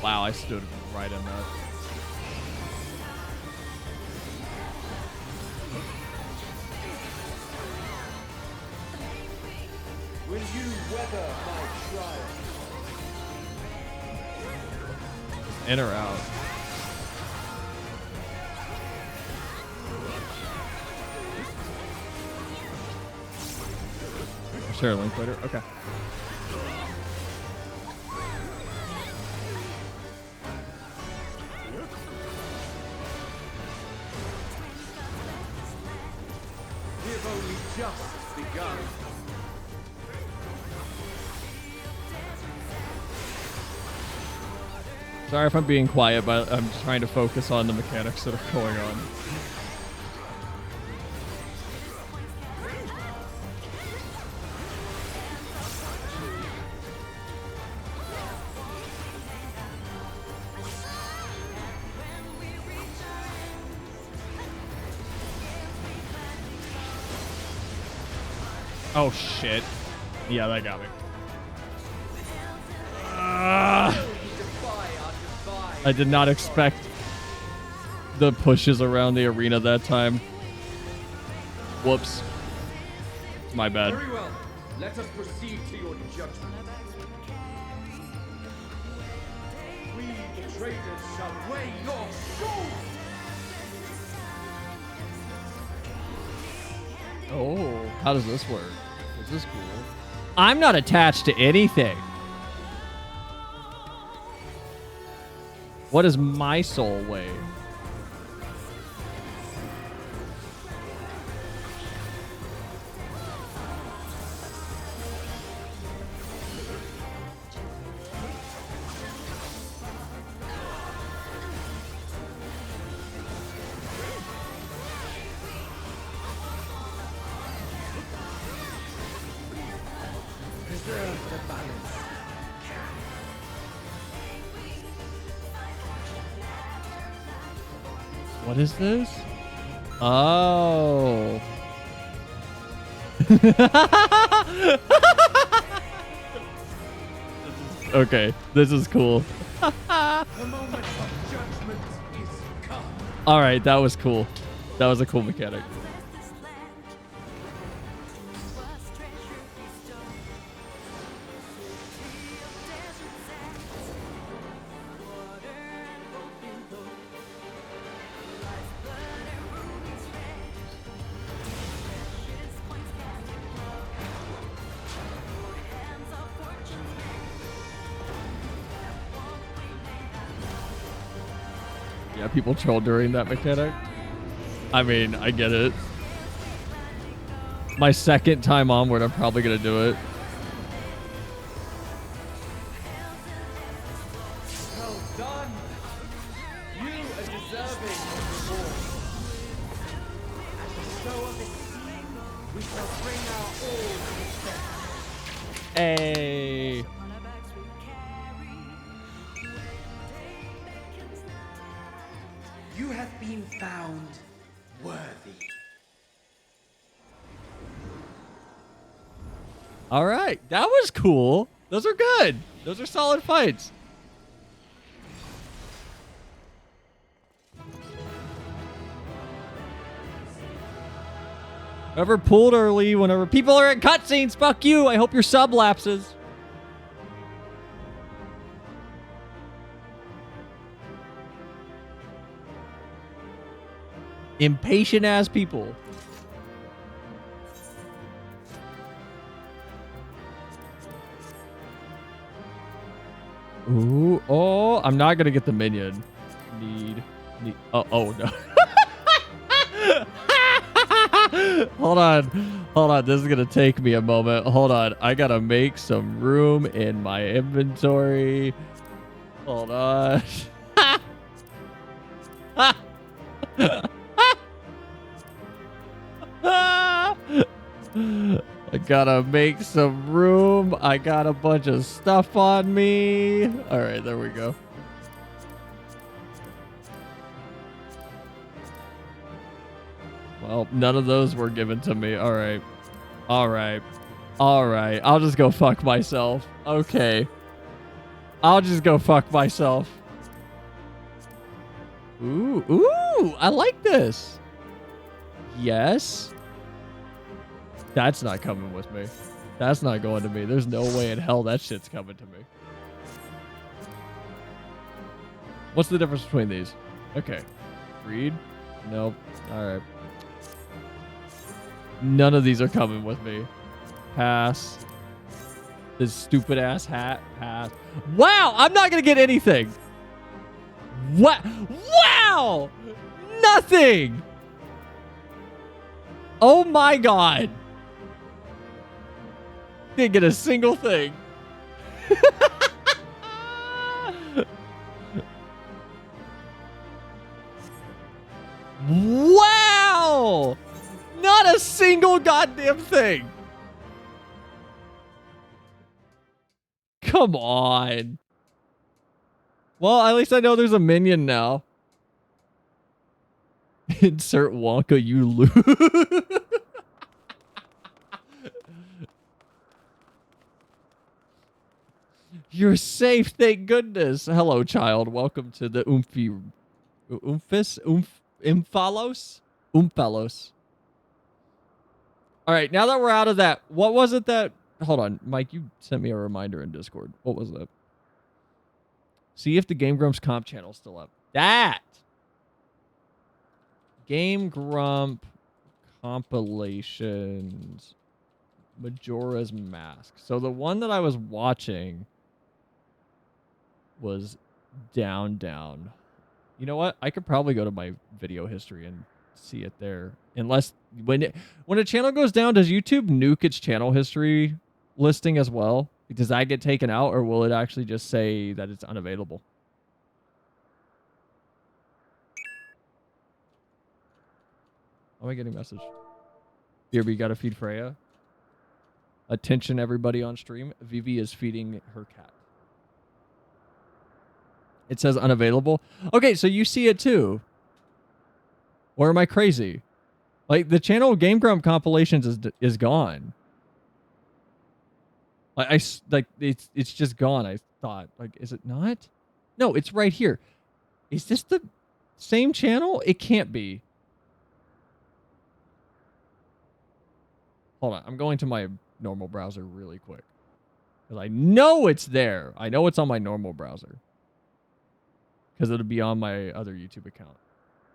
Wow, I stood right in that. Will you weather my trial? In or out? Share a link later. Okay. We have only just begun. Sorry if I'm being quiet, but I'm just trying to focus on the mechanics that are going on. Oh shit. Yeah, that got me. I did not expect the pushes around the arena that time. Whoops. My bad. Very well. Let us proceed to your judgment. We, the traitors, shall weigh your souls. Oh, how does this work? This is cool. I'm not attached to anything. What does my soul weigh? Preserve the balance. What is this? Oh. Okay, this is cool. The moment of judgment is come. All right, that was cool. That was a cool mechanic. Yeah, people troll during that mechanic. I mean, I get it. My second time onward, I'm probably gonna do it. Well done. You are deserving of reward. As a show of esteem, we shall bring our all to the Hey. You have been found worthy. All right, that was cool. Those are good. Those are solid fights. Whoever pulled early, whenever people are in cutscenes, fuck you. I hope your sub lapses. Impatient ass people. Ooh, oh, I'm not gonna get the minion. Need. Oh no. Hold on. This is gonna take me a moment. Hold on. I gotta make some room in my inventory. Hold on. I gotta make some room. I got a bunch of stuff on me. All right, there we go. Well, none of those were given to me. All right. I'll just go fuck myself. Okay. I'll just go fuck myself. Ooh, I like this. Yes. That's not coming with me. That's not going to me. There's no way in hell that shit's coming to me. What's the difference between these? Okay. Read? Nope. All right. None of these are coming with me. Pass. This stupid ass hat. Pass. Wow! I'm not going to get anything. What? Wow! Nothing! Oh my god. Didn't get a single thing. Wow! Not a single goddamn thing. Come on. Well, at least I know there's a minion now. Insert Wonka, you lose. You're safe, thank goodness. Hello, child. Welcome to the Umphalos. All right, now that we're out of that, what was it that... Hold on, Mike, you sent me a reminder in Discord. What was that? See if the Game Grumps comp channel's still up. That! Game Grump compilations. Majora's Mask. So the one that I was watching was Down. You know what? I could probably go to my video history and see it there. Unless when a channel goes down, does YouTube nuke its channel history listing as well? Does that get taken out, or will it actually just say that it's unavailable? Am I getting a message? BRB got to feed Freya. Attention, everybody on stream. Vivi is feeding her cat. It says unavailable. Okay, so you see it too. Or am I crazy? Like, the channel Game Grump compilations is gone. Like it's just gone. thought. Like, is it not? No, it's right here. Is this the same channel? It can't be. Hold on. I'm going to my normal browser really quick. Because I know it's there. I know it's on my normal browser. Because it'll be on my other YouTube account.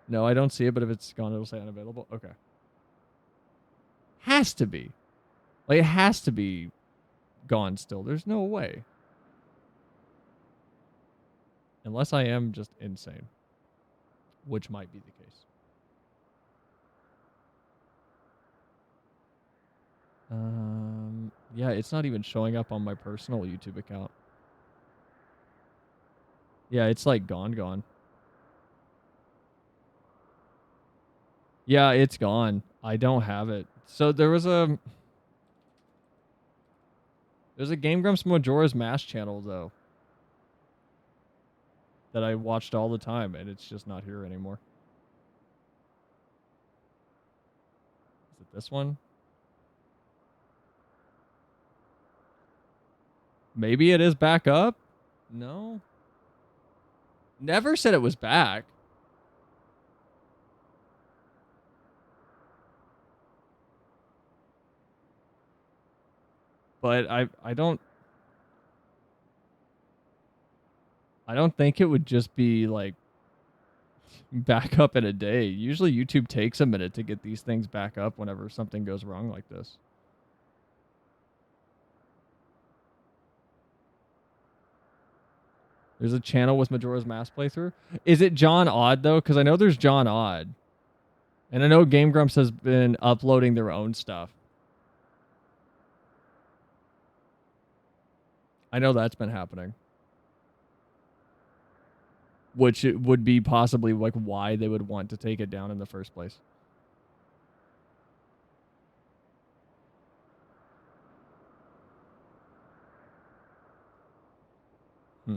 No, I don't see it, but if it's gone, it'll say unavailable. Okay. Has to be. Like, it has to be gone still. There's no way. Unless I am just insane. Which might be the case. Yeah, it's not even showing up on my personal YouTube account. Yeah, it's like gone. Yeah, it's gone. I don't have it. So there's a Game Grumps Majora's Mask channel though that I watched all the time, and it's just not here anymore. Is it this one? Maybe it is back up? No. Never said it was back. But I don't think it would just be like back up in a day. Usually YouTube takes a minute to get these things back up whenever something goes wrong like this. There's a channel with Majora's Mask playthrough. Is it John Odd though? Because I know there's John Odd. And I know Game Grumps has been uploading their own stuff. I know that's been happening. Which it would be possibly like why they would want to take it down in the first place. I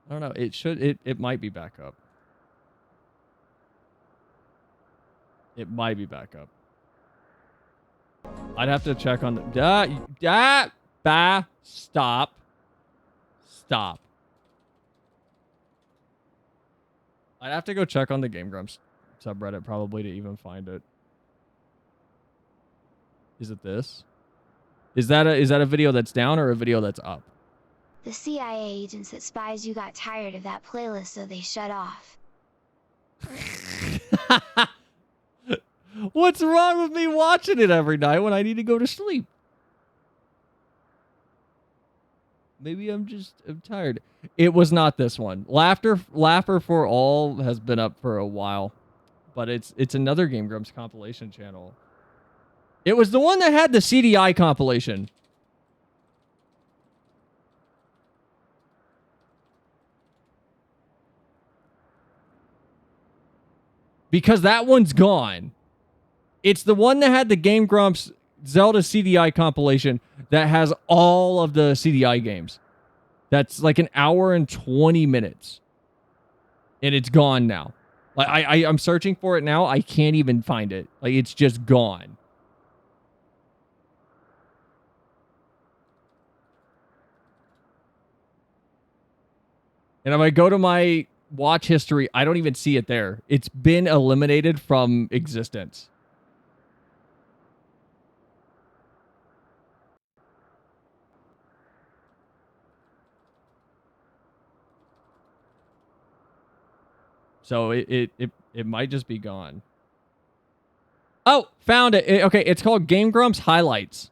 don't know. It might be back up. It might be back up. I'd have to check on the stop. I'd have to go check on the Game Grumps subreddit probably to even find it. Is it this? Is that a video that's down or a video that's up? The CIA agents that spies you got tired of that playlist, so they shut off. What's wrong with me watching it every night when I need to go to sleep? Maybe I'm tired. It was not this one. Laughter for All has been up for a while, but it's another Game Grumps compilation channel. It was the one that had the CDI compilation. Because that one's gone. It's the one that had the Game Grumps Zelda CDI compilation that has all of the CDI games. That's like an hour and 20 minutes. And it's gone now. Like I'm searching for it now. I can't even find it. Like it's just gone. And if I go to my watch history, I don't even see it there. It's been eliminated from existence. So it might just be gone. Oh, found it. Okay, it's called Game Grumps Highlights.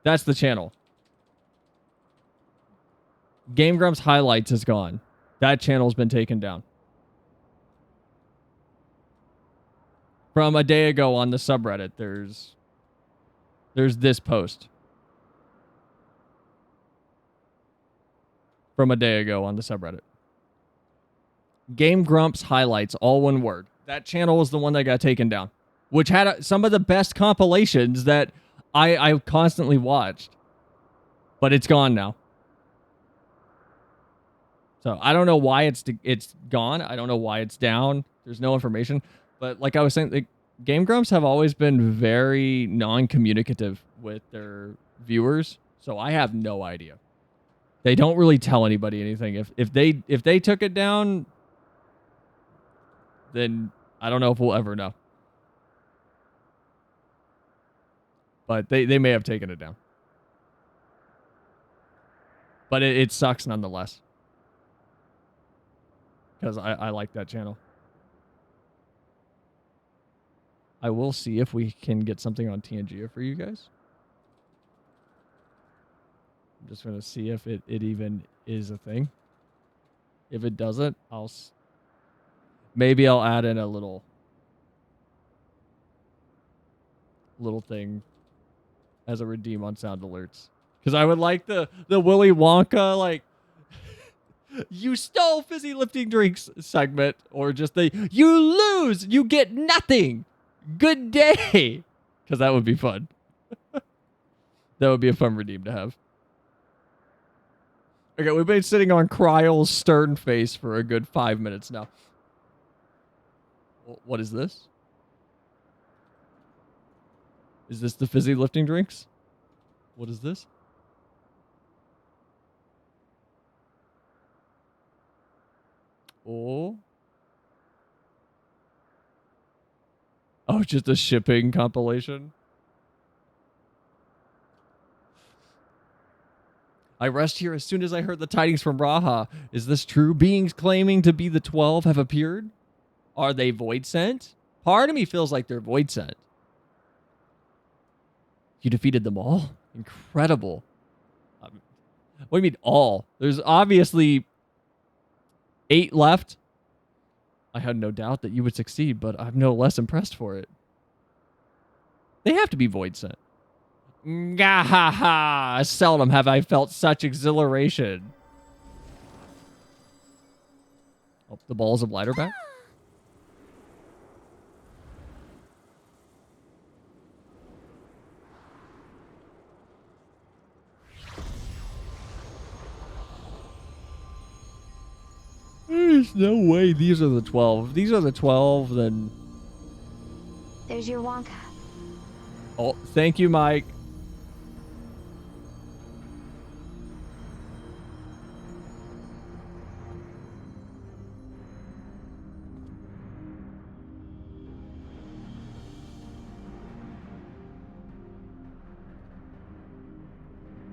That's the channel. Game Grumps Highlights is gone. That channel's been taken down. From a day ago on the subreddit, there's this post. From a day ago on the subreddit. Game Grumps Highlights, all one word. That channel was the one that got taken down, which had some of the best compilations that I constantly watched. But it's gone now. So I don't know why it's gone. I don't know why it's down. There's no information. But like I was saying, the Game Grumps have always been very non-communicative with their viewers. So I have no idea. They don't really tell anybody anything. If they took it down, then I don't know if we'll ever know. But they may have taken it down. But it sucks nonetheless. Because I like that channel. I will see if we can get something on TNG for you guys. I'm just going to see if it even is a thing. If it doesn't, maybe I'll add in a little thing as a redeem on sound alerts. Because I would like the Willy Wonka, like, you stole fizzy lifting drinks segment, or just the you lose, you get nothing. Good day. Because that would be fun. That would be a fun redeem to have. Okay, we've been sitting on Cryle's stern face for a good 5 minutes now. What is this? Is this the fizzy lifting drinks? What is this? Oh. Oh, just a shipping compilation. I rushed here as soon as I heard the tidings from Raha. Is this true? Beings claiming to be the 12 have appeared? Are they void sent? Part of me feels like they're void sent. You defeated them all? Incredible. What do you mean all? There's obviously 8 left. I had no doubt that you would succeed, but I'm no less impressed for it. They have to be void sent. Gahaha! Seldom have I felt such exhilaration. Oh, the balls of light are back. There's no way these are the 12. If these are the 12, then... There's your Wonka. Oh, thank you, Mike.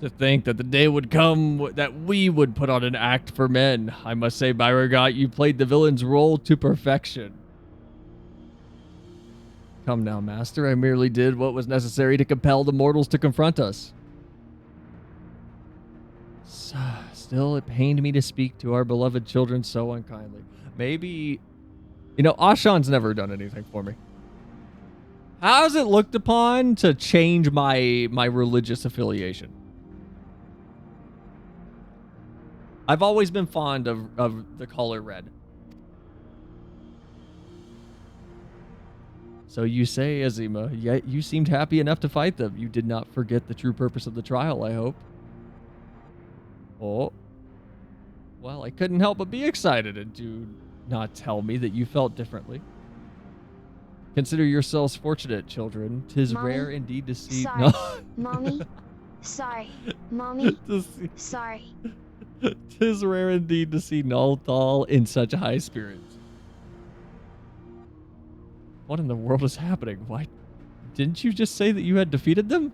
To think that the day would come that we would put on an act for men. I must say, Beauregard, you played the villain's role to perfection. Come now, Master. I merely did what was necessary to compel the mortals to confront us. Still, it pained me to speak to our beloved children so unkindly. Maybe... You know, Ashan's never done anything for me. How is it looked upon to change my religious affiliation? I've always been fond of the color red. So you say, Azima, yet you seemed happy enough to fight them. You did not forget the true purpose of the trial, I hope. Oh. Well, I couldn't help but be excited, and do not tell me that you felt differently. Consider yourselves fortunate, children. 'Tis Mommy? rare indeed to see... Sorry. No. Mommy? Sorry. Mommy? Sorry. 'Tis rare indeed to see Nalthal in such high spirits. What in the world is happening? Why didn't you just say that you had defeated them?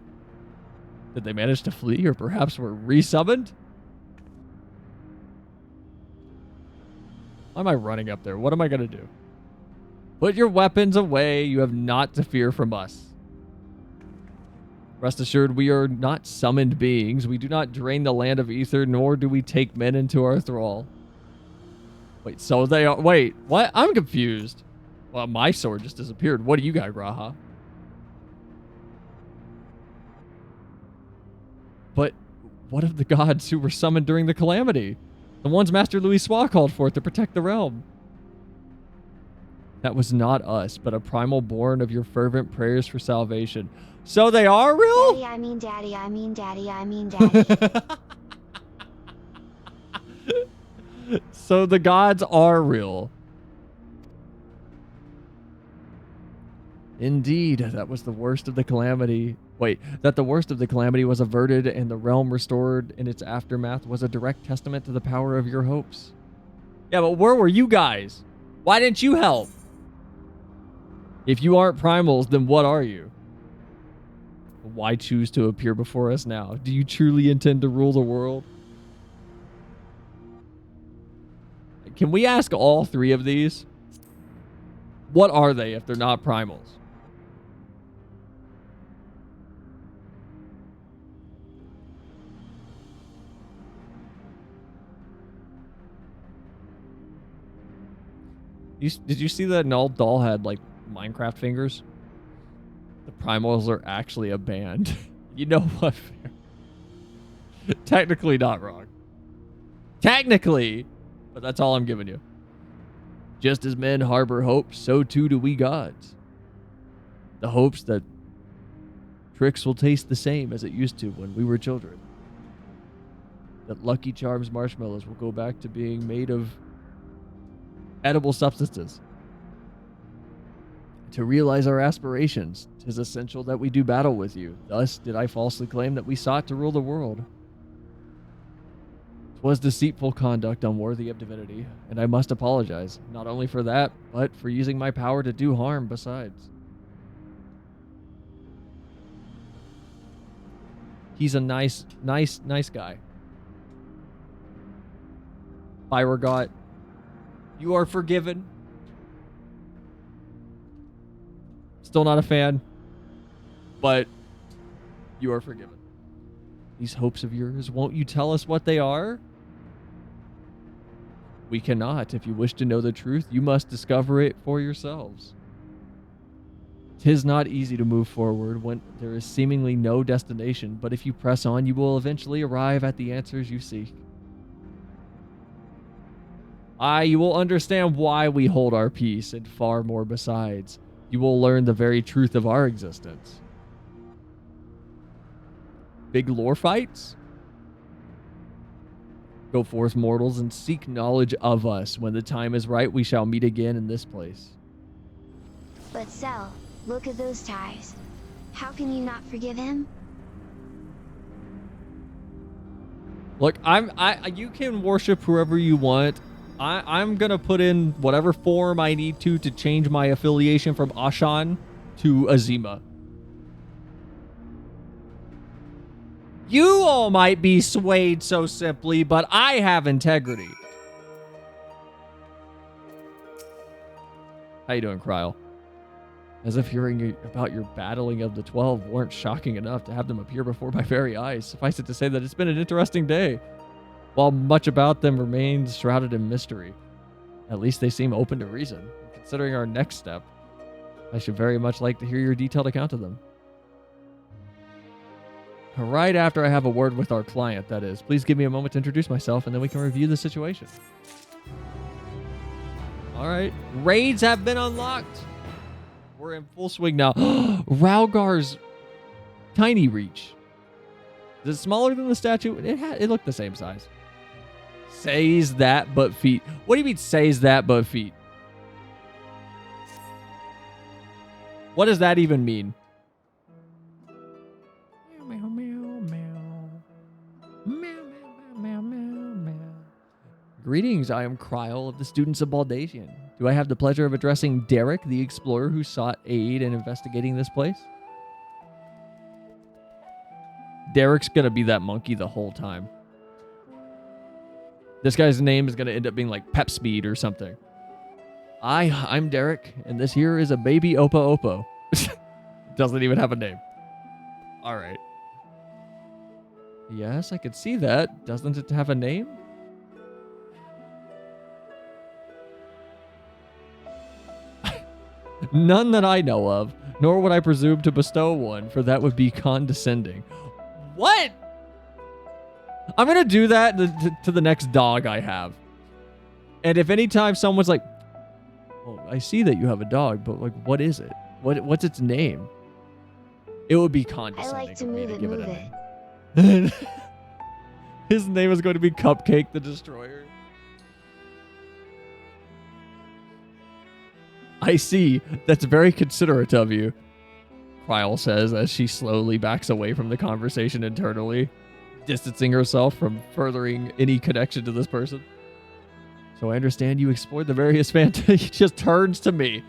Did they manage to flee, or perhaps were resummoned? Why am I running up there? What am I going to do? Put your weapons away. You have naught to fear from us. Rest assured, we are not summoned beings. We do not drain the land of ether, nor do we take men into our thrall. Wait, so they are... Wait, what? I'm confused. Well, my sword just disappeared. What do you got, Graha? But what of the gods who were summoned during the calamity? The ones Master Louis Sois called forth to protect the realm. That was not us, but a primal born of your fervent prayers for salvation. So they are real? Daddy, I mean daddy, I mean daddy, I mean daddy. So the gods are real. Indeed, that was the worst of the calamity. Wait, that the worst of the calamity was averted and the realm restored in its aftermath was a direct testament to the power of your hopes. Yeah, but where were you guys? Why didn't you help? If you aren't primals, then what are you? Why choose to appear before us now? Do you truly intend to rule the world? Can we ask all three of these? What are they if they're not primals? Did you see that Null Doll had like Minecraft fingers? The primals are actually a band. You know what? Technically not wrong. Technically, but that's all I'm giving you. Just as men harbor hopes, so too do we gods. The hopes that tricks will taste the same as it used to when we were children. That Lucky Charms marshmallows will go back to being made of edible substances. To realize our aspirations, 'tis essential that we do battle with you. Thus did I falsely claim that we sought to rule the world. 'Twas deceitful conduct unworthy of divinity, and I must apologize, not only for that, but for using my power to do harm besides. He's a nice guy. Byregot, you are forgiven. Still not a fan, but you are forgiven. These hopes of yours, won't you tell us what they are? We cannot. If you wish to know the truth, you must discover it for yourselves. 'Tis not easy to move forward when there is seemingly no destination, but if you press on, you will eventually arrive at the answers you seek. You will understand why we hold our peace and far more besides. You will learn the very truth of our existence. Big lore fights? Go forth, mortals, and seek knowledge of us. When the time is right, we shall meet again in this place. But Cell, look at those ties. How can you not forgive him? Look, you can worship whoever you want. I'm gonna put in whatever form I need to change my affiliation from Ashan to Azima. You all might be swayed so simply, but I have integrity. How you doing, Kryl? As if hearing about your battling of the 12 weren't shocking enough to have them appear before my very eyes. Suffice it to say that it's been an interesting day. While much about them remains shrouded in mystery, at least they seem open to reason. Considering our next step, I should very much like to hear your detailed account of them. Right after I have a word with our client, that is. Please give me a moment to introduce myself, and then we can review the situation. All right. Raids have been unlocked. We're in full swing now. Raugar's tiny reach. Is it smaller than the statue? It looked the same size. Says that, but feet. What do you mean, says that, but feet? What does that even mean? Meow, meow, meow. Meow, meow, meow, meow, meow. Greetings, I am Kryl of the Students of Baldacian. Do I have the pleasure of addressing Derek, the explorer who sought aid in investigating this place? Derek's gonna be that monkey the whole time. This guy's name is gonna end up being like Pep Speed or something. I'm Derek, and this here is a baby Opa Opo. Doesn't even have a name. All right. Yes, I could see that. Doesn't it have a name? None that I know of, nor would I presume to bestow one, for that would be condescending. What? I'm going to do that to the next dog I have. And if anytime someone's like, oh, I see that you have a dog, but like, what is it? What's its name? It would be condescending. I like to move give it a name. His name is going to be Cupcake the Destroyer. I see. That's very considerate of you, Kryl says as she slowly backs away from the conversation internally, distancing herself from furthering any connection to this person. So I understand you explored the various phantom... He just turns to me.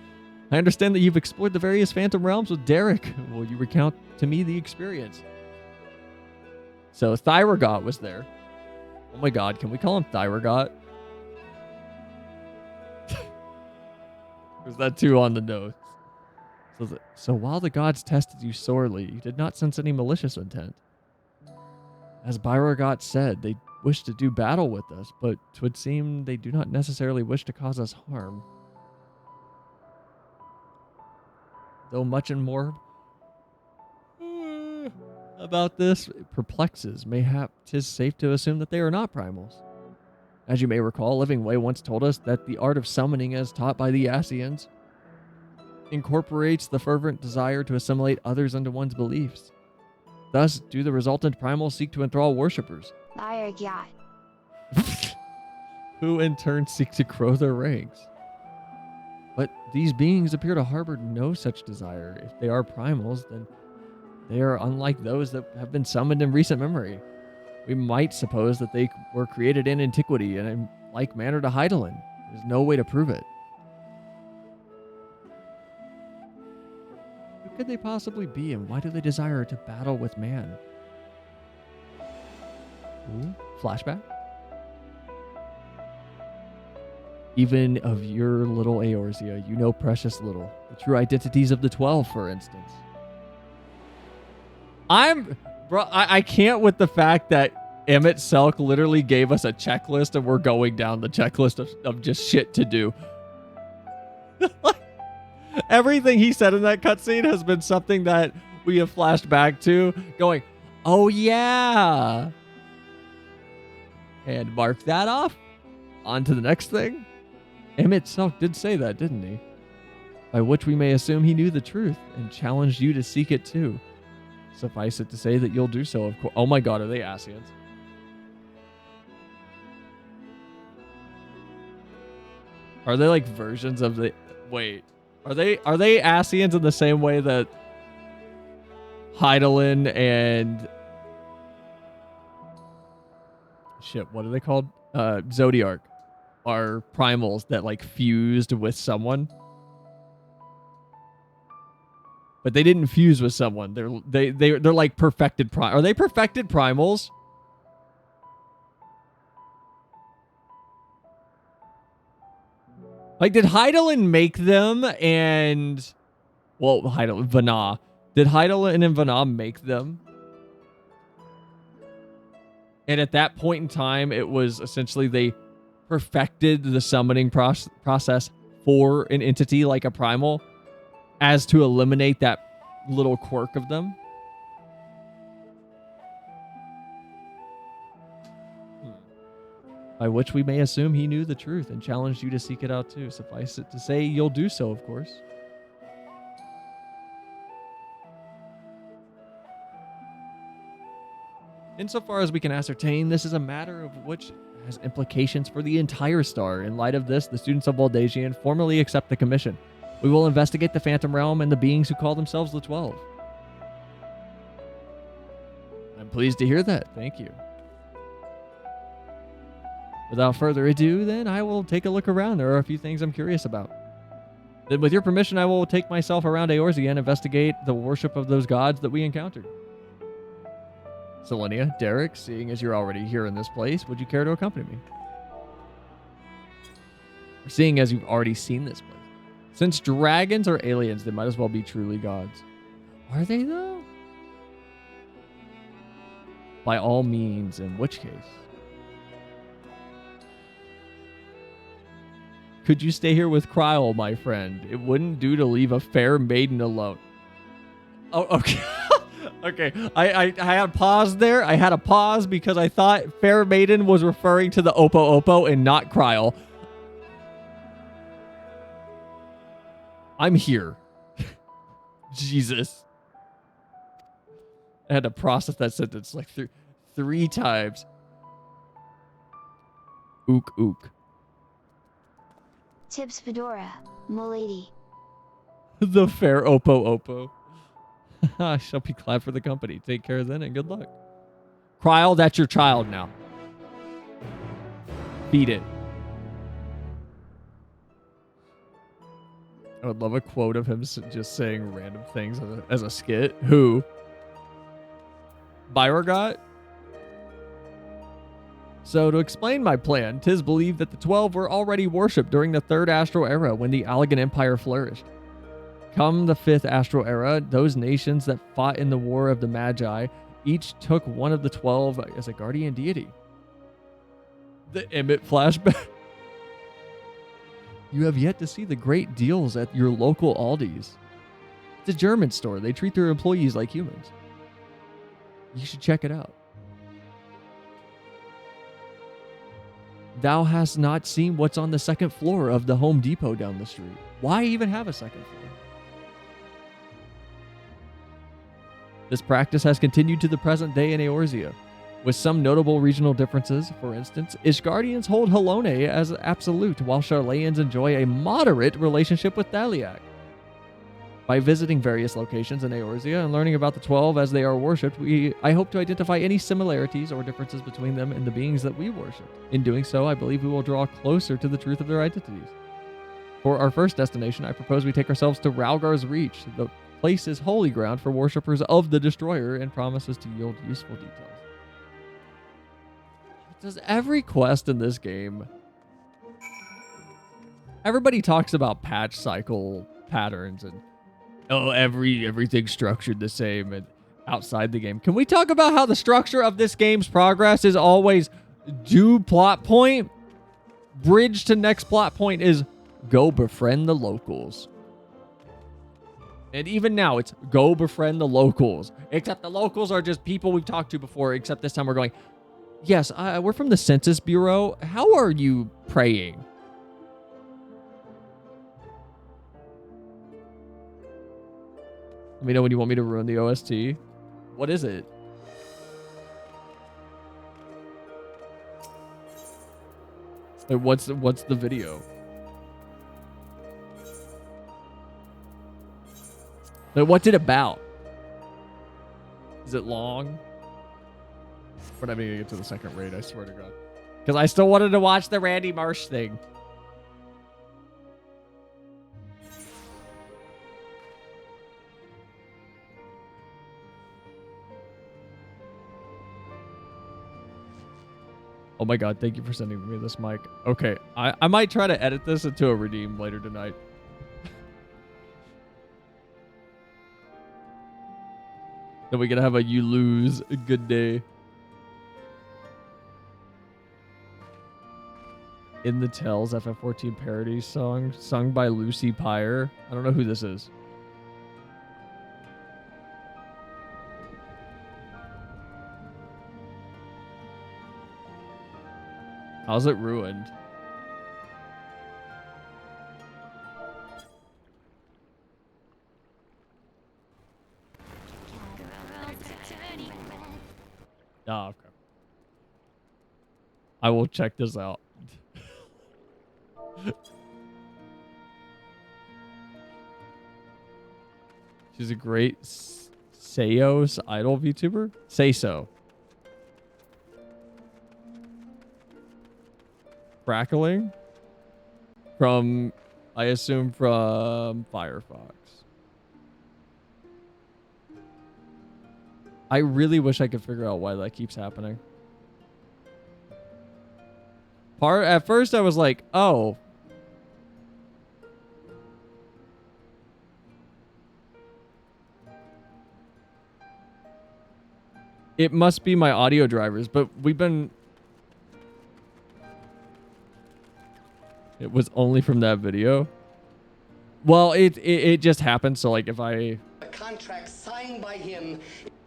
I understand that you've explored the various phantom realms with Derek. Will you recount to me the experience? So Thyragot was there. Oh my god, can we call him Thyragot? There's that too on the notes. So while the gods tested you sorely, you did not sense any malicious intent. As Byragot said, they wish to do battle with us, but 'twould seem they do not necessarily wish to cause us harm. Though much and more about this perplexes, mayhap 'tis safe to assume that they are not primals. As you may recall, Living Way once told us that the art of summoning as taught by the Asians incorporates the fervent desire to assimilate others into one's beliefs. Thus, do the resultant primals seek to enthrall worshippers, Liar God. who in turn seek to grow their ranks. But these beings appear to harbor no such desire. If they are primals, then they are unlike those that have been summoned in recent memory. We might suppose that they were created in antiquity in a like manner to Hydaelyn. There's no way to prove it. Who could they possibly be, and why do they desire to battle with man? Ooh, flashback? Even of your little Eorzea, you know precious little. The true identities of the 12, for instance. I can't with the fact that Emmett Selk literally gave us a checklist and we're going down the checklist of just shit to do. Everything he said in that cutscene has been something that we have flashed back to, going, oh yeah. And mark that off. On to the next thing. Emmett Selk did say that, didn't he? By which we may assume he knew the truth and challenged you to seek it too. Suffice it to say that you'll do so, of course. Oh my god, are they Asians? Are they like versions of the... Wait. Are they Asians in the same way that Hydaelyn and... Shit, what are they called? Zodiark are primals that like fused with someone? But they didn't fuse with someone. They're like perfected Are they perfected primals? Like, did Hydaelyn make them and... Well, Hydaelyn, Vana. Did Hydaelyn and Vana make them? And at that point in time, it was essentially they perfected the summoning process for an entity like a primal as to eliminate that little quirk of them. By which we may assume he knew the truth and challenged you to seek it out too. Suffice it to say, you'll do so, of course. Insofar as we can ascertain, this is a matter of which has implications for the entire star. In light of this, the students of Baldagian formally accept the commission. We will investigate the Phantom Realm and the beings who call themselves the 12. I'm pleased to hear that. Thank you. Without further ado, then, I will take a look around. There are a few things I'm curious about. Then, with your permission, I will take myself around Eorzea and investigate the worship of those gods that we encountered. Selenia, Derek, seeing as you're already here in this place, would you care to accompany me? Or seeing as you've already seen this place. Since dragons are aliens, they might as well be truly gods. Are they, though? By all means, in which case? Could you stay here with Kryl, my friend? It wouldn't do to leave a fair maiden alone. Oh, okay. Okay, I had a pause there. I had a pause because I thought fair maiden was referring to the Oppo Oppo and not Kryl. I'm here. Jesus. I had to process that sentence like three times. Ook ook. Tips Fedora, Milady. The fair Oppo. I shall be glad for the company. Take care then and good luck. Kryl, that's your child now. Feed it. I would love a quote of him just saying random things as a skit. Who? Byragot? So to explain my plan, 'tis believed that the 12 were already worshipped during the 3rd Astral Era when the Allegan Empire flourished. Come the 5th Astral Era, those nations that fought in the War of the Magi each took one of the 12 as a guardian deity. The Emmett flashback. You have yet to see the great deals at your local Aldi's. It's a German store. They treat their employees like humans. You should check it out. Thou hast not seen what's on the 2nd floor of the Home Depot down the street. Why even have a 2nd floor? This practice has continued to the present day in Eorzea, with some notable regional differences. For instance, Ishgardians hold Halone as absolute, while Sharlayans enjoy a moderate relationship with Thaliak. By visiting various locations in Eorzea and learning about the 12 as they are worshipped, I hope to identify any similarities or differences between them and the beings that we worship. In doing so, I believe we will draw closer to the truth of their identities. For our first destination, I propose we take ourselves to Ralgar's Reach. The place is holy ground for worshippers of the Destroyer and promises to yield useful details. Does every quest in this game... Everybody talks about patch cycle patterns and everything's structured the same and outside the game. Can we talk about how the structure of this game's progress is always do plot point, bridge to next plot point is go befriend the locals. And even now it's go befriend the locals. Except the locals are just people we've talked to before, except this time we're going, yes, we're from the Census Bureau. How are you praying? Let me know when you want me to ruin the OST. What is it? Like, what's the video? Like, what's it about? Is it long? We're not even gonna get to the 2nd raid, I swear to God. Because I still wanted to watch the Randy Marsh thing. Oh my God, thank you for sending me this, Mike. Okay, I might try to edit this into a redeem later tonight. Then we can have a you lose a good day. In the Tells FF14 parody song sung by Lucy Pyre. I don't know who this is. How's it ruined? Oh, okay. I will check this out. She's a great Seos idol VTuber. Say so. Crackling from, I assume, from Firefox. I really wish I could figure out why that keeps happening. At first I was like, oh. It must be my audio drivers, but we've been... It was only from that video. Well, it just happened, so like if I... A contract signed by him.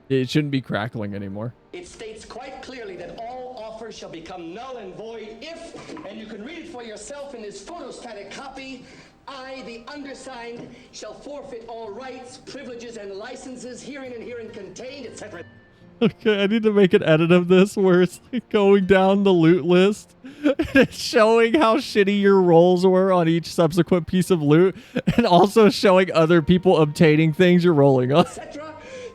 It shouldn't be crackling anymore. It states quite clearly that all offers shall become null and void if, and you can read it for yourself in this photostatic copy, I, the undersigned, shall forfeit all rights, privileges, and licenses herein and herein contained, etc. Okay, I need to make an edit of this where it's like going down the loot list It's showing how shitty your rolls were on each subsequent piece of loot, and also showing other people obtaining things you're rolling on. Etc.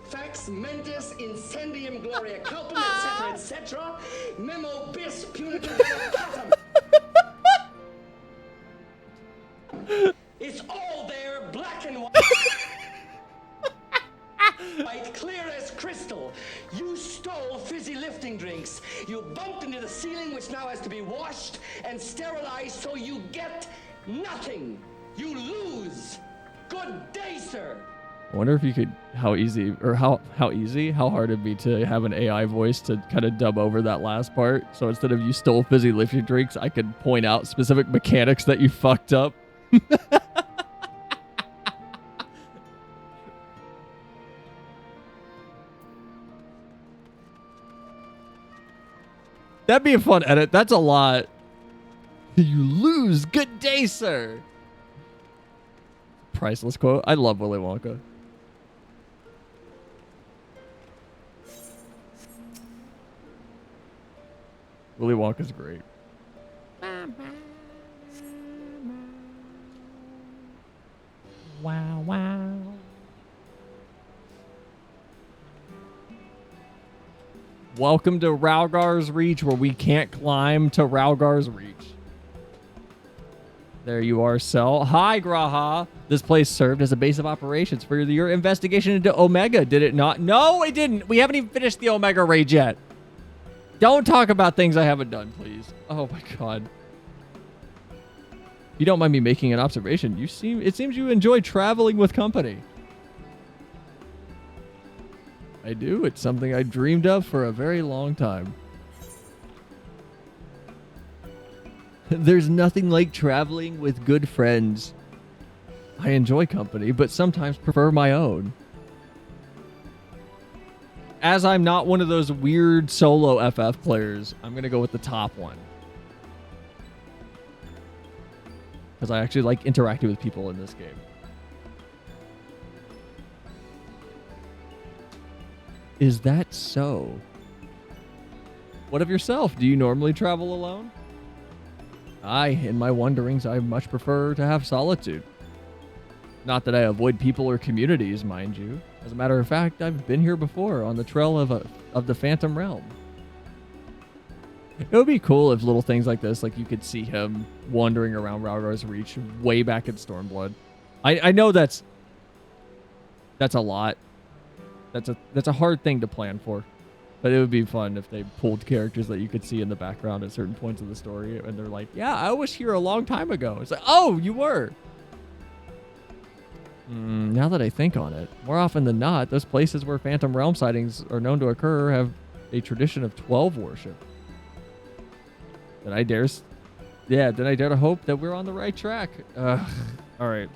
Fax mentis incendium gloria culpum, etc., etc. Memo bis punitive voluntatem. It's all there, black and white. White, clear as crystal. You stole fizzy lifting drinks. You bumped into the ceiling, which now has to be washed and sterilized, so you get nothing. You lose. Good day, sir. I wonder if you could, how hard it'd be to have an AI voice to kind of dub over that last part. So instead of you stole fizzy lifting drinks, I could point out specific mechanics that you fucked up. That'd be a fun edit. That's a lot. You lose. Good day, sir. Priceless quote. I love Willy Wonka. Willy Wonka's great. Wow, wow. Welcome to Ralgar's Reach, where we can't climb to Ralgar's Reach. There you are, Cell. Hi, Graha. This place served as a base of operations for your investigation into Omega, did it not? No, it didn't. We haven't even finished the Omega raid yet. Don't talk about things I haven't done, please. Oh my god. If you don't mind me making an observation, it seems you enjoy traveling with company. I do. It's something I dreamed of for a very long time. There's nothing like traveling with good friends. I enjoy company, but sometimes prefer my own. As I'm not one of those weird solo FF players, I'm going to go with the top one. Because I actually like interacting with people in this game. Is that so? What of yourself? Do you normally travel alone? In my wanderings, I much prefer to have solitude. Not that I avoid people or communities, mind you. As a matter of fact, I've been here before on the trail of the Phantom Realm. It would be cool if little things like this, like you could see him wandering around Ralgar's Reach way back in Stormblood. I know that's a lot. That's a hard thing to plan for. But it would be fun if they pulled characters that you could see in the background at certain points of the story, and they're like, yeah, I was here a long time ago. It's like, oh, you were. Now that I think on it, more often than not, those places where Phantom Realm sightings are known to occur have a tradition of 12 worship. Then I dare to hope that we're on the right track. All right.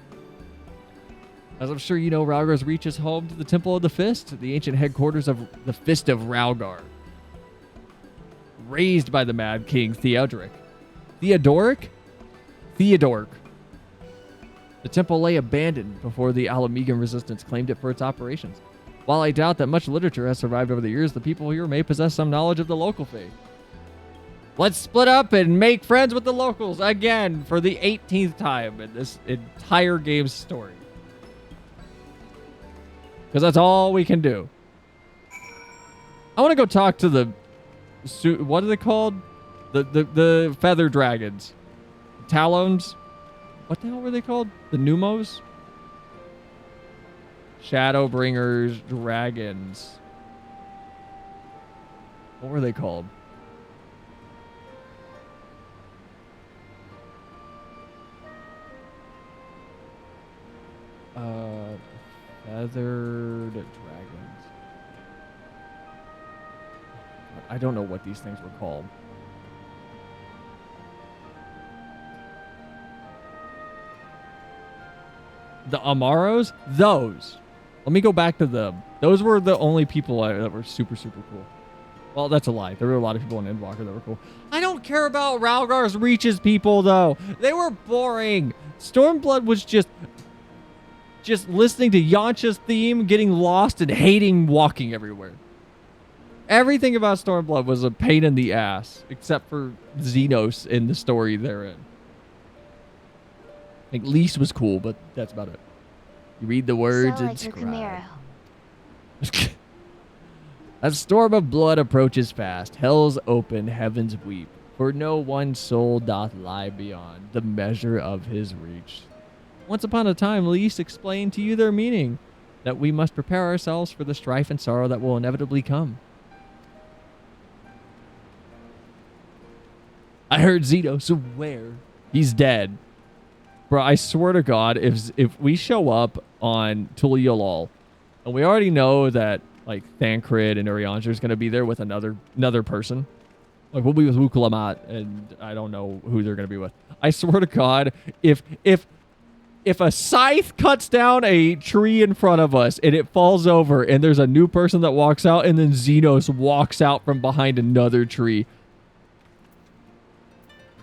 As I'm sure you know, Ralgar's Reach is home to the Temple of the Fist, the ancient headquarters of the Fist of Ralgar. Raised by the Mad King Theodoric. Theodoric? Theodoric. The temple lay abandoned before the Alamegan resistance claimed it for its operations. While I doubt that much literature has survived over the years, the people here may possess some knowledge of the local faith. Let's split up and make friends with the locals again for the 18th time in this entire game's story. Because that's all we can do. I want to go talk to the... What are they called? The feather dragons. Talons? What the hell were they called? The Numos? Shadowbringers, dragons. What were they called? Feathered dragons. I don't know what these things were called. The Amaros? Those. Let me go back to them. Those were the only people that were super, super cool. Well, that's a lie. There were a lot of people in Endwalker that were cool. I don't care about Ralgar's Reach's people, though. They were boring. Stormblood was just listening to Yamcha's theme, getting lost, and hating walking everywhere. Everything about Stormblood was a pain in the ass, except for Xenos in the story they're in. Like, Lease was cool, but that's about it. You read the words and scribe. A storm of blood approaches fast. Hell's open, heavens weep. For no one soul doth lie beyond the measure of his reach. Once upon a time, Lease explained to you their meaning, that we must prepare ourselves for the strife and sorrow that will inevitably come. I heard Zito swear he's dead. Bro, I swear to God, if we show up on Tuliolol, and we already know that like Thancred and Urianger is going to be there with another person. Like we'll be with Wukalamat, and I don't know who they're going to be with. I swear to God, if a scythe cuts down a tree in front of us and it falls over and there's a new person that walks out and then Xenos walks out from behind another tree.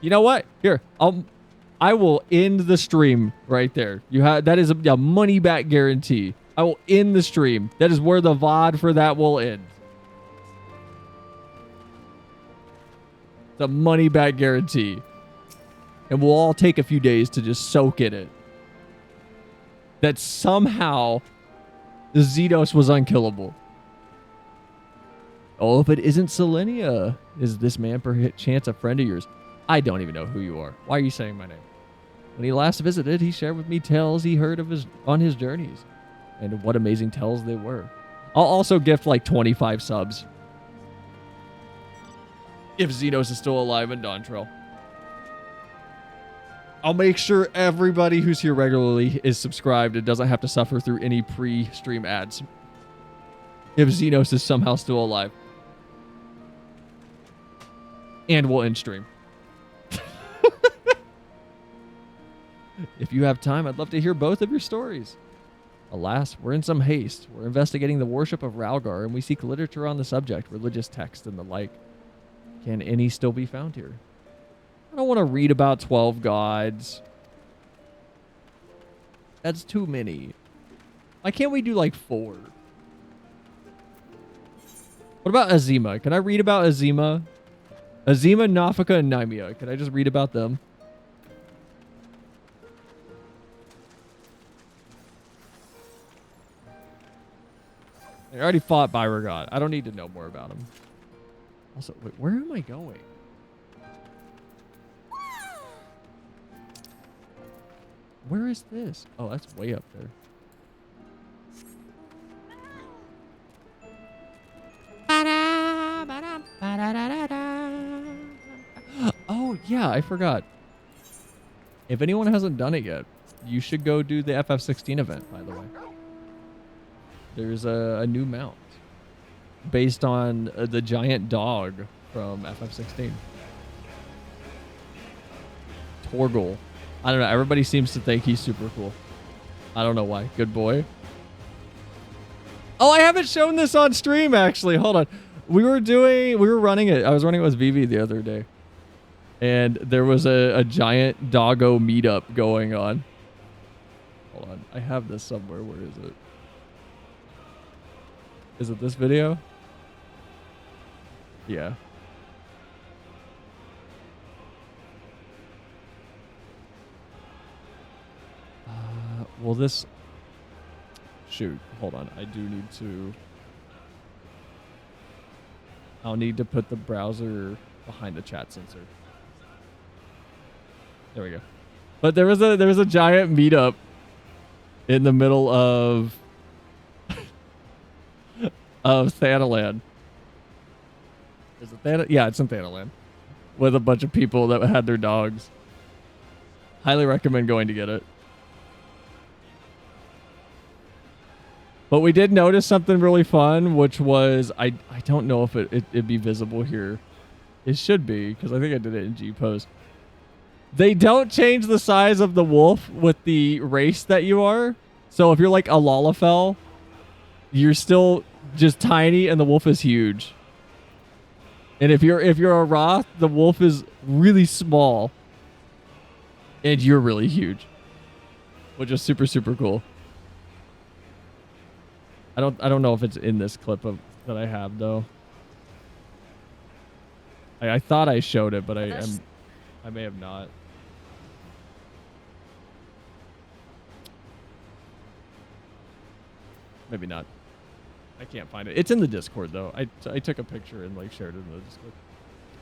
You know what? Here, I will end the stream right there. That is a money back guarantee. I will end the stream. That is where the VOD for that will end. The money back guarantee. And we'll all take a few days to just soak in it. That somehow the Xenos was unkillable. Oh, if it isn't Selenia, is this man perchance a friend of yours? I don't even know who you are. Why are you saying my name? When he last visited, he shared with me tales he heard of on his journeys. And what amazing tales they were. I'll also gift like 25 subs. If Xenos is still alive in Dawntrial. I'll make sure everybody who's here regularly is subscribed and doesn't have to suffer through any pre-stream ads. If Xenos is somehow still alive. And we'll end stream. If you have time, I'd love to hear both of your stories. Alas, we're in some haste. We're investigating the worship of Ralgar, and we seek literature on the subject, religious texts, and the like. Can any still be found here? I don't want to read about 12 gods. That's too many. Why can't we do like 4? What about Azima? Can I read about Azima? Azima, Nafika, and Nymea. Can I just read about them? I already fought Byregod. I don't need to know more about him. Also, wait, where am I going? Where is this? Oh, that's way up there. Oh, yeah, I forgot. If anyone hasn't done it yet, you should go do the FF16 event, by the way. There's a new mount based on the giant dog from FF16. Torgal. I don't know. Everybody seems to think he's super cool. I don't know why. Good boy. Oh, I haven't shown this on stream, actually. Hold on. We were running it. I was running it with Vivi the other day. And there was a giant doggo meetup going on. Hold on. I have this somewhere. Where is it? Is it this video? Yeah. Well, this... Shoot. Hold on. I do need to... I'll need to put the browser behind the chat sensor. There we go. But there was a giant meetup in the middle of Thanaland. Is it Thanaland? Yeah, it's in Thanaland. With a bunch of people that had their dogs. Highly recommend going to get it. But we did notice something really fun, which was, I don't know if it'd be visible here. It should be, because I think I did it in G-Post. They don't change the size of the wolf with the race that you are. So if you're like a Lalafell, you're still just tiny and the wolf is huge. And if you're a Roth, the wolf is really small and you're really huge, which is super, super cool. I don't know if it's in this clip that I have though. I thought I showed it, but I may have not. Maybe not. I can't find it. It's in the Discord though. I took a picture and like shared it in the Discord.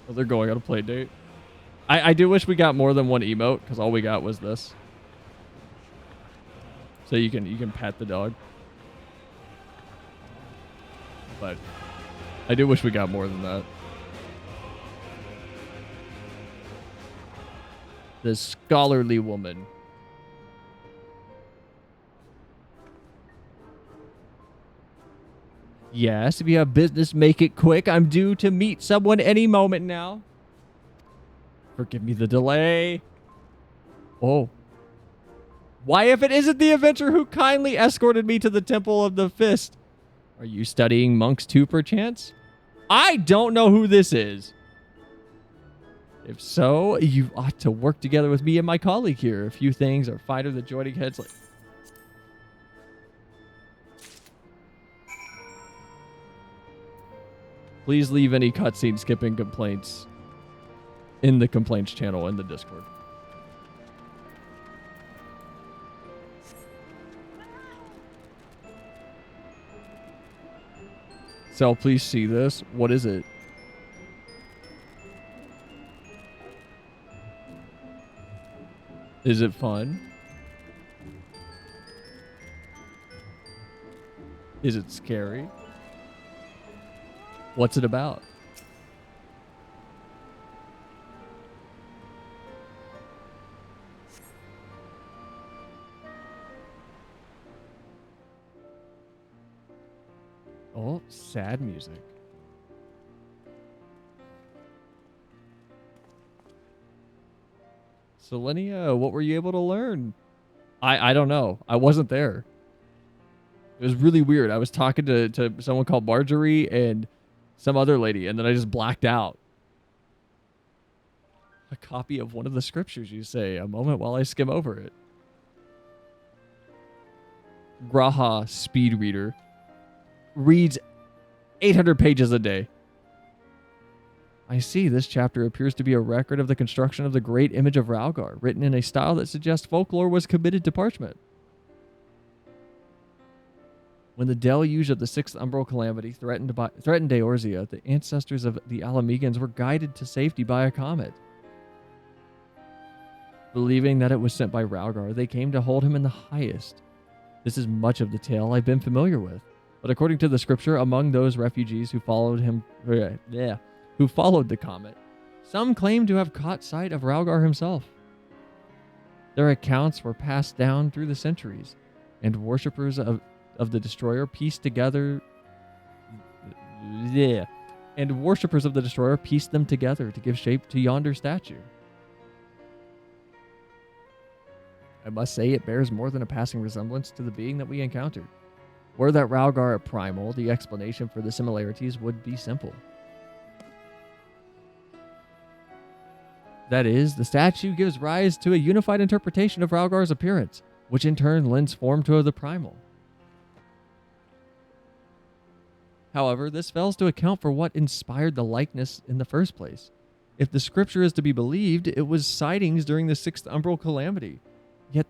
Oh, they're going on a play date. I do wish we got more than one emote because all we got was this. So you can pet the dog. But I do wish we got more than that. The scholarly woman. Yes, if you have business, make it quick. I'm due to meet someone any moment now. Forgive me the delay. Oh. Why, if it isn't the adventurer who kindly escorted me to the Temple of the Fist? Are you studying monks too, perchance? I don't know who this is. If so, you ought to work together with me and my colleague here. A few things are finer than joining heads like... Please leave any cutscene skipping complaints in the complaints channel in the Discord. So please see this. What is it? Is it fun? Is it scary? What's it about? Oh, sad music. Selenia, what were you able to learn? I don't know. I wasn't there. It was really weird. I was talking to someone called Marjorie and some other lady, and then I just blacked out. A copy of one of the scriptures, you say. A moment while I skim over it. Graha Speed Reader reads 800 pages a day. I see. This chapter appears to be a record of the construction of the great image of Ralgar, written in a style that suggests folklore was committed to parchment. When the deluge of the Sixth Umbral Calamity threatened Eorzea, the ancestors of the Alamegans were guided to safety by a comet. Believing that it was sent by Ralgar, they came to hold him in the highest. This is much of the tale I've been familiar with, but according to the scripture, among those refugees who followed the comet, some claim to have caught sight of Ralgar himself. Their accounts were passed down through the centuries, and worshippers of the destroyer pieced them together to give shape to yonder statue. I must say it bears more than a passing resemblance to the being that we encountered. Were that Ralgar a primal, the explanation for the similarities would be simple. That is, the statue gives rise to a unified interpretation of Ralgar's appearance, which in turn lends form to the primal. However, this fails to account for what inspired the likeness in the first place. If the scripture is to be believed, it was sightings during the Sixth Umbral Calamity. Yet,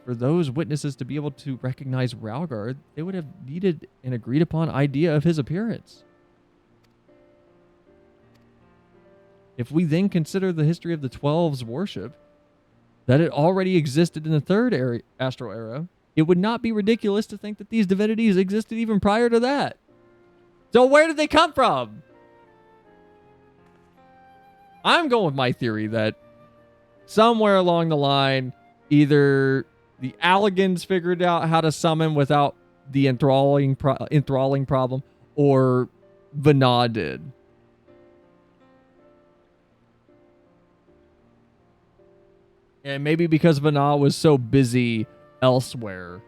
for those witnesses to be able to recognize Ralgar, they would have needed an agreed-upon idea of his appearance. If we then consider the history of the Twelve's worship, that it already existed in the Third Astral Era, it would not be ridiculous to think that these divinities existed even prior to that. So where did they come from? I'm going with my theory that somewhere along the line, either the Alligans figured out how to summon without the enthralling problem, or Vana did. And maybe because Vana was so busy elsewhere.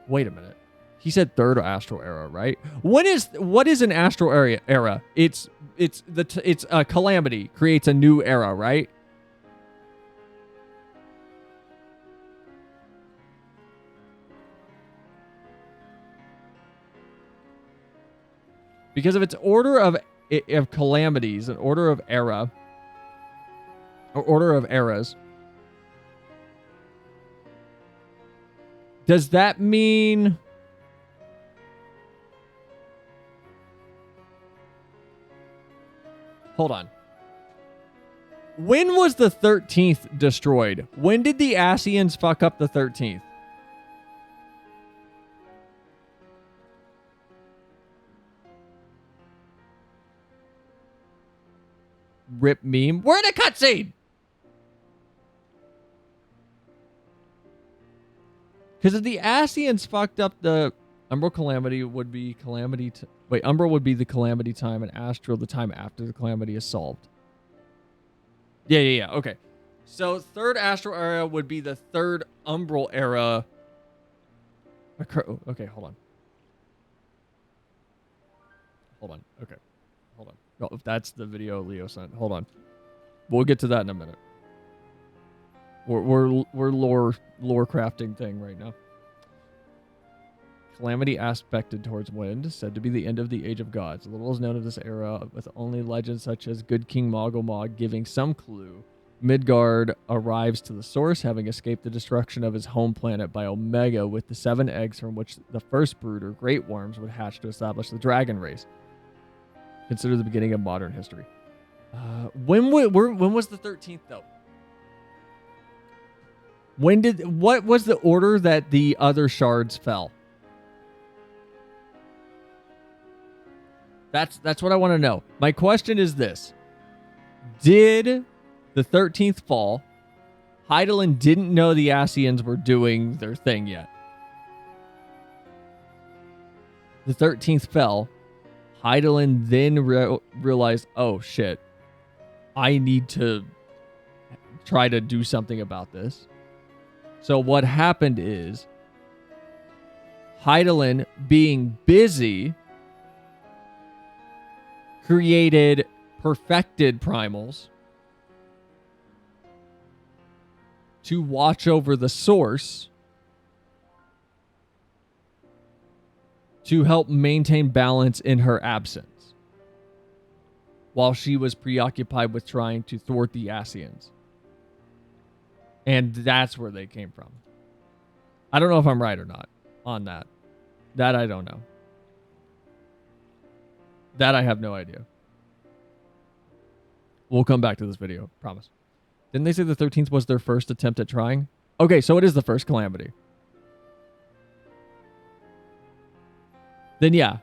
Wait a minute. He said Third Astral Era, right? What is an Astral era? It's a calamity creates a new era, right? Because if it's order of calamities, an order of era, or order of eras, does that mean... Hold on. When was the 13th destroyed? When did the Ascians fuck up the 13th? Rip meme. We're in a cutscene! Because if the Ascians fucked up the Umbral Calamity would be Calamity... Wait, Umbral would be the Calamity time and Astral the time after the Calamity is solved. Yeah. Okay. So third Astral era would be the third Umbral era. Okay, hold on. Okay. Hold on. No, if that's the video Leo sent. Hold on. We'll get to that in a minute. We're lore crafting thing right now. Calamity aspected towards wind, said to be the end of the Age of Gods. Little is known of this era, with only legends such as Good King Mogglmog giving some clue. Midgard arrives to the source, having escaped the destruction of his home planet by Omega with the 7 eggs from which the first brood, or great worms, would hatch to establish the dragon race. Consider the beginning of modern history. When was the 13th, though? What was the order that the other shards fell? That's what I want to know. My question is this. Did the 13th fall? Hydaelyn didn't know the Ascians were doing their thing yet. The 13th fell. Hydaelyn then realized, oh shit, I need to try to do something about this. So what happened is Hydaelyn, being busy, created perfected primals to watch over the source to help maintain balance in her absence while she was preoccupied with trying to thwart the Ascians. And that's where they came from. I don't know if I'm right or not on that. That I don't know. That I have no idea. We'll come back to this video, promise. Didn't they say the 13th was their first attempt at trying? Okay, so it is the first calamity. Then yeah.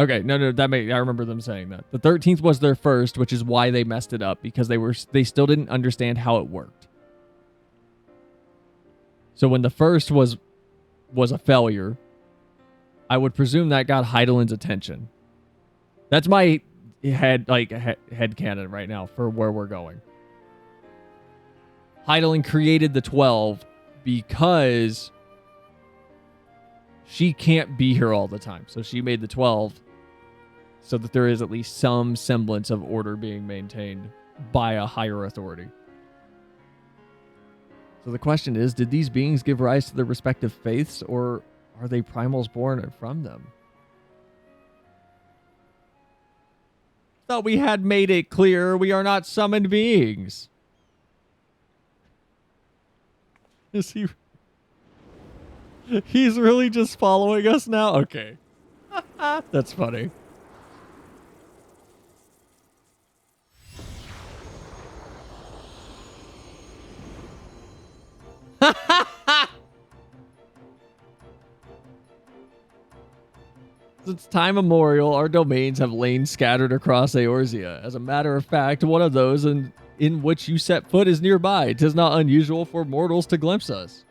Okay, no, I remember them saying that. The 13th was their first, which is why they messed it up, because they still didn't understand how it worked. So when the first was a failure, I would presume that got Hydaelyn's attention. That's my head canon right now for where we're going. Hydaelyn created the 12 because she can't be here all the time. So she made the 12 so that there is at least some semblance of order being maintained by a higher authority. So the question is, did these beings give rise to their respective faiths, or are they primals born from them? Thought we had made it clear we are not summoned beings. Is he... He's really just following us now? Okay. That's funny. Since time immemorial, our domains have lain scattered across Eorzea. As a matter of fact, one of those in which you set foot is nearby. 'Tis not unusual for mortals to glimpse us.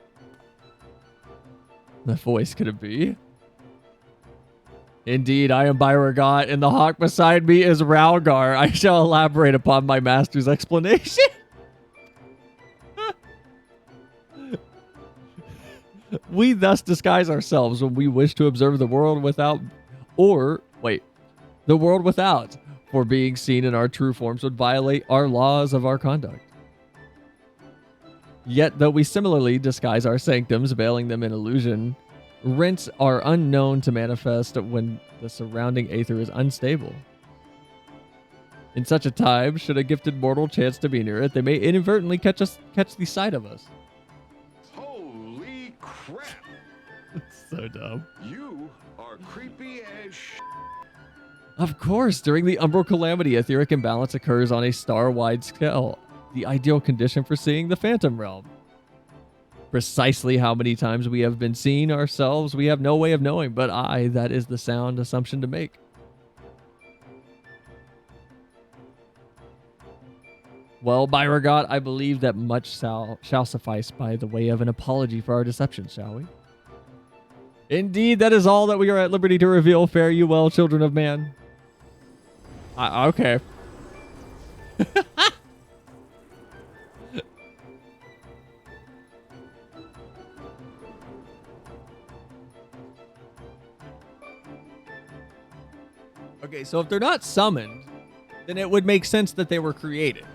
The voice could it be? Indeed, I am Byragot, and the hawk beside me is Ralgar. I shall elaborate upon my master's explanation. We thus disguise ourselves when we wish to observe the world without, the world without, for being seen in our true forms would violate our laws of our conduct. Yet, though we similarly disguise our sanctums, veiling them in illusion Rents are unknown to manifest when the surrounding aether is unstable. In such a time, should a gifted mortal chance to be near it, they may inadvertently catch the sight of us. Holy crap! It's so dumb. You are creepy as sh. Of course, during the umbral calamity, etheric imbalance occurs on a star-wide scale, the ideal condition for seeing the phantom realm. Precisely how many times we have been seen ourselves, we have no way of knowing, but that is the sound assumption to make. Well, by regard, I believe that much shall suffice by the way of an apology for our deception, shall we? Indeed, that is all that we are at liberty to reveal. Fare you well, children of man. Okay. Okay, so if they're not summoned, then it would make sense that they were created.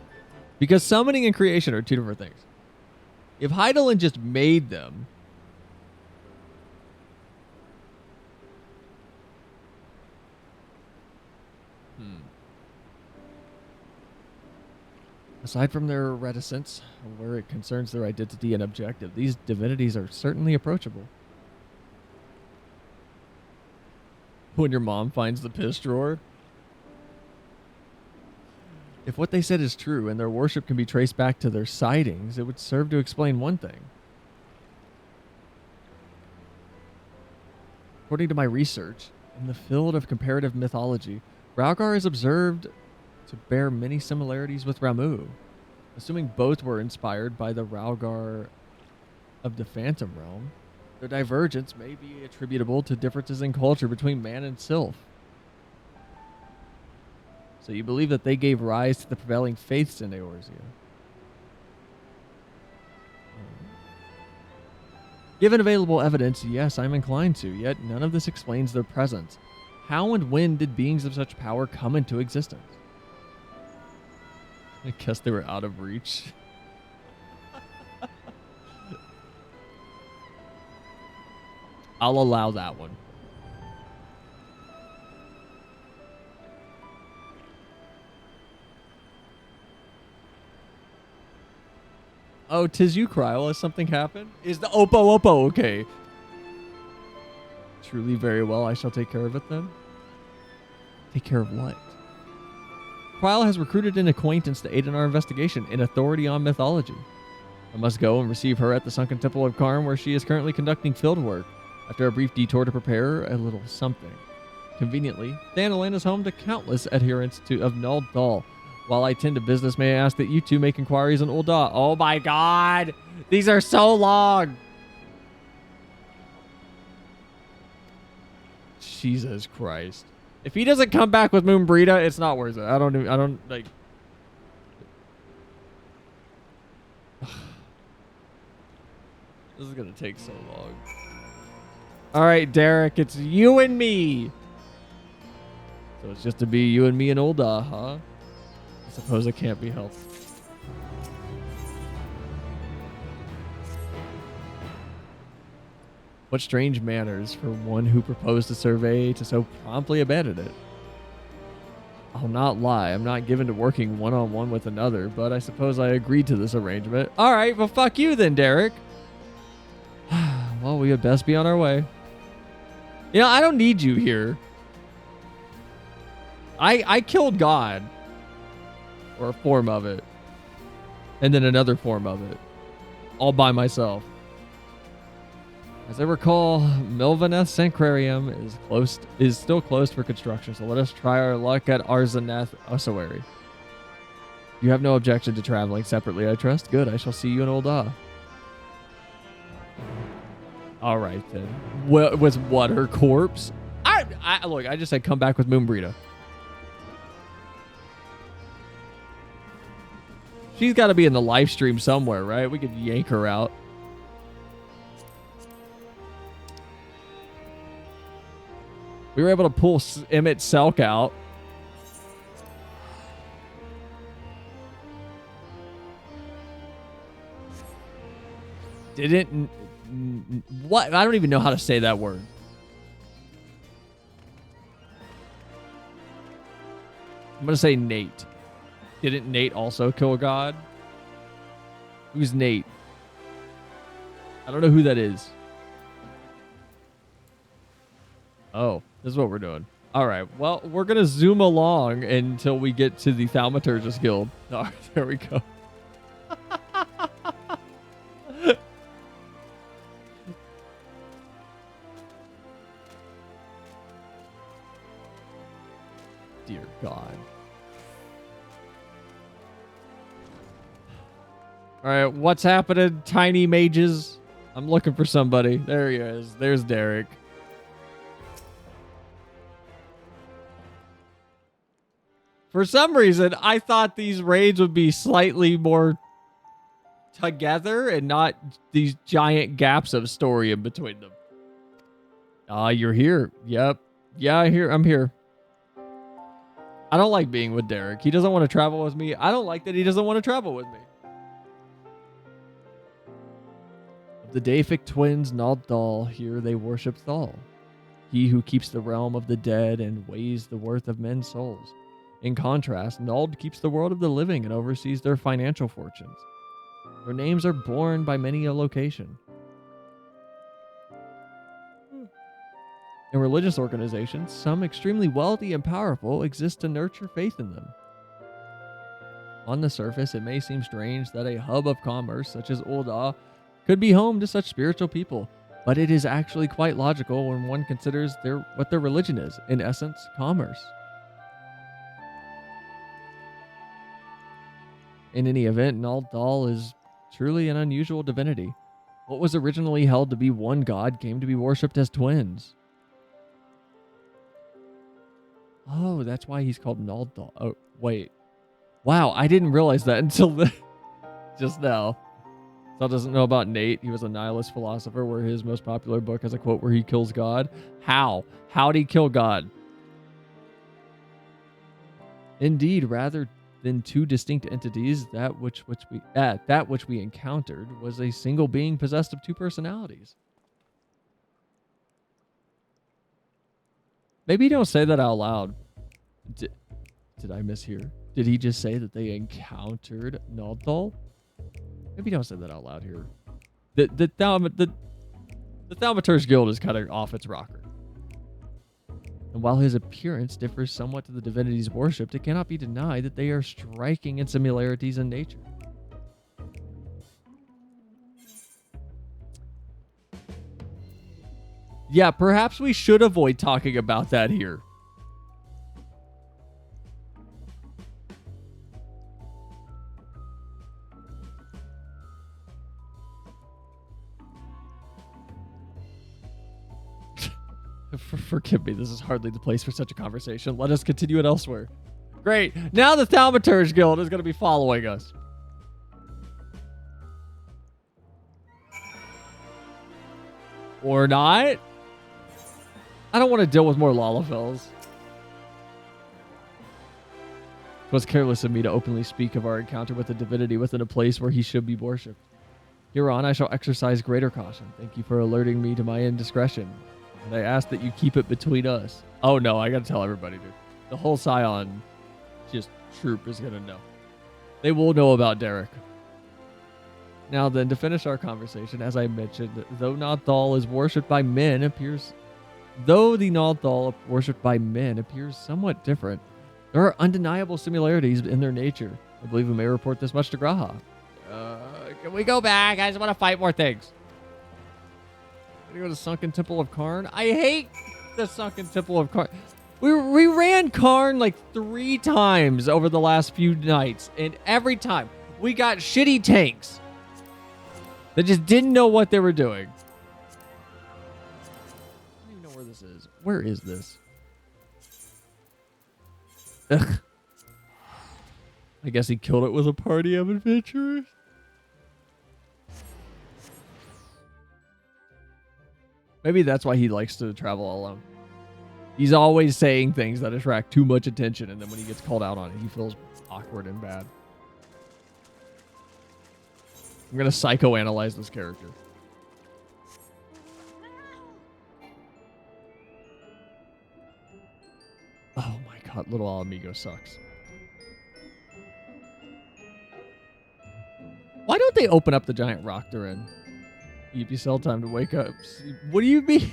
Because summoning and creation are two different things. If Heidelin just made them, aside from their reticence, where it concerns their identity and objective, these divinities are certainly approachable. When your mom finds the piss drawer. If what they said is true and their worship can be traced back to their sightings, it would serve to explain one thing. According to my research, in the field of comparative mythology, Rhalgar is observed to bear many similarities with Ramu. Assuming both were inspired by the Rhalgar of the Phantom Realm, their divergence may be attributable to differences in culture between man and sylph. So you believe that they gave rise to the prevailing faiths in Eorzea? Given available evidence, yes, I'm inclined to, yet none of this explains their presence. How and when did beings of such power come into existence? I guess they were out of reach. I'll allow that one. Oh, 'tis you, Kryl. Has something happened? Is the Oppo okay? Truly very well. I shall take care of it then. Take care of what? Kryl has recruited an acquaintance to aid in our investigation, an authority on mythology. I must go and receive her at the Sunken Temple of Karn, where she is currently conducting field work, after a brief detour to prepare a little something. Conveniently, Thanalan is home to countless adherents of Null Dal. While I tend to business, may I ask that you two make inquiries on Ul'dah? Oh my god! These are so long! Jesus Christ. If he doesn't come back with Moonbreeda, it's not worth it. I don't, like... This is gonna take so long. Alright, Derek, it's you and me! So it's just to be you and me and Ul'dah, huh? I suppose it can't be helped. What strange manners for one who proposed a survey to so promptly abandon it. I'll not lie, I'm not given to working one-on-one with another, but I suppose I agreed to this arrangement. Alright, well fuck you then, Derek. Well, we had best be on our way. You know, I don't need you here. I killed God. Or a form of it. And then another form of it. All by myself. As I recall, Milvaneth Sanctuarium is still closed for construction, so let us try our luck at Arzaneth Ossuary. You have no objection to traveling separately, I trust? Good, I shall see you in Ul'dah. Alright then. Was what, her corpse? Look, I just said come back with Moonbreeda. She's got to be in the live stream somewhere, right? We could yank her out. We were able to pull Emmett Selk out. What? I don't even know how to say that word. I'm going to say Nate. Didn't Nate also kill a god? Who's Nate? I don't know who that is. Oh, this is what we're doing. All right. Well, we're going to zoom along until we get to the Thaumaturgus Guild. All right, there we go. Dear God. All right, what's happening, tiny mages? I'm looking for somebody. There he is. There's Derek. For some reason, I thought these raids would be slightly more together and not these giant gaps of story in between them. You're here. Yep. Yeah, I'm here. I don't like being with Derek. He doesn't want to travel with me. I don't like that he doesn't want to travel with me. Of the Daephic twins, Naldal, here they worship Thal, he who keeps the realm of the dead and weighs the worth of men's souls. In contrast, Nald keeps the world of the living and oversees their financial fortunes. Their names are borne by many a location. In religious organizations, some extremely wealthy and powerful exist to nurture faith in them. On the surface, it may seem strange that a hub of commerce such as Ul'dah could be home to such spiritual people, but it is actually quite logical when one considers what their religion is, in essence, commerce. In any event, Naldal is truly an unusual divinity. What was originally held to be one god came to be worshipped as twins. Oh, that's why he's called Naldal. Oh, wait. Wow, I didn't realize that until just now. Sal doesn't know about Nate. He was a nihilist philosopher where his most popular book has a quote where he kills God. How? How'd he kill God? Indeed, rather than two distinct entities, that which we encountered was a single being possessed of two personalities. Maybe don't say that out loud. Did I mishear? Did he just say that they encountered Naldal? Maybe don't say that out loud here. The Thaumaturgus Guild is kind of off its rocker. And while his appearance differs somewhat to the divinities worshipped, it cannot be denied that they are striking in similarities in nature. Yeah, perhaps we should avoid talking about that here. Forgive me, this is hardly the place for such a conversation. Let us continue it elsewhere. Great. Now the Thaumaturgus Guild is going to be following us. Or not. I don't want to deal with more Lalafels. It was careless of me to openly speak of our encounter with the divinity within a place where he should be worshipped. Hereon, I shall exercise greater caution. Thank you for alerting me to my indiscretion. And I ask that you keep it between us. Oh no, I gotta tell everybody, dude. The whole Scion troop is gonna know. They will know about Derek. Now then, to finish our conversation, as I mentioned, though the Naldal worshipped by men appears somewhat different, there are undeniable similarities in their nature. I believe we may report this much to Graha. Can we go back? I just want to fight more things. Go to the Sunken Temple of Karn. I hate the Sunken Temple of Karn. We ran Karn like 3 times over the last few nights, and every time we got shitty tanks that just didn't know what they were doing. I don't even know where this is. Where is this? Ugh. I guess he killed it with a party of adventurers. Maybe that's why he likes to travel alone. He's always saying things that attract too much attention, and then when he gets called out on it, he feels awkward and bad. I'm going to psychoanalyze this character. Little Amigo sucks. Why don't they open up the giant rock they're in? Give yourself time to wake up. What do you mean?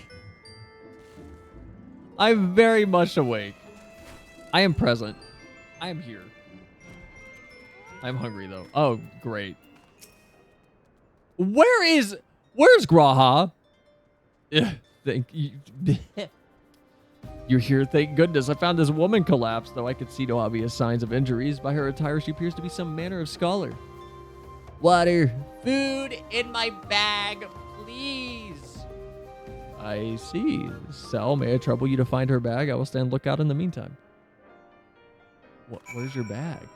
I'm very much awake. I am present. I am here. I'm hungry though. Oh, great. Where's Graha? Thank you. You're here, thank goodness. I found this woman collapsed, though I could see no obvious signs of injuries. By her attire, she appears to be some manner of scholar. Water. Food in my bag, please. I see. Sal, may I trouble you to find her bag? I will stand lookout in the meantime. Where's your bag?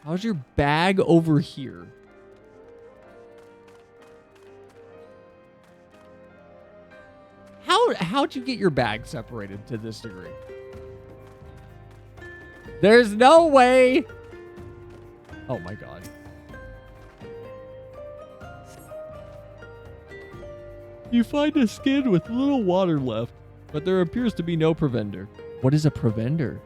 How's your bag over here? How'd you get your bag separated to this degree? There's no way. Oh my god. You find a skin with little water left, but there appears to be no provender. What is a provender?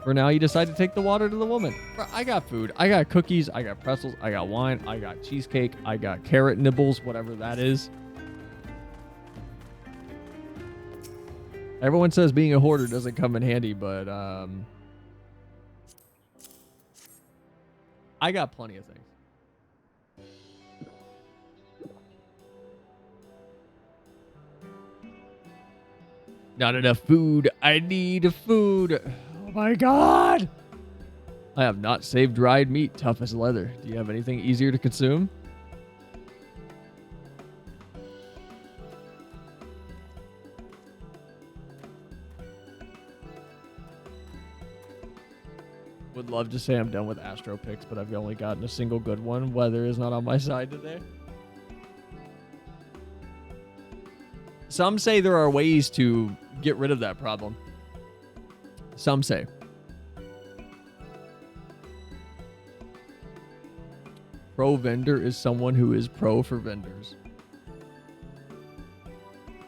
For now, you decide to take the water to the woman. Bro, I got food. I got cookies. I got pretzels. I got wine. I got cheesecake. I got carrot nibbles, whatever that is. Everyone says being a hoarder doesn't come in handy, but I got plenty of things. Not enough food. I need food. Oh my god. I have not saved dried meat, tough as leather. Do you have anything easier to consume? Would love to say I'm done with Astro picks, but I've only gotten a single good one. Weather is not on my side today. Some say there are ways to get rid of that problem. Some say. Pro vendor is someone who is pro for vendors.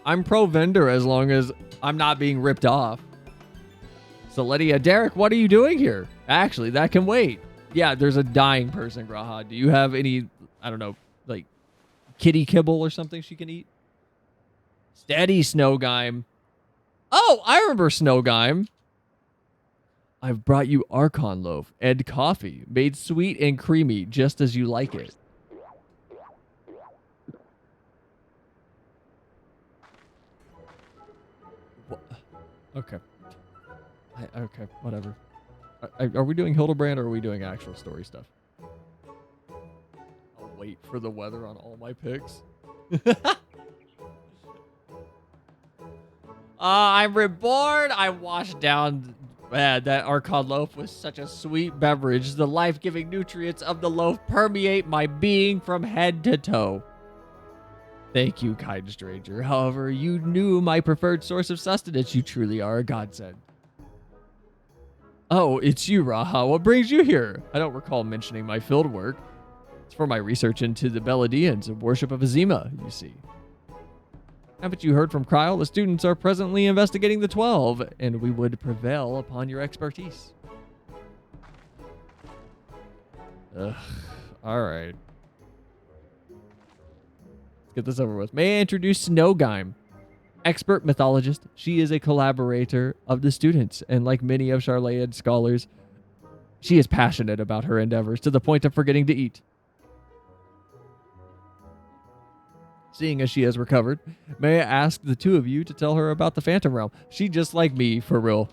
I'm pro vendor as long as I'm not being ripped off. So Lydia, Derek, what are you doing here? Actually, that can wait. Yeah, there's a dying person, Graha. Do you have any, I don't know, like kitty kibble or something she can eat? Steady, Snowgime. Oh, I remember Snowgime. I've brought you Archon loaf and coffee, made sweet and creamy, just as you like it. Okay. Okay, whatever. Are we doing Hildebrand or are we doing actual story stuff? I'll wait for the weather on all my picks. I'm reborn. I washed down. Man, that Archon loaf was such a sweet beverage. The life-giving nutrients of the loaf permeate my being from head to toe. Thank you, kind stranger. However, you knew my preferred source of sustenance. You truly are a godsend. Oh, it's you, Raha. What brings you here? I don't recall mentioning my field work. It's for my research into the Beladians and worship of Azima, you see. Haven't you heard from Kryle? The students are presently investigating the 12, and we would prevail upon your expertise. Ugh. All right. Let's get this over with. May I introduce Snowgime? Expert mythologist, she is a collaborator of the students, and like many of Charlayan's scholars, she is passionate about her endeavors to the point of forgetting to eat. Seeing as she has recovered, may I ask the two of you to tell her about the Phantom Realm? She just like me, for real.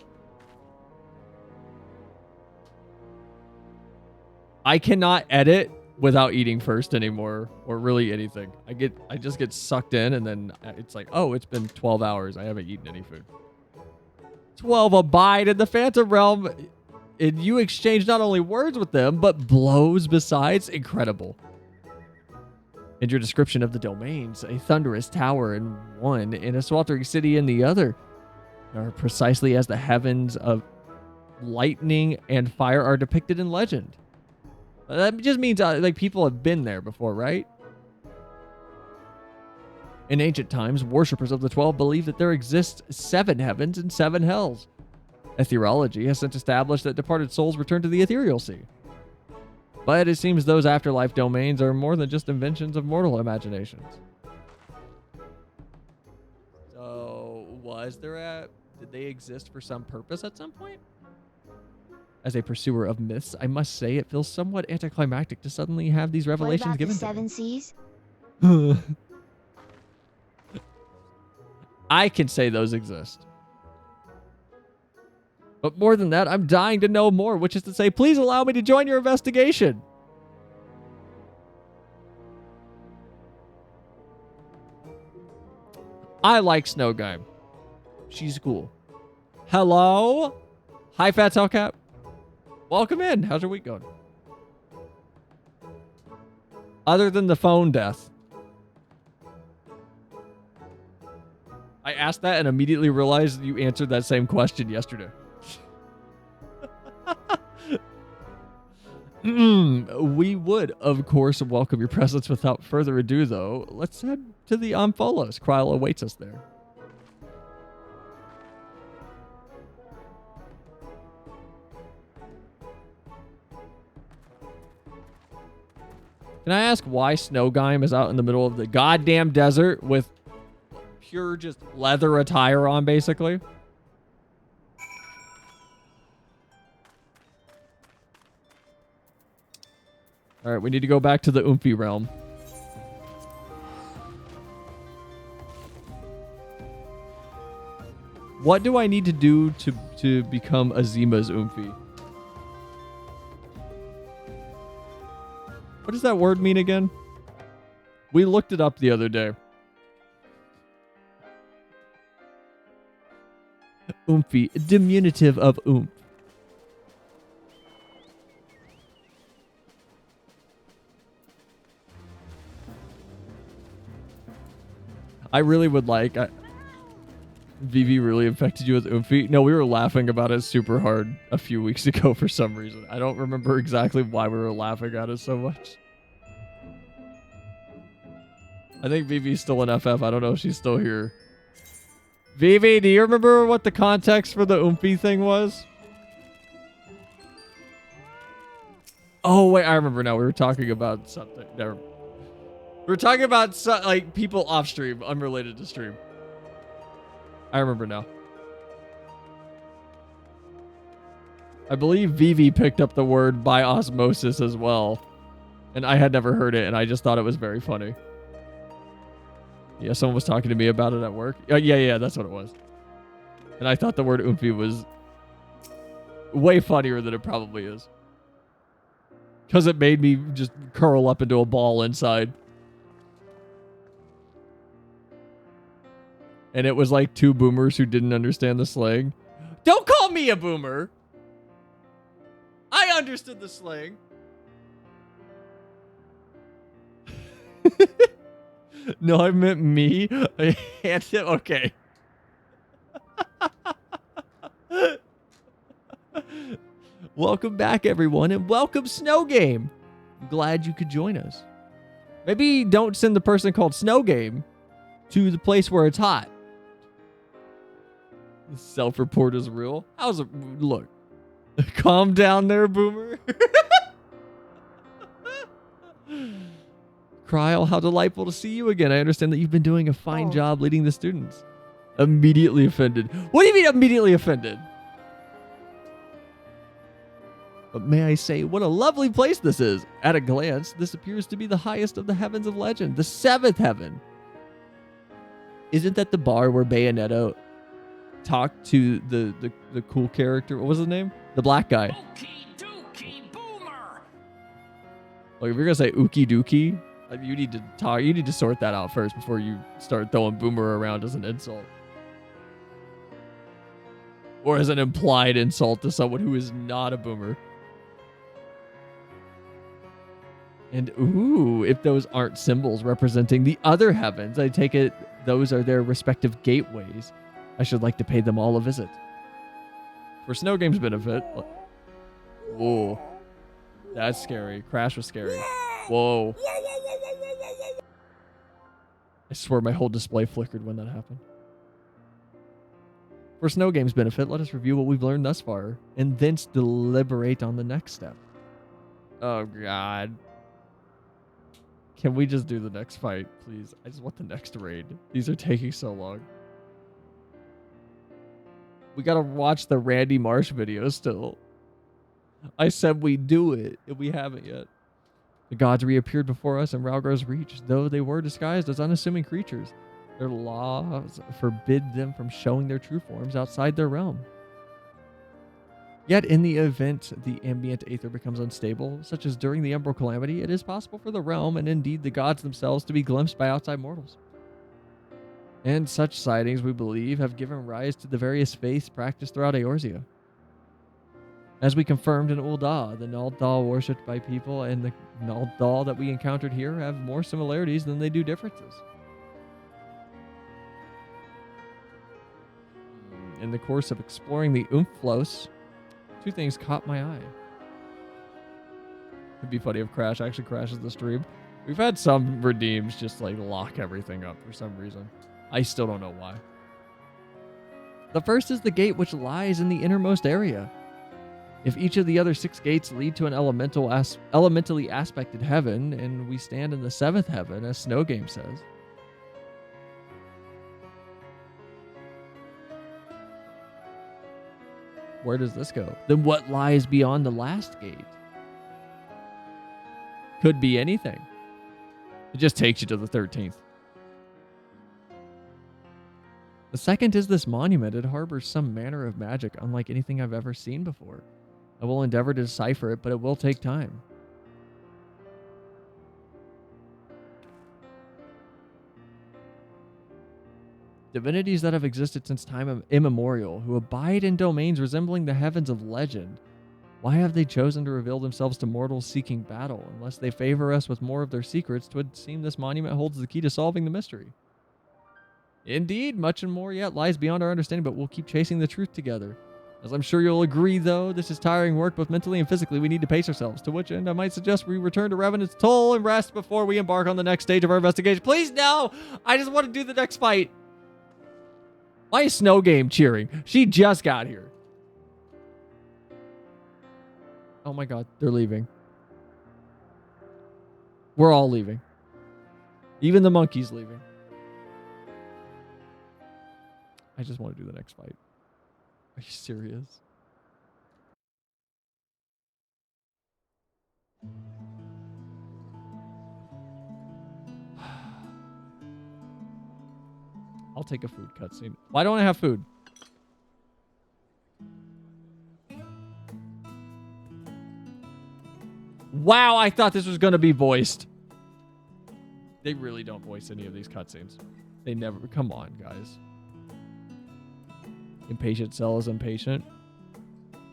I cannot edit without eating first anymore, or really anything. I just get sucked in, and then it's like, oh, it's been 12 hours. I haven't eaten any food. 12 abide in the Phantom Realm, and you exchange not only words with them, but blows besides. Incredible. And your description of the domains, a thunderous tower in one, and a sweltering city in the other, are precisely as the heavens of lightning and fire are depicted in legend. That just means like people have been there before, right? In ancient times, worshippers of the 12 believed that there exist 7 heavens and 7 hells. Ethereology has since established that departed souls return to the ethereal sea. But it seems those afterlife domains are more than just inventions of mortal imaginations. So, did they exist for some purpose at some point? As a pursuer of myths, I must say it feels somewhat anticlimactic to suddenly have these revelations What about given the to Seven me. Seas? I can say those exist. But more than that, I'm dying to know more, which is to say, please allow me to join your investigation. I like Snow Game. She's cool. Hello? Hi, Fat Hellcat. Welcome in. How's your week going? Other than the phone death. I asked that and immediately realized you answered that same question yesterday. We would, of course, welcome your presence. Without further ado, though, let's head to the Ampholos. Kryl awaits us there. Can I ask why Snowgime is out in the middle of the goddamn desert with pure just leather attire on, basically? All right, we need to go back to the Oomphy realm. What do I need to do to become Azima's Oomphy? What does that word mean again? We looked it up the other day. Oomphy, diminutive of oomph. I really would like... Vivi really infected you with Oomphy? No, we were laughing about it super hard a few weeks ago for some reason. I don't remember exactly why we were laughing at it so much. I think Vivi's still in FF. I don't know if she's still here. Vivi, do you remember what the context for the Oomphy thing was? Oh, wait, I remember now. We were talking about something. Never. We were talking about like people off stream, unrelated to stream. I remember now. I believe Vivi picked up the word by osmosis as well. And I had never heard it, and I just thought it was very funny. Yeah, someone was talking to me about it at work. Yeah, that's what it was. And I thought the word Oomphy was way funnier than it probably is. Because it made me just curl up into a ball inside. And it was like two boomers who didn't understand the slang. Don't call me a boomer! I understood the slang. No, I meant me. Okay. Welcome back, everyone, and welcome Snow Game. I'm glad you could join us. Maybe don't send the person called Snow Game to the place where it's hot. Self-report is real. How's it? Look. Calm down there, boomer. Kryl, how delightful to see you again. I understand that you've been doing a fine job leading the students. Immediately offended. What do you mean immediately offended? But may I say, what a lovely place this is. At a glance, this appears to be the highest of the heavens of legend. The seventh heaven. Isn't that the bar where Bayonetta talked to the cool character? What was his name? The black guy. Like, if you're gonna say Ookie Dookie, you need to talk. You need to sort that out first before you start throwing boomer around as an insult, or as an implied insult to someone who is not a boomer. And ooh, if those aren't symbols representing the other heavens, I take it those are their respective gateways. I should like to pay them all a visit. For Snow Game's benefit. Whoa. That's scary. Crash was scary. Whoa. I swear my whole display flickered when that happened. For Snow Game's benefit, let us review what we've learned thus far, and thence deliberate on the next step. Oh, God. Can we just do the next fight, please? I just want the next raid. These are taking so long. We gotta watch the Randy Marsh video still. I said we'd do it, and we haven't yet. The gods reappeared before us in Ralgar's reach, though they were disguised as unassuming creatures. Their laws forbid them from showing their true forms outside their realm. Yet in the event the ambient aether becomes unstable, such as during the Umbral Calamity, it is possible for the realm, and indeed the gods themselves, to be glimpsed by outside mortals. And such sightings, we believe, have given rise to the various faiths practiced throughout Eorzea. As we confirmed in Ul'dah, the Naldal worshipped by people and the Naldal that we encountered here have more similarities than they do differences. In the course of exploring the Umflos, two things caught my eye. It'd be funny if Crash actually crashes the stream. We've had some redeems just like lock everything up for some reason. I still don't know why. The first is the gate which lies in the innermost area. If each of the other 6 gates lead to an elementally aspected heaven, and we stand in the 7th heaven, as Snow Game says, where does this go? Then what lies beyond the last gate? Could be anything. It just takes you to the 13th. The second is this monument. It harbors some manner of magic unlike anything I've ever seen before. I will endeavor to decipher it, but it will take time. Divinities that have existed since time immemorial, who abide in domains resembling the heavens of legend. Why have they chosen to reveal themselves to mortals seeking battle? Unless they favor us with more of their secrets, 'twould seem this monument holds the key to solving the mystery. Indeed, much and more yet lies beyond our understanding, but we'll keep chasing the truth together. As I'm sure you'll agree, though, this is tiring work, both mentally and physically. We need to pace ourselves, to which end I might suggest we return to Revenant's Toll and rest before we embark on the next stage of our investigation. Please, no! I just want to do the next fight. Why is Snow Game cheering? She just got here. Oh my god, they're leaving. We're all leaving. Even the monkey's leaving. I just want to do the next fight. Are you serious? I'll take a food cutscene. Why don't I have food? Wow, I thought this was going to be voiced. They really don't voice any of these cutscenes. They never. Come on, guys. Impatient Cell is impatient.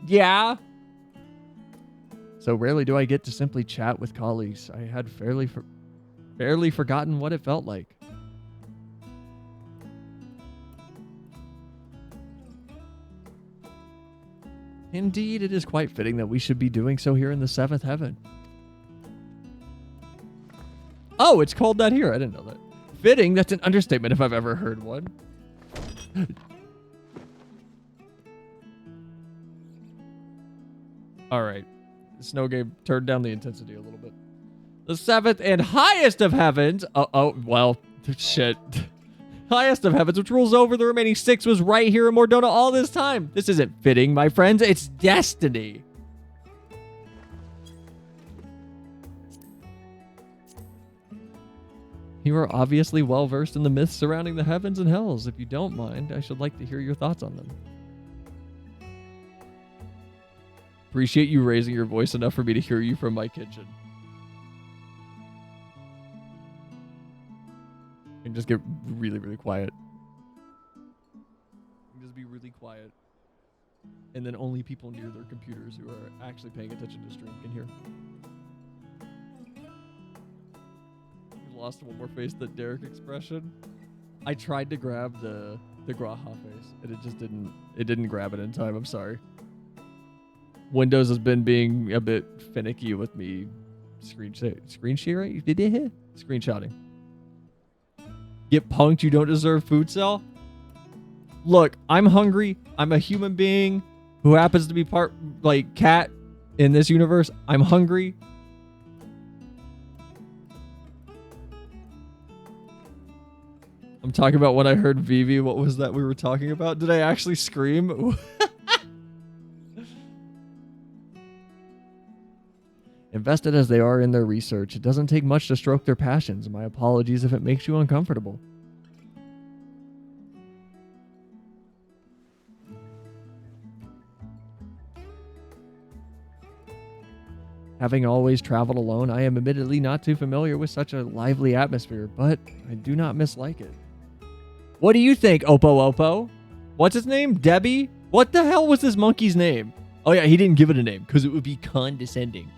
Yeah. So rarely do I get to simply chat with colleagues. I had fairly forgotten what it felt like. Indeed, it is quite fitting that we should be doing so here in the 7th heaven. Oh, it's called that here. I didn't know that. Fitting? That's an understatement if I've ever heard one. All right. Snow Game turned down the intensity a little bit. The 7th and highest of heavens. Well, shit. Highest of heavens, which rules over the remaining 6, was right here in Mordona all this time. This isn't fitting, my friends. It's destiny. You are obviously well versed in the myths surrounding the heavens and hells. If you don't mind, I should like to hear your thoughts on them. Appreciate you raising your voice enough for me to hear you from my kitchen. And just get really, really quiet. Just be really quiet. And then only people near their computers who are actually paying attention to stream can hear. We lost one more face, that Derek expression. I tried to grab the Graha face, and it just didn't grab it in time. I'm sorry. Windows has been being a bit finicky with me screenshotting. Get punked, you don't deserve food cell? Look, I'm hungry. I'm a human being who happens to be part, like, cat in this universe. I'm hungry. I'm talking about when I heard Vivi. What was that we were talking about? Did I actually scream? Invested as they are in their research, it doesn't take much to stroke their passions. My apologies if it makes you uncomfortable. Having always traveled alone, I am admittedly not too familiar with such a lively atmosphere, but I do not mislike it. What do you think, Oppo Oppo? What's his name? Debbie? What the hell was this monkey's name? Oh yeah, he didn't give it a name because it would be condescending.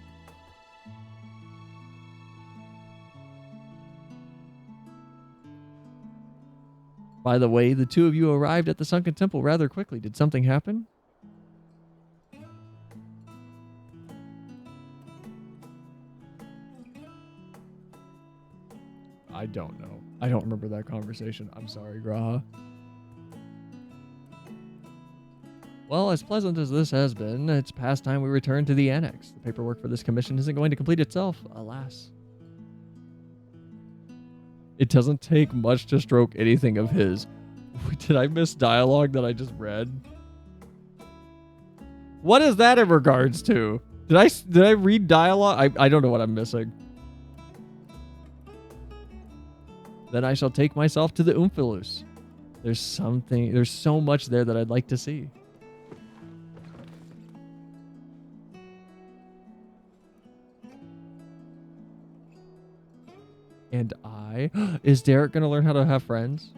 By the way, the two of you arrived at the sunken temple rather quickly. Did something happen? I don't know. I don't remember that conversation. I'm sorry, Graha. Well, as pleasant as this has been, it's past time we return to the annex. The paperwork for this commission isn't going to complete itself, alas. It doesn't take much to stroke anything of his. Did I miss dialogue that I just read? What is that in regards to? Did I read dialogue? I don't know what I'm missing. Then I shall take myself to the Oomphilus. There's so much there that I'd like to see. And is Derek going to learn how to have friends?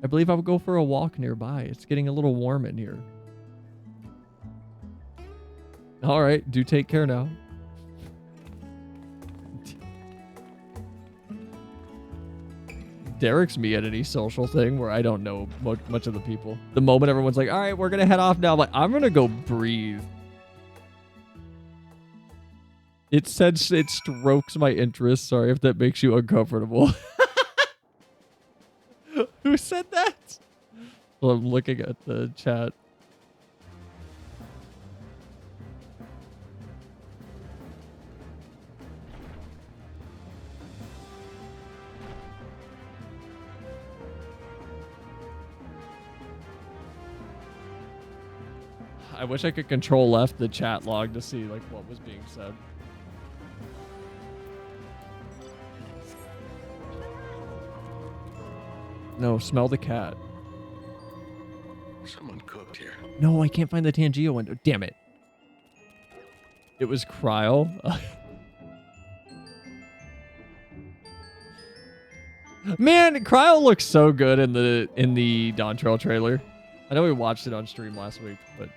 I believe I would go for a walk nearby. It's getting a little warm in here. All right, do take care now. Derek's me at any social thing where I don't know much of the people. The moment everyone's like, all right, we're going to head off now. I'm like, I'm going to go breathe. It said it strokes my interest. Sorry if that makes you uncomfortable. Who said that? Well, I'm looking at the chat. I wish I could control left the chat log to see like what was being said. No, smell the cat. Someone cooked here. No, I can't find the Tangio window. Damn it. It was Cryle. Man, Cryle looks so good in the Dawntrial trailer. I know we watched it on stream last week, but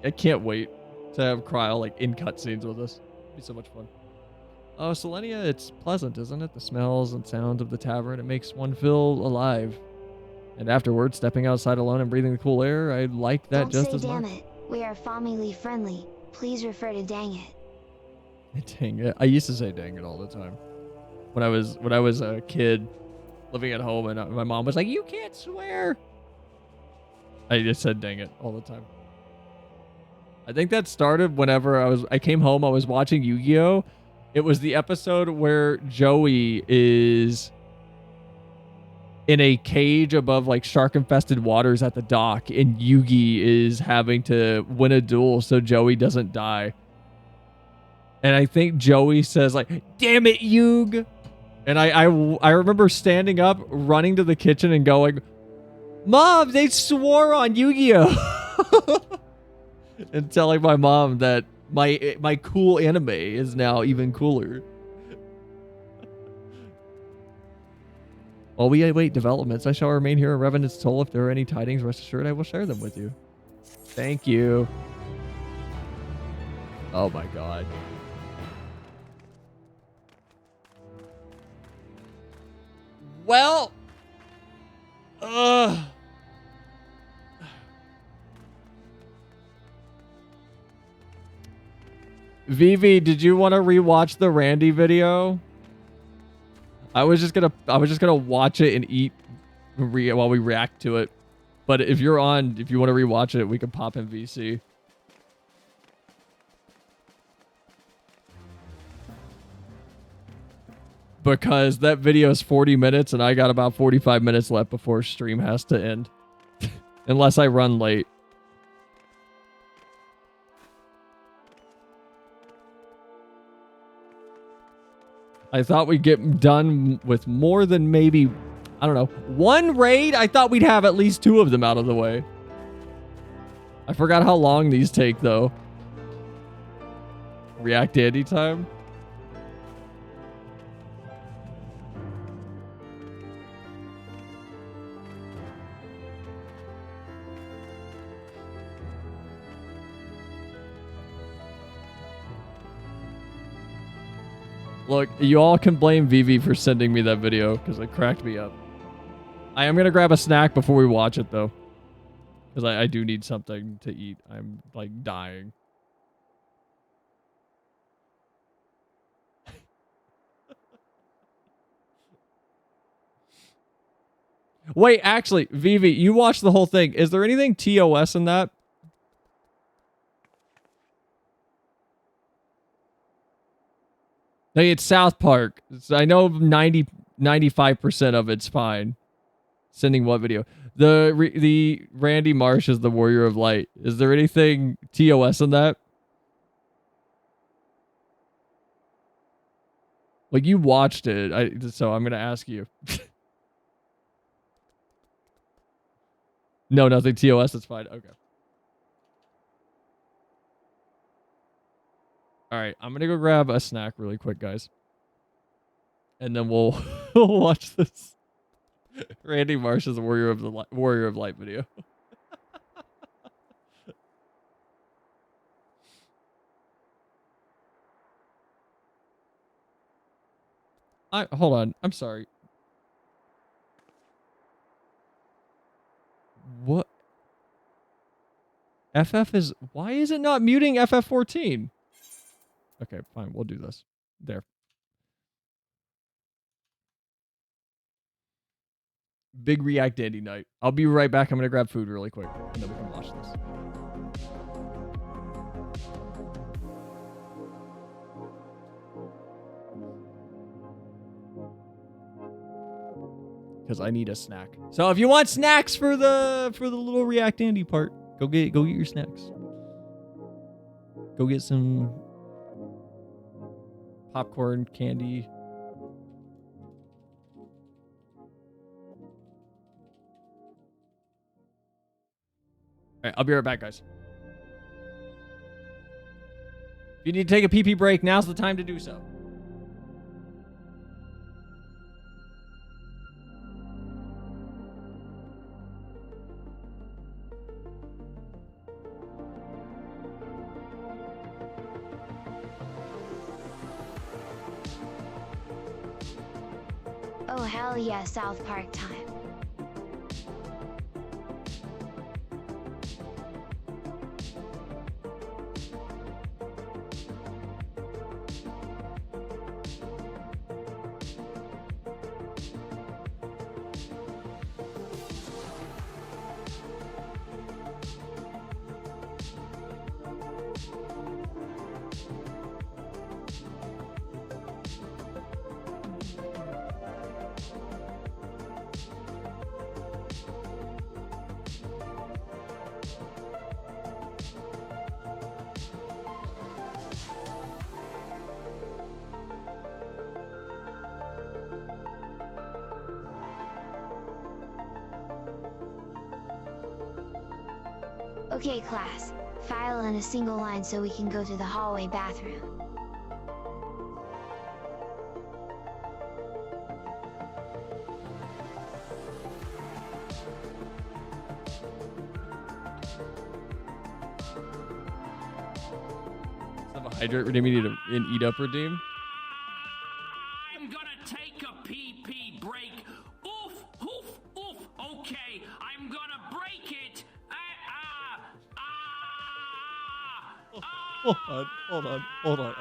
I can't wait to have Cryle like in cutscenes with us. It'd be so much fun. Oh, Selenia, it's pleasant, isn't it? The smells and sounds of the tavern, it makes one feel alive. And afterwards, stepping outside alone and breathing the cool air, I like that just as much. Damn it. We are family friendly. Please refer to dang it. Dang it. I used to say dang it all the time. When I was a kid living at home and my mom was like, you can't swear. I just said dang it all the time. I think that started whenever I came home, I was watching Yu-Gi-Oh! It was the episode where Joey is in a cage above like shark-infested waters at the dock, and Yugi is having to win a duel so Joey doesn't die. And I think Joey says like, damn it, Yug. And I remember standing up, running to the kitchen and going, Mom, they swore on Yu-Gi-Oh! And telling my mom that my cool anime is now even cooler. While we await developments, I shall remain here in Revenant's Toll. If there are any tidings, rest assured I will share them with you. Thank you. Oh my god. Well, Vivi, did you want to rewatch the Randy video? I was just gonna watch it and eat while we react to it. But if you're on, if you want to rewatch it, we can pop in VC. Because that video is 40 minutes and I got about 45 minutes left before stream has to end. Unless I run late. I thought we'd get done with more than maybe, I don't know, one raid. I thought we'd have at least 2 of them out of the way. I forgot how long these take though. React anytime. Look, you all can blame Vivi for sending me that video because it cracked me up. I am going to grab a snack before we watch it, though. Because I do need something to eat. I'm, like, dying. Wait, actually, Vivi, you watched the whole thing. Is there anything TOS in that? Hey, it's South Park. I know 95% of it's fine. Sending what video? The Randy Marsh is the Warrior of Light. Is there anything TOS in that? Like, you watched it, so I'm going to ask you. No, nothing TOS. It's fine. Okay. All right, I'm gonna go grab a snack really quick, guys, and then we'll we'll watch this Randy Marsh's Warrior of Light video. Hold on. I'm sorry. What? Why is it not muting FF14? Okay, fine. We'll do this. There. Big React Dandy night. I'll be right back. I'm going to grab food really quick, and then we can watch this. Because I need a snack. So if you want snacks for the little React Dandy part, go get your snacks. Go get some popcorn, candy. All right, I'll be right back, guys. If you need to take a pee-pee break, now's the time to do so. Oh hell yeah, South Park time. Okay class, file in a single line so we can go to the hallway bathroom. Have a hydrate redeem, you need an eat up redeem. I'm gonna take a pee-pee break. Oof, oof, oof. Okay, I'm gonna break it. Hold on.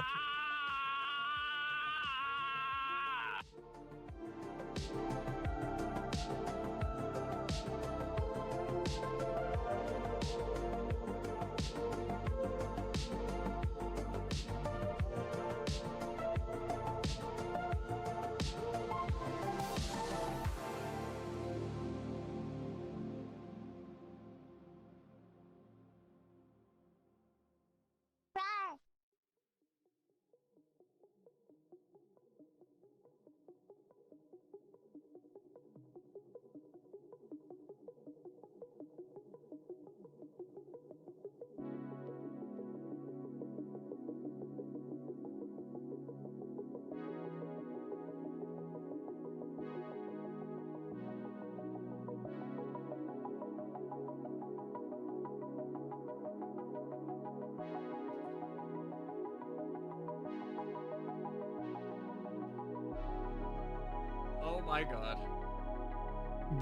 my god.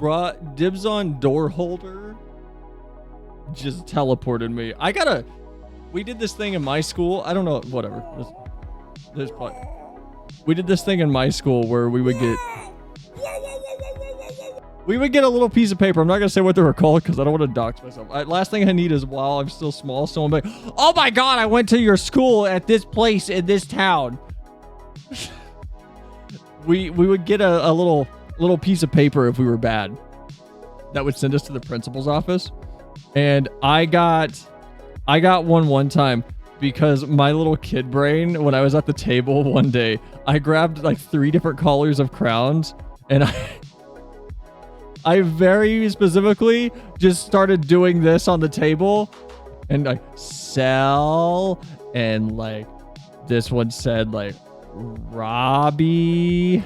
Bruh, dibs on door holder just teleported me. We did this thing in my school. I don't know, whatever. We did this thing in my school where we would get a little piece of paper. I'm not gonna say what they were called because I don't want to dox myself. Last thing I need is while I'm still small, someone be like, oh my god, I went to your school at this place in this town. we would get a little piece of paper if we were bad that would send us to the principal's office. And I got one time because my little kid brain, when I was at the table one day, I grabbed like 3 different colors of crowns and I very specifically just started doing this on the table and like sell, and like this one said like Robbie.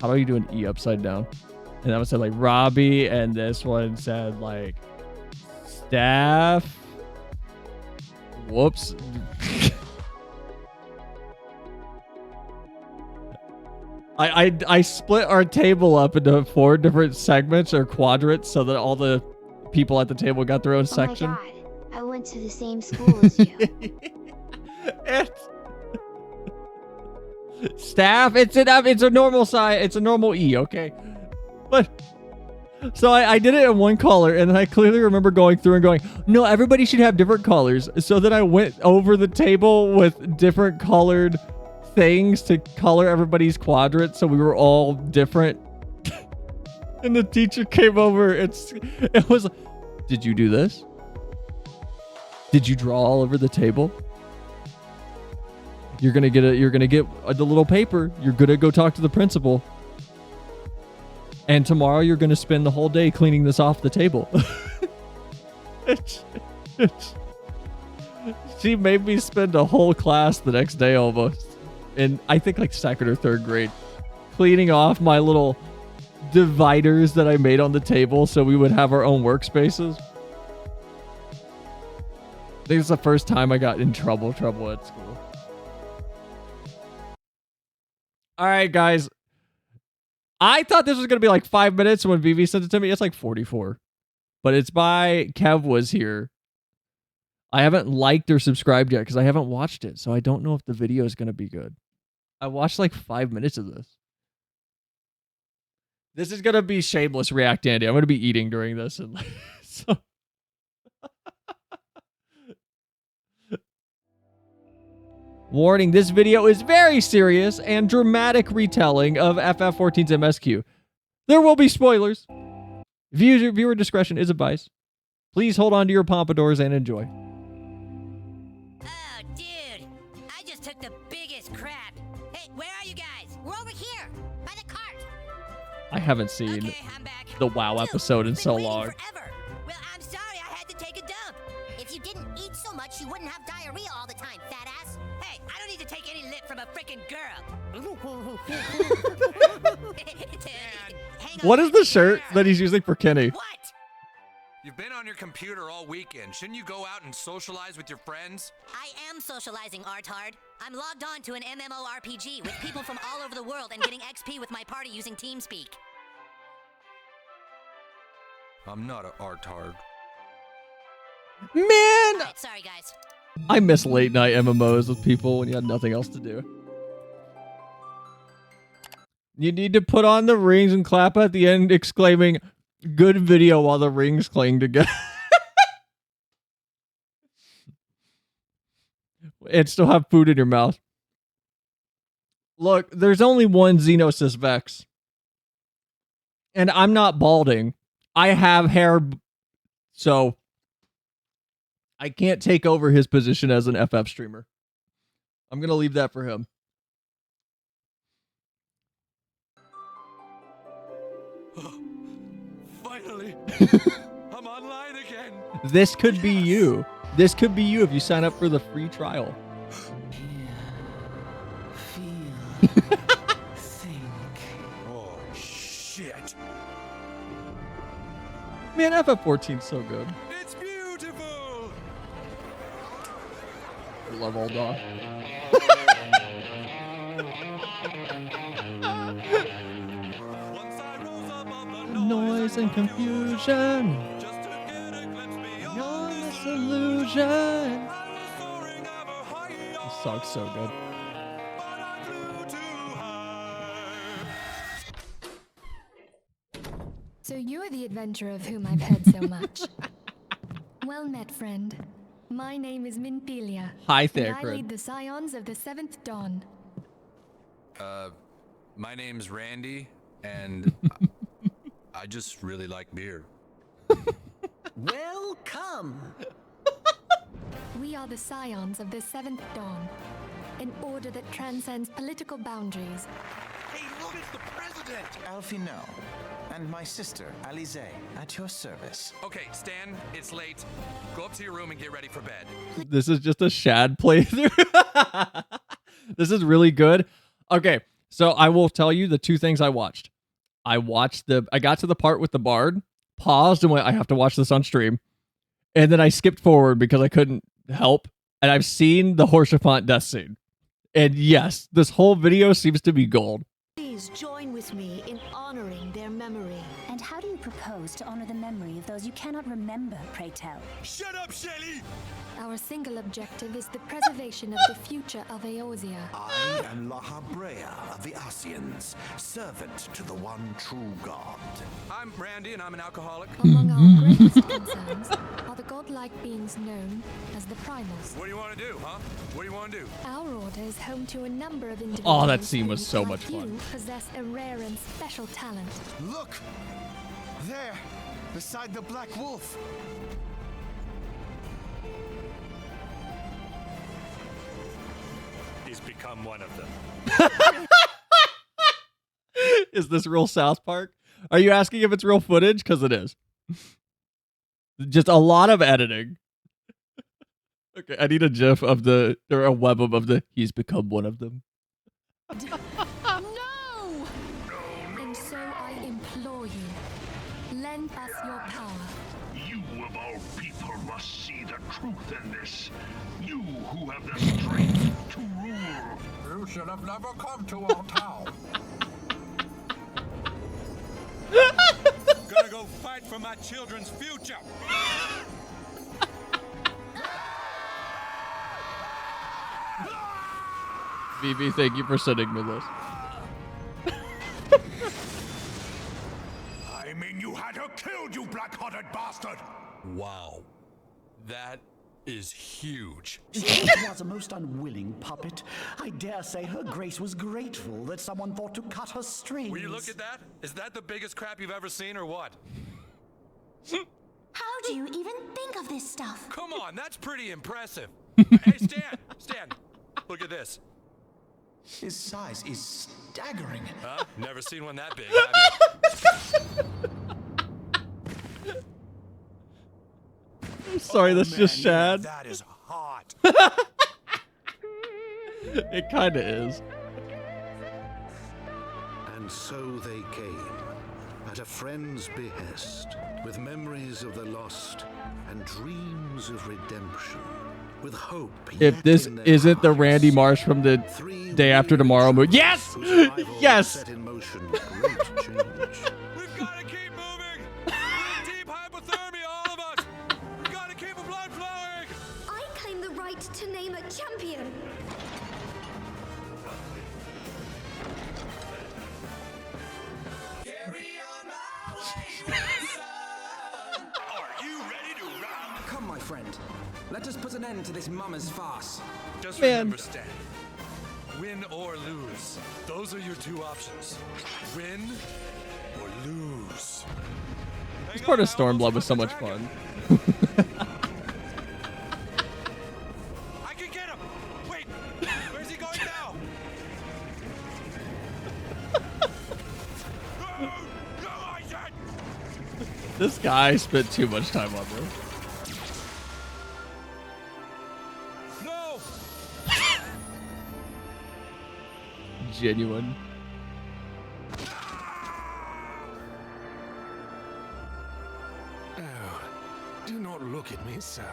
How do you do an E upside down? And that one said like Robbie, and this one said like Steph. Whoops. I split our table up into 4 different segments or quadrants so that all the people at the table got their own section. Oh my god, I went to the same school as you. Staff, it's a normal size, it's a normal E, okay? But so I did it in one color, and then I clearly remember going through and going, no, everybody should have different colors. So then I went over the table with different colored things to color everybody's quadrant so we were all different. And the teacher came over. It was, did you do this? Did you draw all over the table? You're gonna get the little paper. You're gonna go talk to the principal. And tomorrow you're gonna spend the whole day cleaning this off the table. She made me spend a whole class the next day almost. And I think like 2nd or 3rd grade, cleaning off my little dividers that I made on the table so we would have our own workspaces. I think it's the first time I got in trouble at school. All right, guys. I thought this was going to be like 5 minutes when Vivi sent it to me. It's like 44. But it's by Kev Was Here. I haven't liked or subscribed yet because I haven't watched it. So I don't know if the video is going to be good. I watched like 5 minutes of this. This is going to be shameless React Andy. I'm going to be eating during this. And so... Warning, this video is very serious and dramatic retelling of FF14's MSQ. There will be spoilers. Viewer discretion is advised. Please hold on to your pompadours and enjoy. Oh, dude. I just took the biggest crap. Hey, where are you guys? We're over here, by the cart. I haven't seen the WoW episode in so long. Well, I'm sorry I had to take a dump. If you didn't eat so much, you wouldn't have diarrhea all the time, fat ass. Hey, I don't need to take any lip from a frickin' girl. What is the shirt that he's using for Kenny? What? You've been on your computer all weekend. Shouldn't you go out and socialize with your friends? I am socializing, Artard. I'm logged on to an MMORPG with people from all over the world and getting XP with my party using TeamSpeak. I'm not an artard. Man! Right, sorry, guys. I miss late night MMOs with people when you had nothing else to do. You need to put on the rings and clap at the end, exclaiming, good video while the rings cling together. And still have food in your mouth. Look, there's only one Xenosis Vex. And I'm not balding. I have hair, so I can't take over his position as an FF streamer. I'm going to leave that for him. Finally, I'm online again. This could be you. This could be you if you sign up for the free trial. Oh, shit. Man, FF14's so good. It's beautiful. I love Old Dog. darkness and confusion. Beyond this illusion. This song's so good. So you're the adventurer of whom I've heard so much. Well met, friend. My name is Minthelia. Hi there, and I Fred. lead the Scions of the Seventh Dawn. My name's Randy, and I just really like beer. Welcome! We are the Scions of the Seventh Dawn, an order that transcends political boundaries. Hey, look, it's the president! Alfie, no. And my sister, Alize, at your service. Okay, Stan, it's late. Go up to your room and get ready for bed. This is just a Shad playthrough. This is really good. Okay, so I will tell you the two things I watched. I got to the part with the bard, paused and went, I have to watch this on stream. And then I skipped forward because I couldn't help. And I've seen the Horshaphant death scene. And yes, this whole video seems to be gold. Please join with me in honoring their memory. And how do you propose to honor the memory of those you cannot remember, pray tell? Shut up, Shelly! Our single objective is the preservation of the future of Eorzea. I am Lahabrea of the Asians, servant to the one true God. I'm Randy, and I'm an alcoholic. Among our greatest concerns are the godlike beings known as the Primals. What do you want to do, huh? What do you want to do? Our order is home to a number of individuals. Oh, that scene was so who, much like fun. You possess a rare and special talent. Look! There! Beside the Black Wolf! He's become one of them. Is this real South Park? Are you asking if it's real footage? Because it is. Just a lot of editing. Okay, I need a gif of or a web of the he's become one of them. No! And so I implore you, lend us your power. You of all people must see the truth in this. You who have the strength to rule. You should have never come to our town. Gonna go fight for my children's future. VV, thank you for sending me this. I mean, you had her killed, you black-hearted bastard! Wow. That is huge. She was a most unwilling puppet. I dare say her grace was grateful that someone thought to cut her strings. Will you look at that? Is that the biggest crap you've ever seen, or what? How do you even think of this stuff? Come on, that's pretty impressive. Hey, Stan, look at this. His size is staggering. Huh? Never seen one that big, have you? I'm sorry, that's just Shad. That is hot. It kind of is. And so they came, at a friend's behest, with memories of the lost and dreams of redemption, with hope. If this isn't the Randy Marsh from the Day After Tomorrow movie. Yes! Yes! Set in motion great change. We've got to keep moving. We're in deep hypothermia, all of us. We've got to keep the blood flowing. I claim the right to name a champion. Are you ready to rock? Come, my friend. Let us put an end to this mama's farce. Just remember, Stan. Win or lose. Those are your two options. Win or lose. This part of Stormblood was so much fun. I can get him. Wait, where's he going now? No, I said. This guy spent too much time on this. No. Genuine. Oh, do not look at me so.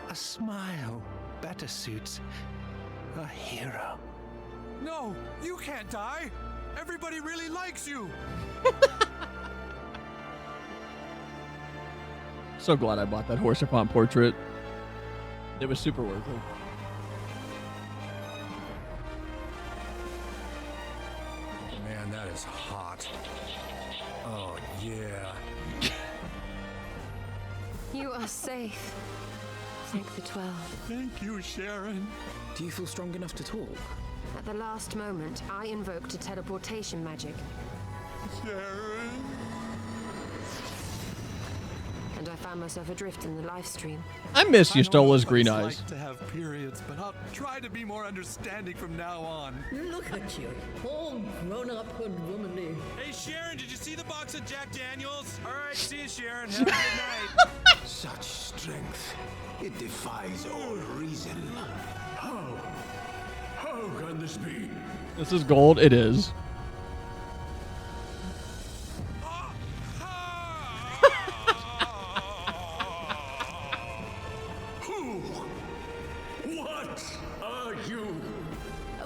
A smile better suits a hero. No, you can't die. Everybody really likes you. So glad I bought that Horsefant portrait. It was super worth it. Man, that is hot. Oh, yeah. You are safe. Thank the 12. Thank you, Sharon. Do you feel strong enough to talk? At the last moment, I invoked a teleportation magic. Sharon. And I found myself adrift in the live stream. I miss you, Stola's green I eyes. like to have periods, but I'll try to be more understanding from now on. Look at you, all grown up and womanly. Hey, Sharon, did you see the box of Jack Daniels? All right, see you, Sharon. Have a good night. Such strength. It defies all reason. How can this be? This is gold. It is. What are you?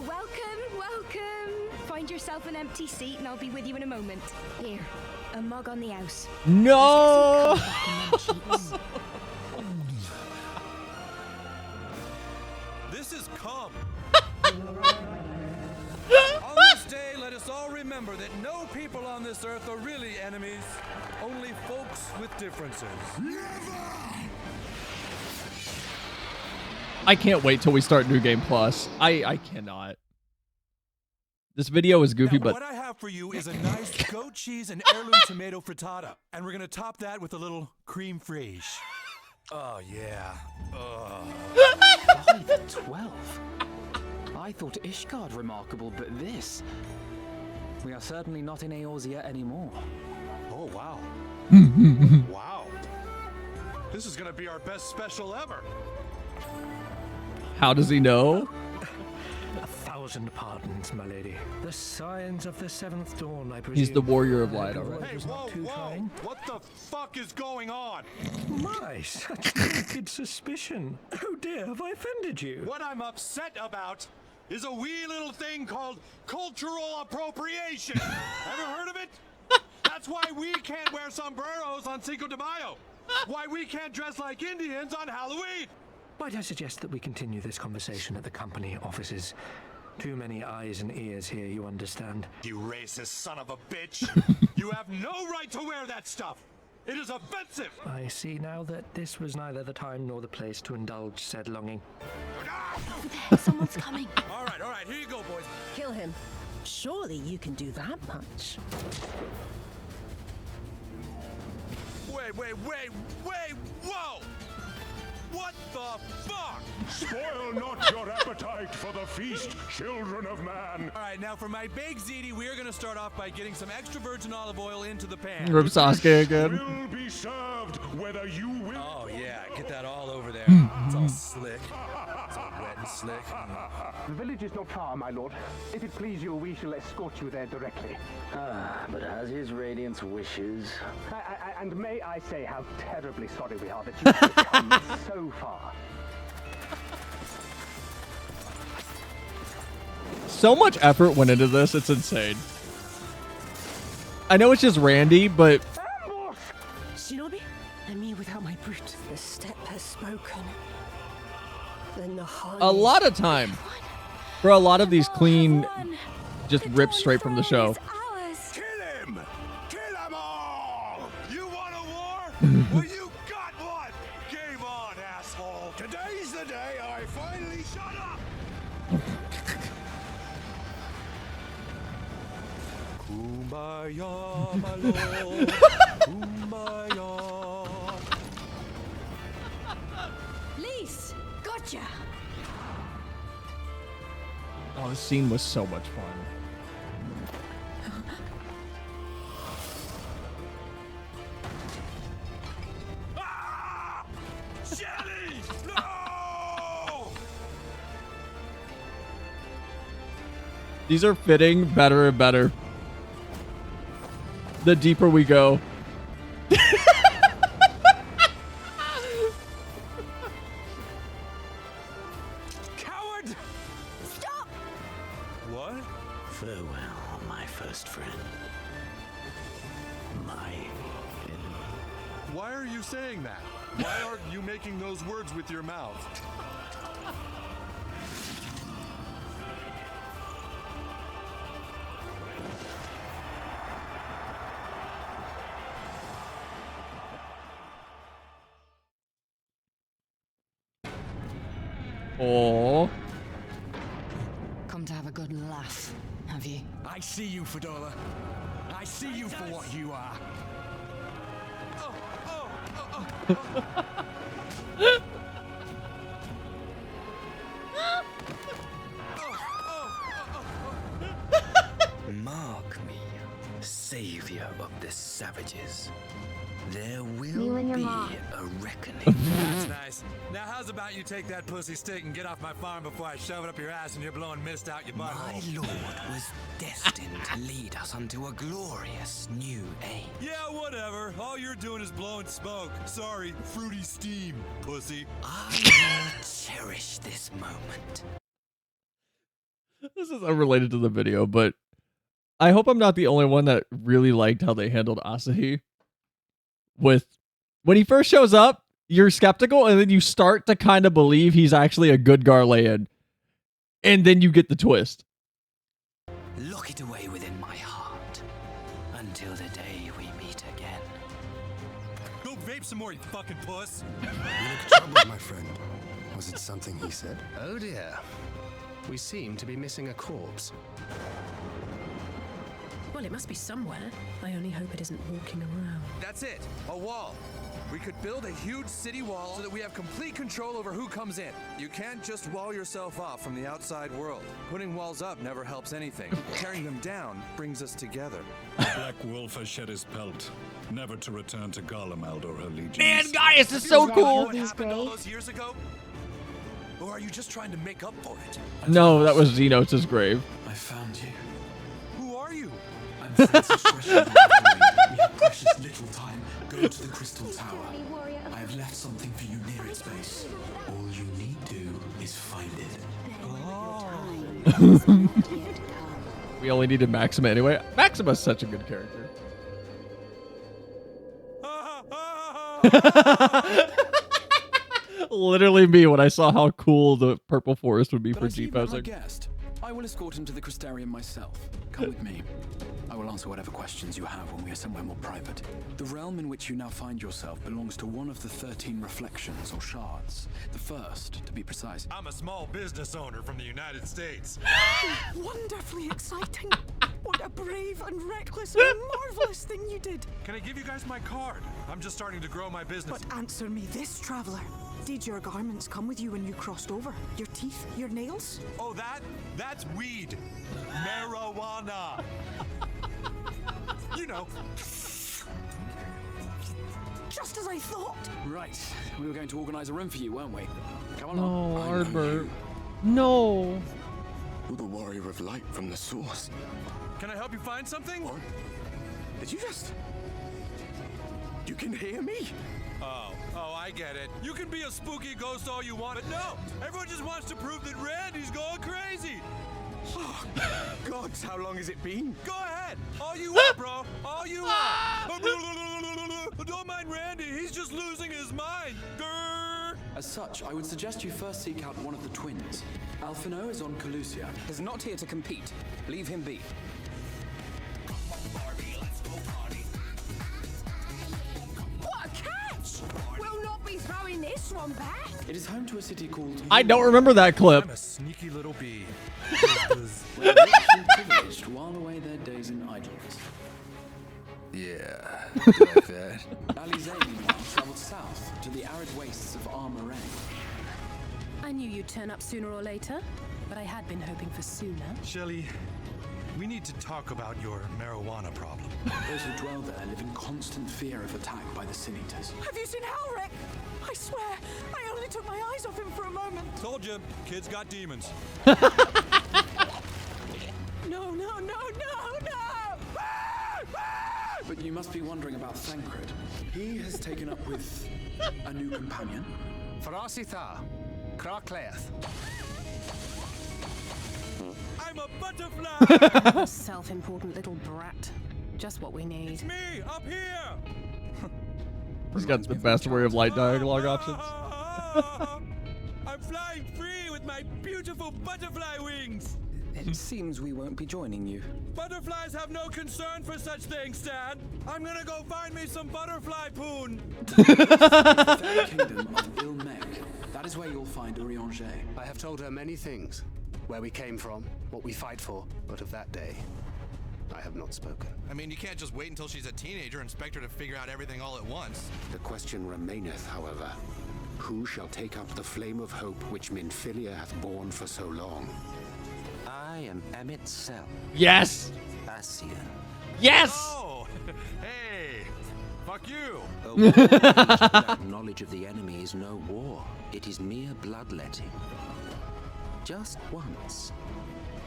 Welcome. Find yourself an empty seat and I'll be with you in a moment. Here, a mug on the house. No! This is cum. On this day, let us all remember that no people on this earth are really enemies, only folks with differences. I can't wait till we start New Game Plus. I cannot. This video is goofy, Now, but what I have for you is a nice goat cheese and heirloom tomato frittata, and we're gonna top that with a little cream fraiche. Oh yeah. By the 12. I thought Ishgard remarkable, but this. We are certainly not in Eorzea anymore. Oh wow. Wow. This is gonna be our best special ever. how does he know? 1,000 pardons, my lady. The signs of the 7th dawn, I presume. He's the warrior of light, all right. Hey, whoa. What the fuck is going on? My, such wicked suspicion. Oh dear, have I offended you? What I'm upset about is a wee little thing called cultural appropriation. Ever heard of it? That's why we can't wear sombreros on Cinco de Mayo. Why we can't dress like Indians on Halloween. Might I suggest that we continue this conversation at the company offices? Too many eyes and ears here, you understand. You racist son of a bitch. You have no right to wear that stuff. It is offensive. I see now that this was neither the time nor the place to indulge said longing. Someone's coming. All right, here you go, boys. Kill him. Surely you can do that much. Wait, whoa! What the fuck? Spoil not your appetite for the feast, children of man. All right, now for my baked ziti, we are going to start off by getting some extra virgin olive oil into the pan. Rip Sasuke again. Will be served whether you will. Oh yeah, get that all over there. It's all slick. It's all wet and slick. The village is not far, my lord. If it please you, we shall escort you there directly. But as his radiance wishes. And may I say how terribly sorry we are that you have come so far. So much effort went into this, it's insane. I know it's just Randy, but Shinobi, and me without my brute. The step has spoken. Then the heart. a lot of time for a lot of these clean, just ripped straight from the show. Kill him! Kill them all! You want a war? Well, you got one! Game on, asshole! Today's the day I finally shut up! Kumbaya, my lord. Kumbaya. Lise, gotcha. Oh, this scene was so much fun. Shelly! No! These are fitting better and better the deeper we go. Coward! Stop! What? Farewell, my first friend. My enemy. Why are you saying that? Why aren't you making those words with your mouth? Oh. Come to have a good laugh, have you? I see you, Fedora. I see you for what you are. Mark me, savior of the savages. There will You and your be mom. a reckoning. That's nice. Now how's about you take that pussy stick and get off my farm before I shove it up your ass and you're blowing mist out your butthole? My lord was destined to lead us unto a glorious new age. Yeah, whatever. All you're doing is blowing smoke. Sorry, fruity steam, pussy. I will cherish this moment. This is unrelated to the video, but I hope I'm not the only one that really liked how they handled Asahi. With when he first shows up, you're skeptical, and then you start to kind of believe he's actually a good Garlean, and then you get the twist. Lock it away within my heart until the day we meet again. Go vape some more, you fucking puss. You look troubled, my friend. Was it something he said? Oh dear. We seem to be missing a corpse. Well, it must be somewhere. I only hope it isn't walking around. That's it. A wall. We could build a huge city wall so that we have complete control over who comes in. You can't just wall yourself off from the outside world. Putting walls up never helps anything. Tearing them down brings us together. The Black Wolf has shed his pelt, never to return to Garlemald or her legions. Man, Gaius is so cool. What happened all those years ago? Or are you just trying to make up for it? No, that was Xenos' grave. I found you. Who are you? I'm Francis Gresham. We have precious little time. Go to the Crystal Tower. I have left something for you near its base. All you need do is find it. We only needed Maxima anyway. Maxima's such a good character. Literally me when I saw how cool the Purple Forest would be for G-posing. Guest. I will escort him to the Crystarium myself. Come with me. I will answer whatever questions you have when we are somewhere more private. The realm in which you now find yourself belongs to one of the 13 reflections, or shards. The first, to be precise. I'm a small business owner from the United States. Wonderfully exciting. What a brave and reckless and marvelous thing you did. Can I give you guys my card? I'm just starting to grow my business. But answer me this, traveler. Did your garments come with you when you crossed over? Your teeth? Your nails? Oh, that's weed. Marijuana. You know. Just as I thought. Right. We were going to organize a room for you, weren't we? Come No, along. Arbor. No. The warrior of light from the source. Can I help you find something? What? Did you just... You can hear me? Oh, I get it. You can be a spooky ghost all you want, but no! Everyone just wants to prove that Randy's going crazy! Oh, gods, how long has it been? Go ahead! All you want, bro! All you want! Don't mind Randy, he's just losing his mind! Grrr. As such, I would suggest you first seek out one of the twins. Alphino is on Calusia. He's not here to compete. Leave him be. What a catch! We'll not be throwing this one back. It is home to a city called... I don't remember that clip. I'm a sneaky little bee. where the rich and privileged while away their days in idleness. Yeah, like that. Alizé, meanwhile, traveled south to the arid wastes of Armoraine. I knew you'd turn up sooner or later, but I had been hoping for sooner. Shelley, we need to talk about your marijuana problem. Those who dwell there live in constant fear of attack by the Sin Eaters. Have you seen Halric? I swear, I only took my eyes off him for a moment. Told you, kids got demons. No, no, no, no, no! But you must be wondering about Thancred. He has taken up with a new companion. Farasitha, Krakleath. I'm a butterfly! Self-important little brat. Just what we need. It's me, up here! He's got the best way of light dialogue options. I'm flying free with my beautiful butterfly wings. It seems we won't be joining you. Butterflies have no concern for such things, Stan. I'm gonna go find me some butterfly poon. The fair kingdom of Ilmek. That is where you'll find Urianger. I have told her many things. Where we came from, what we fight for, but of that day, I have not spoken. I mean, you can't just wait until she's a teenager and expect her to figure out everything all at once. The question remaineth, however, who shall take up the flame of hope which Minfilia hath borne for so long? I am Emmett Sell. Yes! Asian. Yes! Oh! Hey! Fuck you! That knowledge of the enemy is no war. It is mere bloodletting. Just once.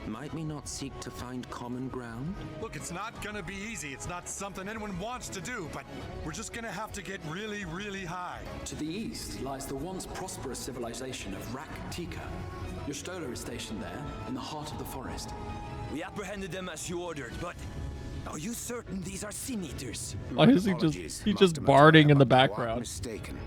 Might we not seek to find common ground? Look, it's not gonna be easy. It's not something anyone wants to do, but we're just gonna have to get really, really high. To the east lies the once prosperous civilization of Rak Tika. Your Stoller is stationed there, in the heart of the forest. We apprehended them as you ordered, but are you certain these are sin eaters? Why is he just barding in the background? Mistaken.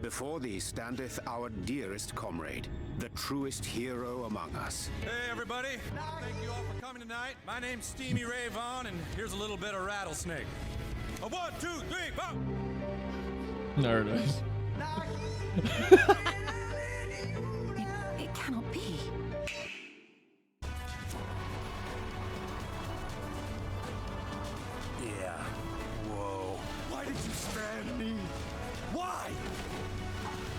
Before thee standeth our dearest comrade, the truest hero among us. Hey, everybody. Thank you all for coming tonight. My name's Steamy Ray Vaughn, and here's a little bit of Rattlesnake. A 1, 2, 3, 4. There it is. It cannot be. Yeah. Whoa. Why did you spare me? Why?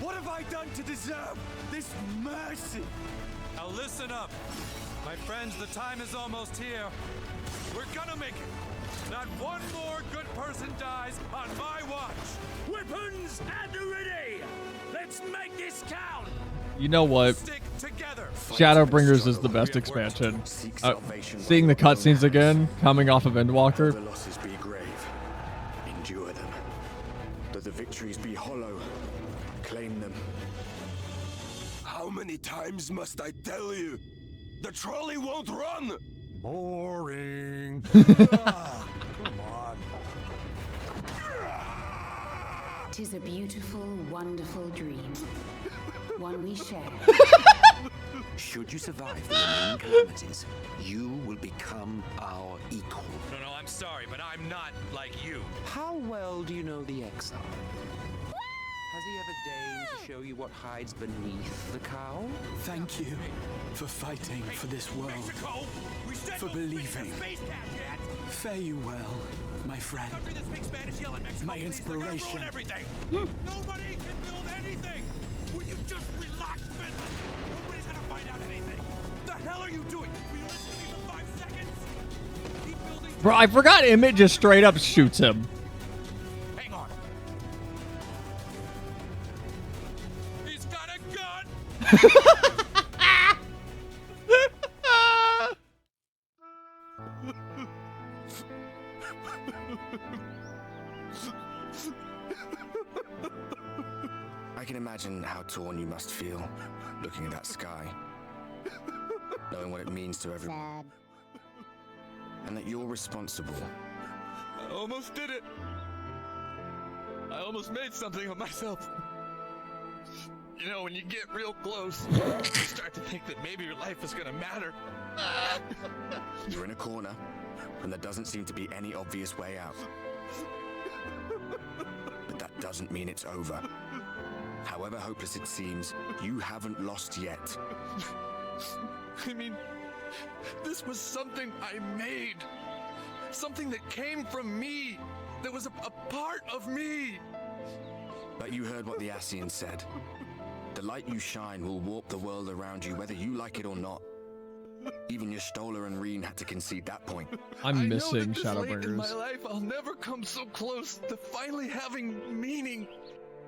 What have I done to deserve this mercy? Now listen up. My friends, the time is almost here. We're gonna make it. Not one more good person dies on my watch. Weapons at the ready. Let's make this count. You know what? Stick together. Shadowbringers is the best expansion. Seeing the cutscenes again, coming off of Endwalker. The losses be grave. Endure them. Though the victories be hollow, claim them. How many times must I tell you? The trolley won't run! Boring. Come on. Tis a beautiful, wonderful dream. One we share. Should you survive the remaining calamities, you will become our equal. No, I'm sorry, but I'm not like you. How well do you know the exile? Has he ever deigned to show you what hides beneath the cowl? Thank you for fighting for this world. For believing. Fare you well, my friend. My inspiration. Nobody can build anything! Will you just relax, man? Nobody's gonna find out anything. What the hell are you doing? Will you listen to me for 5 seconds? Keep building. Bro, I forgot Emmett just straight up shoots him. Hang on. He's got a gun! I can imagine how torn you must feel, looking at that sky, knowing what it means to everyone, and that you're responsible. I almost did it. I almost made something of myself. You know, when you get real close, you start to think that maybe your life is gonna matter. You're in a corner, and there doesn't seem to be any obvious way out. But that doesn't mean it's over. However hopeless it seems, you haven't lost yet. I mean, this was something I made. Something that came from me. That was a part of me. But you heard what the Ascian said. The light you shine will warp the world around you, whether you like it or not. Even your Stoller and Reen had to concede that point. I'm missing Shadowbringers. Late in my Shadowbringers. life, I'll never come so close to finally having meaning.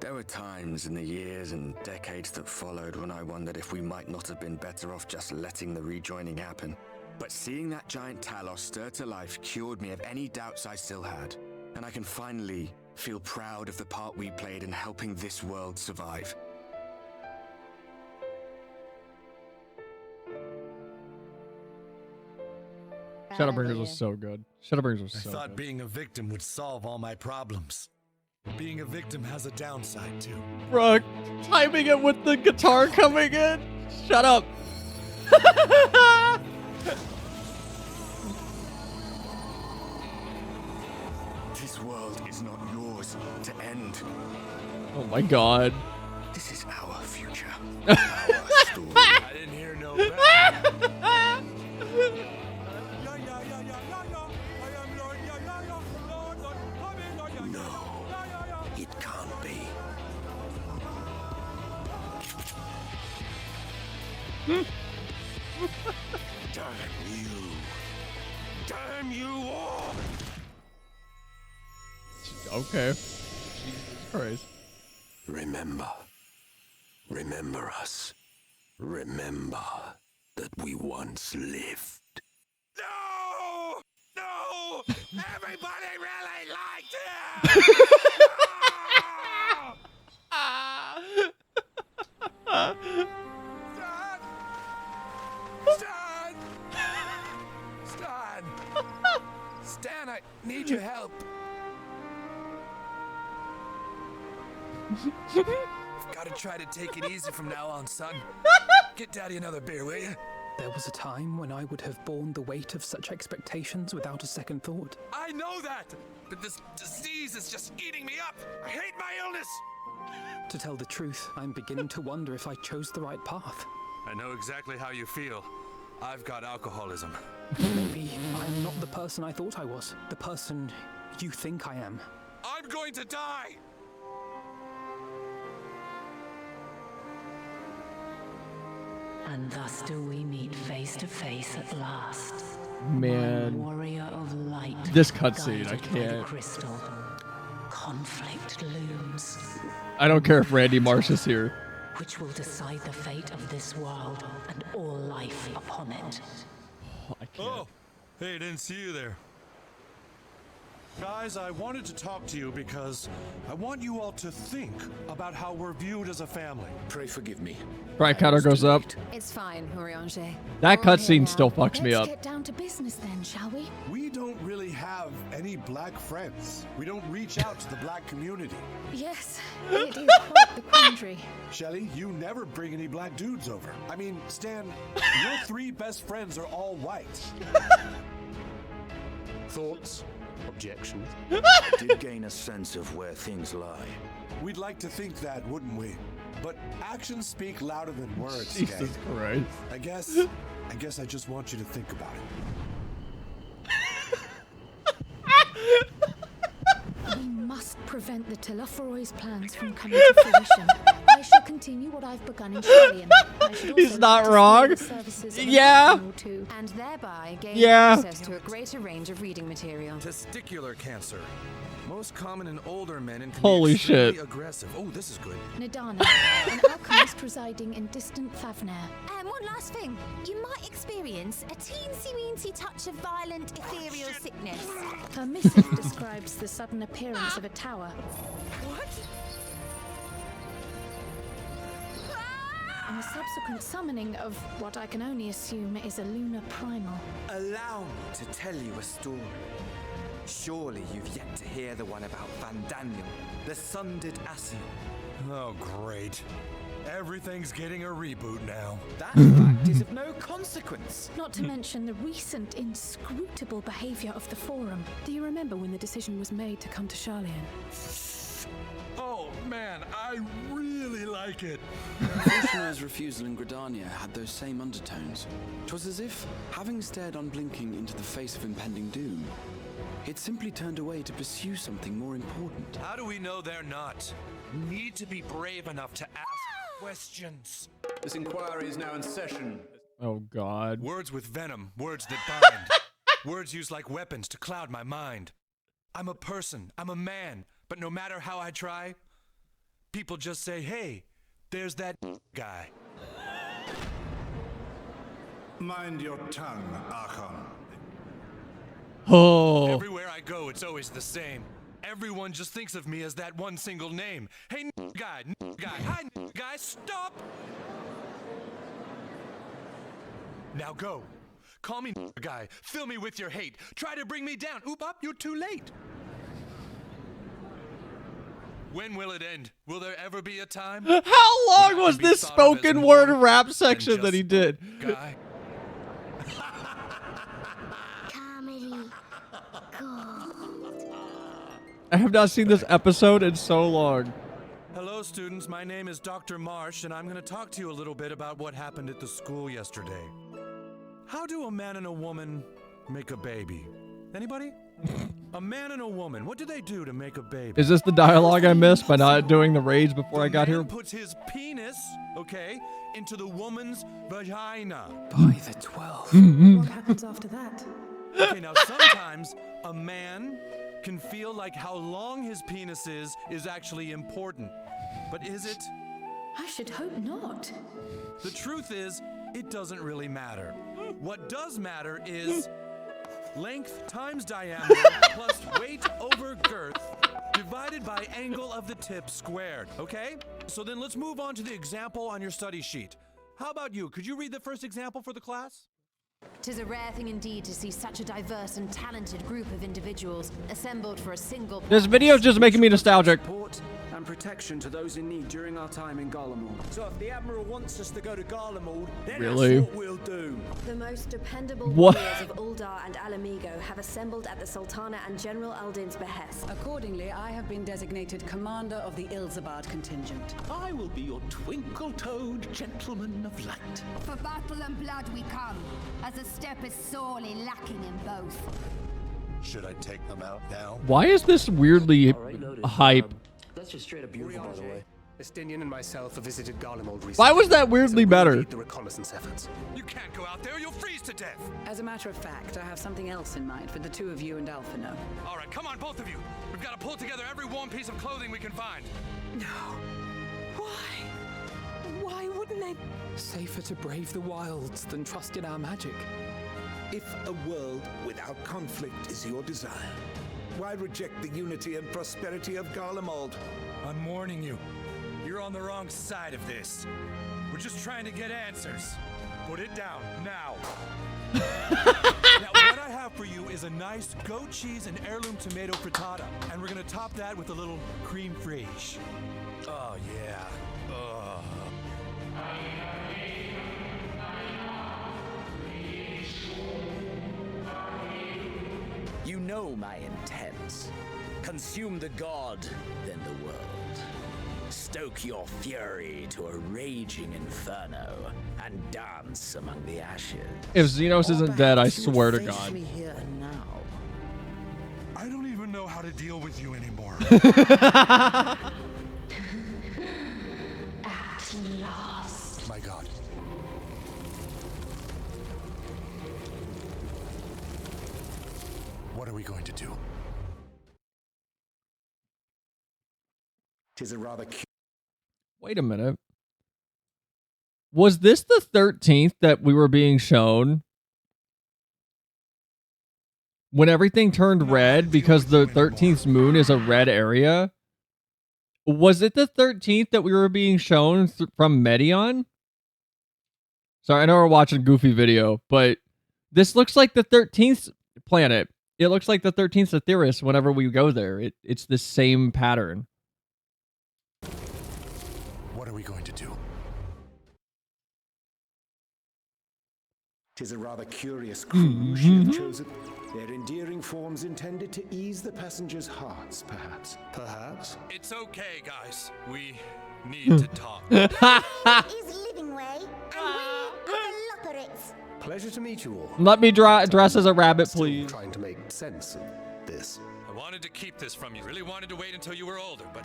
There were times in the years and decades that followed when I wondered if we might not have been better off just letting the rejoining happen. But seeing that giant Talos stir to life cured me of any doubts I still had. And I can finally feel proud of the part we played in helping this world survive. Shadowbringers was so good. Shadowbringers was I so thought good. being a victim would solve all my problems. Being a victim has a downside too. Bro, timing it with the guitar coming in. Shut up. This world is not yours to end. Oh my god. This is our future. Our story. I didn't hear no better. No, it can't be. Damn you. Damn you all. Okay. Jesus Christ. Remember us. Remember that we once lived. No! No! Everybody really liked it! Stan! Stan! Stan, I need your help. Gotta try to take it easy from now on, son. Get Daddy another beer, will you? There was a time when I would have borne the weight of such expectations without a second thought. I know that! But this disease is just eating me up! I hate my illness! To tell the truth, I'm beginning to wonder if I chose the right path. I know exactly how you feel. I've got alcoholism. Maybe I'm not the person I thought I was. The person you think I am. I'm going to die! And thus do we meet face to face at last. Man. One warrior of light. This cutscene, I guided by the can't. crystal. Conflict looms. I don't care if Randy Marsh is here. Which will decide the fate of this world and all life upon it. Oh, I can't. Oh, hey, didn't see you there. Guys, I wanted to talk to you because I want you all to think about how we're viewed as a family. Pray forgive me. Bright counter goes up. It's fine, Urianger. That cutscene still fucks me up. Let's get down to business then, shall we? We don't really have any black friends. We don't reach out to the black community. Yes, it is quite the quandary. Shelly, you never bring any black dudes over. I mean, Stan, your three best friends are all white. Thoughts? Objections? I did gain a sense of where things lie. We'd like to think that, wouldn't we? But actions speak louder than words. Jesus Christ. I guess I just want you to think about it. We must prevent the Telophoroid's plans from coming to fruition. I shall continue what I've begun in Shellian. He's not wrong. Yeah. And thereby gain Yeah. access to a greater range of reading material. Testicular cancer. Most common in older men and can Holy be extremely shit. aggressive. Oh, this is good. Nadana, an alchemist residing in distant Favner. One last thing. You might experience a teensy-weensy touch of violent ethereal sickness. Her missive describes the sudden appearance of a tower. What? And the subsequent summoning of what I can only assume is a lunar primal. Allow me to tell you a story. Surely you've yet to hear the one about Van Daniel, the sundered Assion. Oh, great. Everything's getting a reboot now. That fact is of no consequence. Not to mention the recent inscrutable behavior of the Forum. Do you remember when the decision was made to come to Sharlayan? Oh, man, I really like it. Krishna's refusal in Gridania had those same undertones. 'Twas as if, having stared unblinking into the face of impending doom, it simply turned away to pursue something more important. How do we know they're not? We need to be brave enough to ask questions. This inquiry is now in session. Oh God. Words with venom, words that bind. Words used like weapons to cloud my mind. I'm a person, I'm a man, but no matter how I try, people just say, hey, there's that guy. Mind your tongue, Archon. Oh. Everywhere I go, it's always the same. Everyone just thinks of me as that one single name. Hey, guy, hi, guy, stop! Now go. Call me guy. Fill me with your hate. Try to bring me down. Oop up, you're too late. When will it end? Will there ever be a time? How long was this spoken word rap section that he did? Guy. I have not seen this episode in so long. Hello, students. My name is Dr. Marsh, and I'm going to talk to you a little bit about what happened at the school yesterday. How do a man and a woman make a baby? Anybody? A man and a woman, what do they do to make a baby? Is this the dialogue I missed by not doing the raids before I got here? Puts his penis, okay, into the woman's vagina. By the 12. What happens after that? Okay, now sometimes a man can feel like how long his penis is actually important. But is it? I should hope not. The truth is, it doesn't really matter. What does matter is length times diameter plus weight over girth divided by angle of the tip squared, okay? So then let's move on to the example on your study sheet. How about you? Could you read the first example for the class? 'Tis a rare thing indeed to see such a diverse and talented group of individuals assembled for a single... This video is just making me nostalgic. Support and protection to those in need during our time in Garlemald. So if the Admiral wants us to go to Garlemald, then Really? that's what we'll do. The most dependable What? warriors of Uldar and Alamigo have assembled at the Sultana and General Aldin's behest. Accordingly, I have been designated commander of the Ilzabad contingent. I will be your twinkle-toed gentleman of light. For battle and blood we come, as a step is sorely lacking in both. Should I take them out now? Why is this weirdly hype? That's just straight up beautiful, by the way. Estinian and myself have visited Garlemald recently. Why was that weirdly better? Lead the reconnaissance efforts. You can't go out there, you'll freeze to death. As a matter of fact, I have something else in mind for the two of you and Alphino. All right, come on, both of you. We've got to pull together every warm piece of clothing we can find. No. Why? Why wouldn't they? Safer to brave the wilds than trust in our magic. If a world without conflict is your desire, why reject the unity and prosperity of Garlemald? I'm warning you. You're on the wrong side of this. We're just trying to get answers. Put it down, now. Now, what I have for you is a nice goat cheese and heirloom tomato frittata. And we're gonna top that with a little creme fraiche. Oh, yeah. You know my intent. Consume the god, then the world. Stoke your fury to a raging inferno and dance among the ashes. If Xenos isn't dead, I swear to God. Me here and now. I don't even know how to deal with you anymore. At last. My God. What are we going to do? 'Tis a rather Wait a minute. Was this the 13th that we were being shown? When everything turned red because the 13th moon is a red area? Was it the 13th that we were being shown from Medion? Sorry, I know we're watching Goofy video, but this looks like the 13th planet. It looks like the 13th Aetheris whenever we go there. It's the same pattern. What are we going to do? 'Tis a rather curious crew she have chosen. Their endearing forms intended to ease the passengers' hearts, perhaps. Perhaps? It's okay, guys. We need to talk. Is living way, and we are the Lopperates. Pleasure to meet you all. Let me dress as a rabbit, please. Trying to make sense of this. I wanted to keep this from you. Really wanted to wait until you were older, but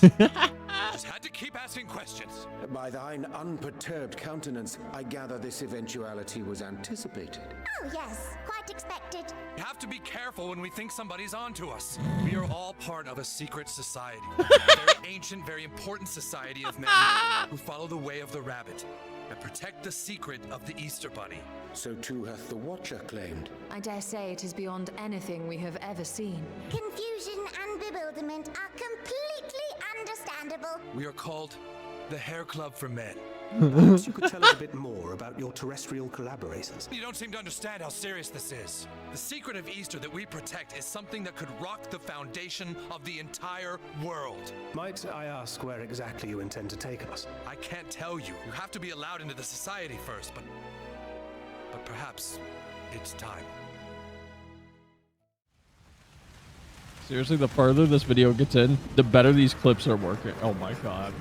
just had to keep asking questions. By thine unperturbed countenance, I gather this eventuality was anticipated. Oh yes, quite expected. You have to be careful when we think somebody's onto us. We are all part of a secret society. A very ancient, very important society of men who follow the way of the rabbit and protect the secret of the Easter Bunny. So too hath the Watcher claimed. I dare say it is beyond anything we have ever seen. Confusion and bewilderment are completely understandable. We are called the Hair Club for Men. Perhaps you could tell us a bit more about your terrestrial collaborators. You don't seem to understand how serious this is. The secret of Easter that we protect is something that could rock the foundation of the entire world. Might I ask where exactly you intend to take us? I can't tell you. You have to be allowed into the society first, but perhaps it's time. Seriously, the further this video gets in, the better these clips are working. Oh my god.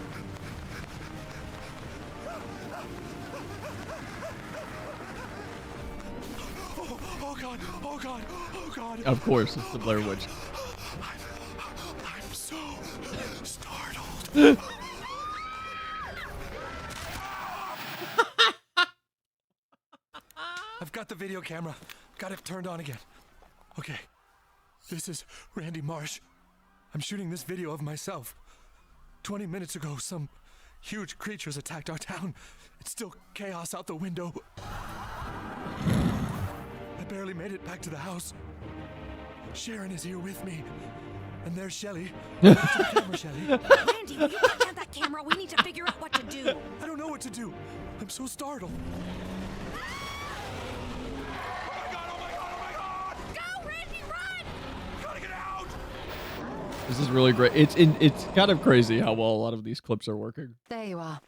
Oh god, oh god, oh god. Of course, it's the Blair Witch. I'm so startled. I've got the video camera. Got it turned on again. Okay. This is Randy Marsh. I'm shooting this video of myself. 20 minutes ago, some huge creatures attacked our town. It's still chaos out the window. I barely made it back to the house. Sharon is here with me. And there's Shelly. Back to the camera, Shelly. Randy, will you put down that camera? We need to figure out what to do. I don't know what to do. I'm so startled. This is really great. It's kind of crazy how well a lot of these clips are working. There you are.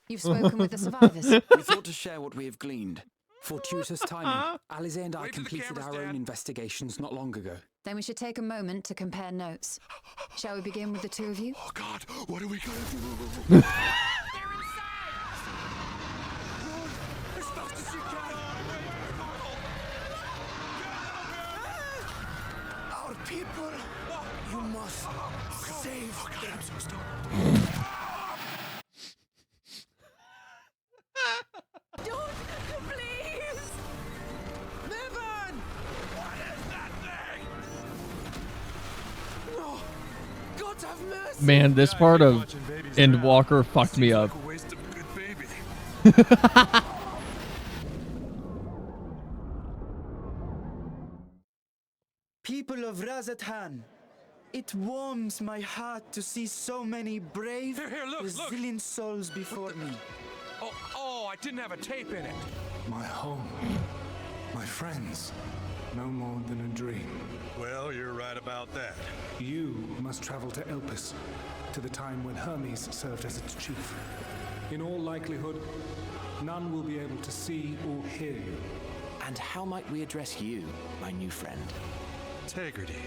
You've spoken with the survivors. We thought to share what we have gleaned. Fortuitous timing. Alize and I completed our own investigations not long ago. Then we should take a moment to compare notes. Shall we begin with the two of you? Oh god, what are we gonna do? Our people, you must save them. I'm so startled. Don't, please! Niven! What is that thing? No! God have mercy! Man, this part of Endwalker fucked me up. Like a waste of a good baby. People of Razatan, it warms my heart to see so many brave, resilient souls before me. Oh, I didn't have a tape in it. My home, my friends, no more than a dream. Well, you're right about that. You must travel to Elpis, to the time when Hermes served as its chief. In all likelihood, none will be able to see or hear you. And how might we address you, my new friend? Integrity.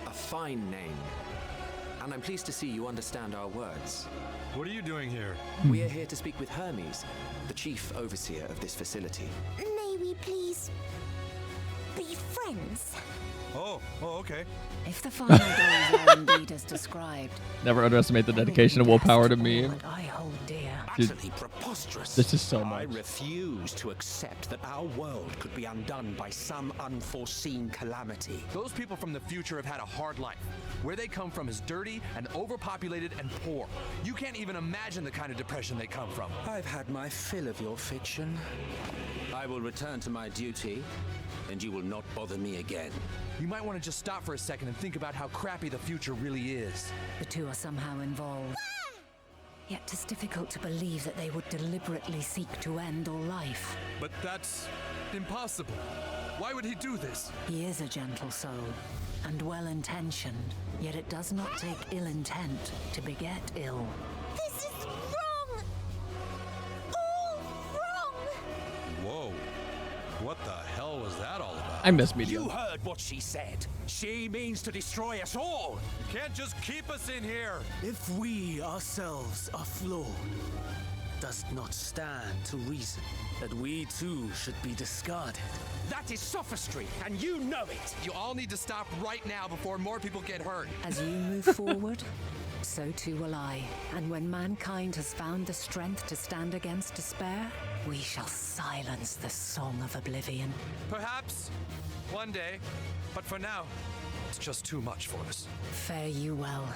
A fine name. And I'm pleased to see you understand our words. What are you doing here? We are here to speak with Hermes, the chief overseer of this facility. May we please be friends? Oh, okay. If the final days are indeed as described, Never underestimate the dedication and willpower to me. I hold dear. Dude, Utterly preposterous. this is so I much. refuse to accept that our world could be undone by some unforeseen calamity. Those people from the future have had a hard life. Where they come from is dirty and overpopulated and poor. You can't even imagine the kind of depression they come from. I've had my fill of your fiction. I will return to my duty, and you will not bother me again. You might want to just stop for a second and think about how crappy the future really is. The two are somehow involved. Yet 'tis difficult to believe that they would deliberately seek to end all life. But that's impossible. Why would he do this? He is a gentle soul, and well-intentioned, yet it does not take ill intent to beget ill. This is wrong! All wrong! Whoa. What the hell was that all about? I miss Medium. You heard what she said. She means to destroy us all. You can't just keep us in here. If we ourselves are flawed, does not stand to reason that we too should be discarded. That is sophistry, and you know it. You all need to stop right now before more people get hurt. As you move forward, so too will I. And when mankind has found the strength to stand against despair, we shall silence the song of oblivion. Perhaps one day, but for now, it's just too much for us. Fare you well,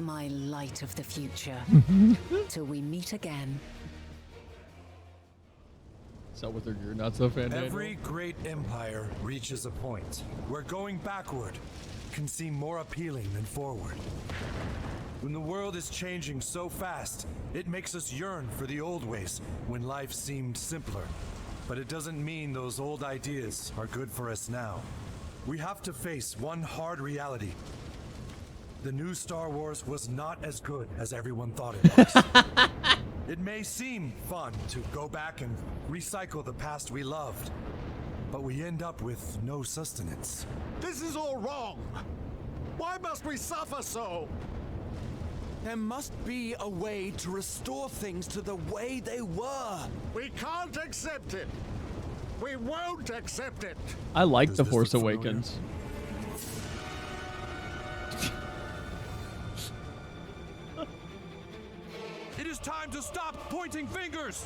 my light of the future. Till we meet again. So with her, you're not so fan. Every great empire reaches a point where going backward can seem more appealing than forward. When the world is changing so fast, it makes us yearn for the old ways, when life seemed simpler. But it doesn't mean those old ideas are good for us now. We have to face one hard reality. The new Star Wars was not as good as everyone thought it was. It may seem fun to go back and recycle the past we loved, but we end up with no sustenance. This is all wrong. Why must we suffer so? There must be a way to restore things to the way they were. We can't accept it. We won't accept it. I like The Force Awakens. It is time to stop pointing fingers.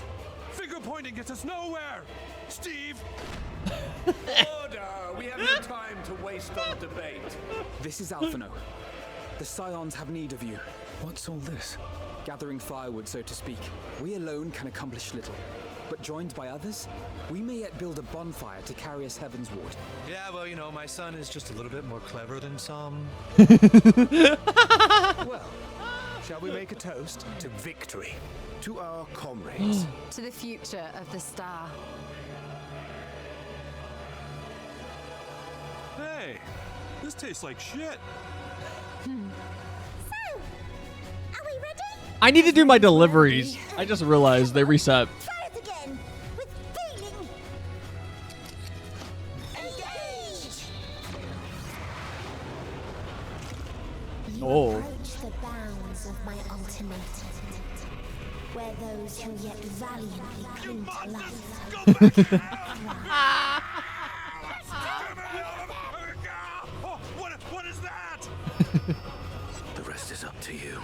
Finger pointing gets us nowhere. Steve. Order! We have no time to waste on debate. This is Alphino. The Scions have need of you. What's all this? Gathering firewood, so to speak. We alone can accomplish little. But joined by others, we may yet build a bonfire to carry us heavensward. Yeah, well, you know, my son is just a little bit more clever than some. Well, shall we make a toast to victory? To our comrades. To the future of the star. Hey, this tastes like shit. I need to do my deliveries. I just realized they reset. Oh. Approach the bounds of my ultimatum, where those who yet valiantly cling to life. What is that? The rest is up to you.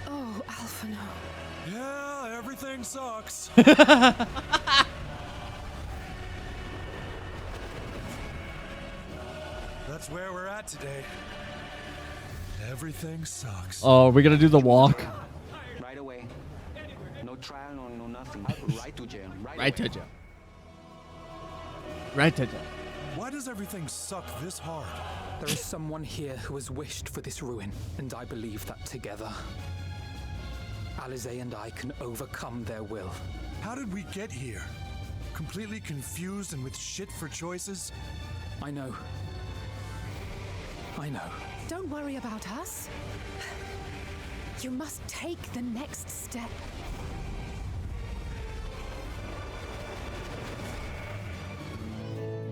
Oh, Alphino. Yeah, everything sucks. That's where we're at today. Everything sucks. Oh, we're gonna do the walk. Right away. No trial, no nothing. Right to jail. Right to jail. Right to jail. Why does everything suck this hard? There is someone here who has wished for this ruin, and I believe that together, Alize and I can overcome their will. How did we get here? Completely confused and with shit for choices? I know. I know. Don't worry about us. You must take the next step.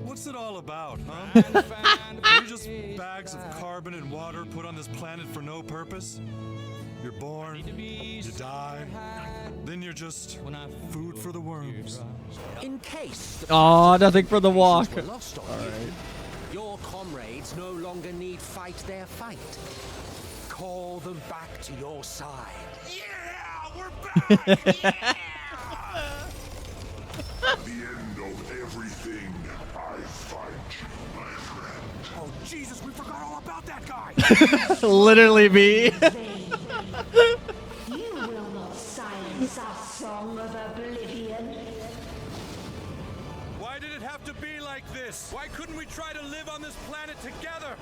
What's it all about, huh? Are you just bags of carbon and water put on this planet for no purpose? You're born, you die, then you're just food for the worms. In case Oh, nothing for the walk. were lost on All you, right. your comrades no longer need fight their fight. Call them back to your side. Yeah, we're back! At the end of everything, I find you, my friend. Oh, Jesus, we forgot all about that guy! Literally me. You will not silence our song of oblivion. Why did it have to be like this? Why couldn't we try to live on this planet together?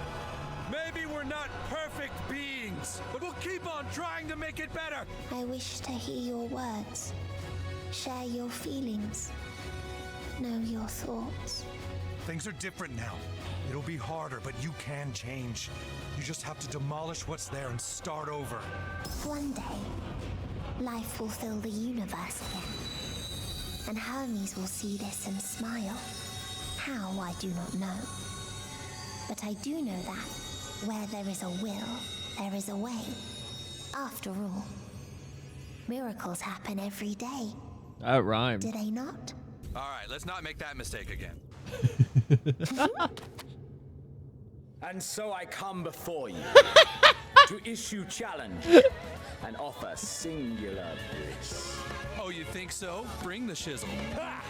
Maybe we're not perfect beings, but we'll keep on trying to make it better. I wish to hear your words, share your feelings, know your thoughts. Things are different now. It'll be harder, but you can change. You just have to demolish what's there and start over. One day, life will fill the universe again, and Hermes will see this and smile. How, I do not know. But I do know that where there is a will, there is a way. After all, miracles happen every day. That rhymed. Do they not? All right, let's not make that mistake again. And so I come before you to issue challenge and offer singular bliss. Oh, you think so? Bring the shizzle. Ha!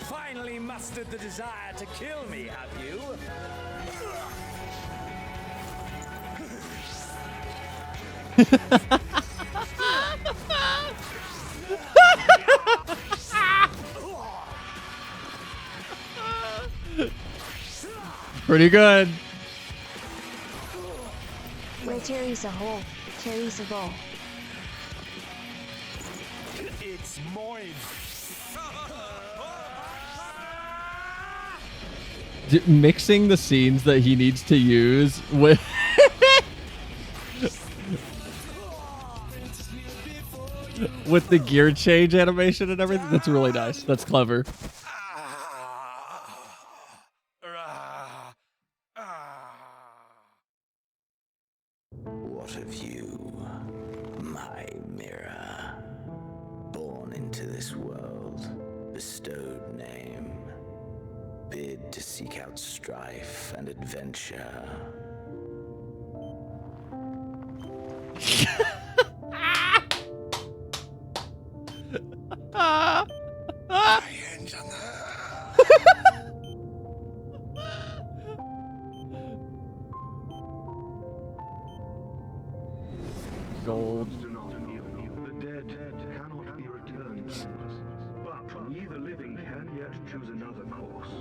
Finally mustered the desire to kill me, have you? Pretty good. Where Terry's a hole, Terry's a goal. It's mine. Mixing the scenes that he needs to use with with the gear change animation and everything. That's really nice. That's clever. What of you, my mirror? Born into this world, bestowed name, bid to seek out strife and adventure. Gold. The dead cannot be returned, but we the living can yet choose another course.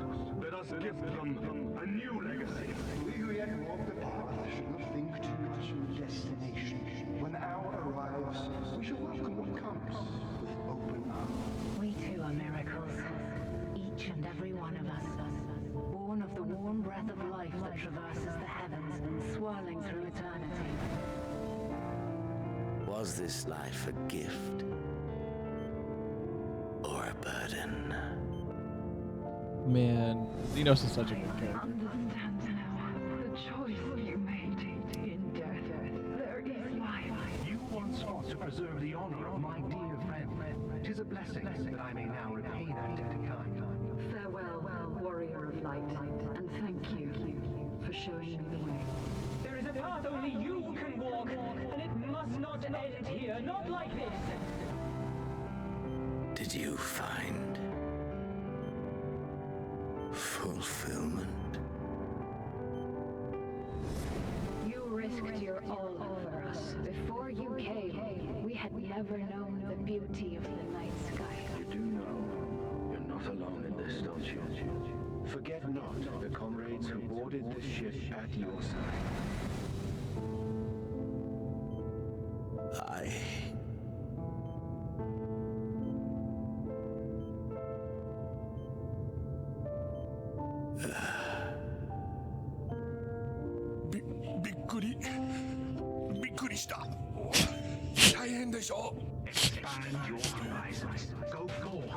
Let us give them a new legacy. We yet walk the path should not think too much of destination. When our arrives, we shall welcome what comes with open arms. We too are miracles, each and every one of us, born of the warm breath of life that traverses the heavens, swirling through eternity. Was this life a gift or a burden? Man, Xenos is such a good character. Understand now the choice you made in death. There is life. You once sought to preserve the honor of my dear friend. 'Tis a blessing that I may now repay that debt in kind. Farewell, warrior of light, and thank you for showing me the way. There is a path only you can walk, and it must not end here, not like this. Did you find fulfillment? You risked your all for us. Before you came, we had never known the beauty of the night sky. You do know you're not alone in this, don't you? Forget not the comrades who boarded this ship at your side. Expand your horizons. Go forth.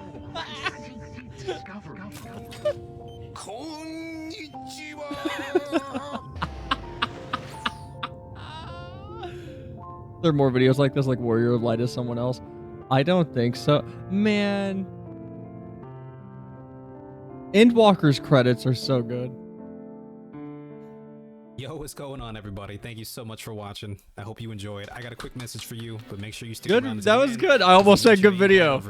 Seek discovery. Konnichiwa. There are more videos like this, like Warrior of Light is someone else. I don't think so. Man. Endwalker's credits are so good. Yo, what's going on, everybody? Thank you so much for watching. I hope you enjoyed. I got a quick message for you, but make sure you stick Good. around. That was good. I almost said good video.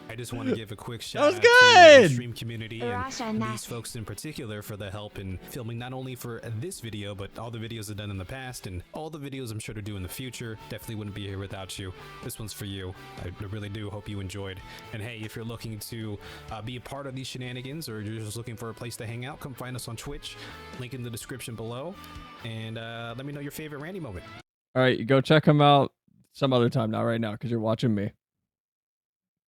I just want to give a quick shout That was out good. to the stream community and these folks in particular for the help in filming not only for this video, but all the videos I've done in the past and all the videos I'm sure to do in the future. Definitely wouldn't be here without you. This one's for you. I really do hope you enjoyed. And hey, if you're looking to be a part of these shenanigans or you're just looking for a place to hang out, come find us on Twitch. Link in the description below. And let me know your favorite Randy moment. All right, go check him out some other time, not right now, because you're watching me.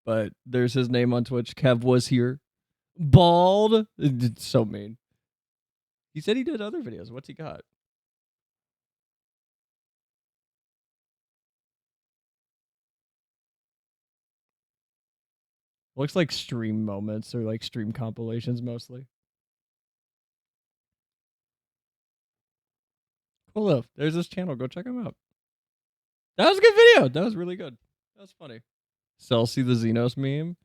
But there's his name on Twitch. Kev was here. Bald. It's so mean. He said he did other videos. What's he got? Looks like stream moments or like stream compilations mostly. Cool though. There's this channel. Go check him out. That was a good video. That was really good. That was funny. Celsi the Xenos meme.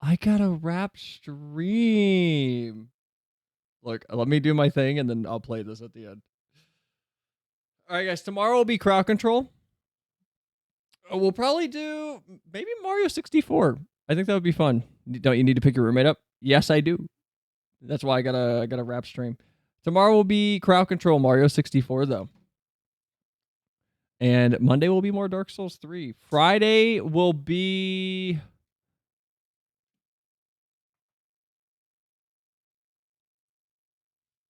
I got a rap stream. Look, let me do my thing and then I'll play this at the end. All right, guys. Tomorrow will be crowd control. We'll probably do maybe Mario 64. I think that would be fun. Don't you need to pick your roommate up? Yes, I do. That's why I got a rap stream. Tomorrow will be crowd control Mario 64 though. And Monday will be more Dark Souls 3. Friday will be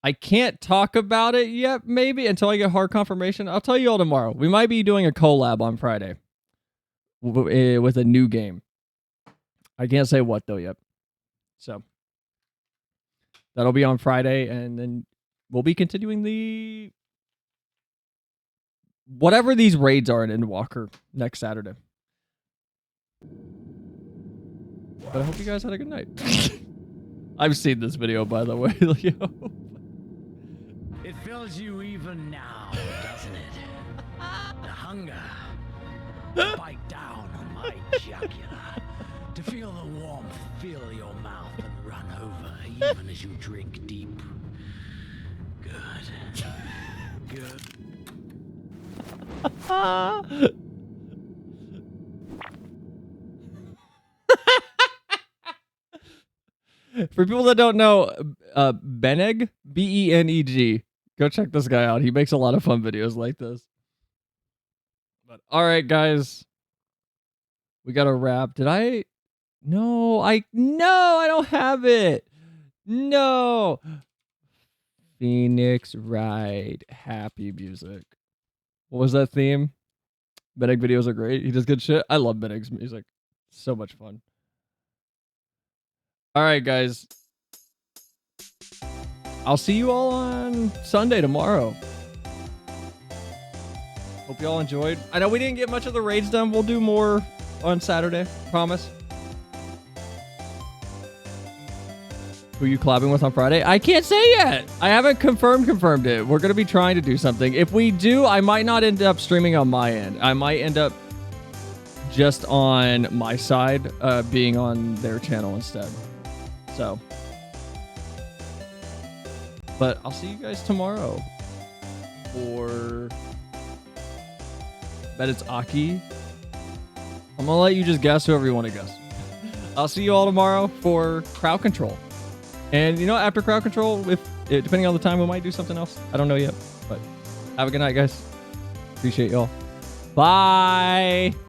I can't talk about it yet, maybe, until I get hard confirmation. I'll tell you all tomorrow. We might be doing a collab on Friday with a new game. I can't say what, though, yet. So, that'll be on Friday, and then we'll be continuing the... whatever these raids are in Endwalker next Saturday. But I hope you guys had a good night. I've seen this video, by the way. It fills you even now, doesn't it? The hunger. Bite down on my jugular. To feel the warmth fill your mouth and run over, even as you drink deep. Good. Good. For people that don't know, Beneg, Beneg, go check this guy out. He makes a lot of fun videos like this. But all right, guys, we got to wrap. Did I? No, I don't have it. No. Phoenix Ride, happy music. What was that theme? Beneg videos are great. He does good shit. I love Beneg's music. So much fun. All right, guys. I'll see you all on Sunday tomorrow. Hope you all enjoyed. I know we didn't get much of the raids done. We'll do more on Saturday. Promise. Who are you collabing with on Friday? I can't say yet. I haven't confirmed it. We're going to be trying to do something. If we do, I might not end up streaming on my end. I might end up just on my side, being on their channel instead. So, but I'll see you guys tomorrow for, bet it's Aki. I'm gonna let you just guess whoever you want to guess. I'll see you all tomorrow for crowd control. And you know, after crowd control, if depending on the time, we might do something else. I don't know yet, but have a good night, guys. Appreciate y'all. Bye.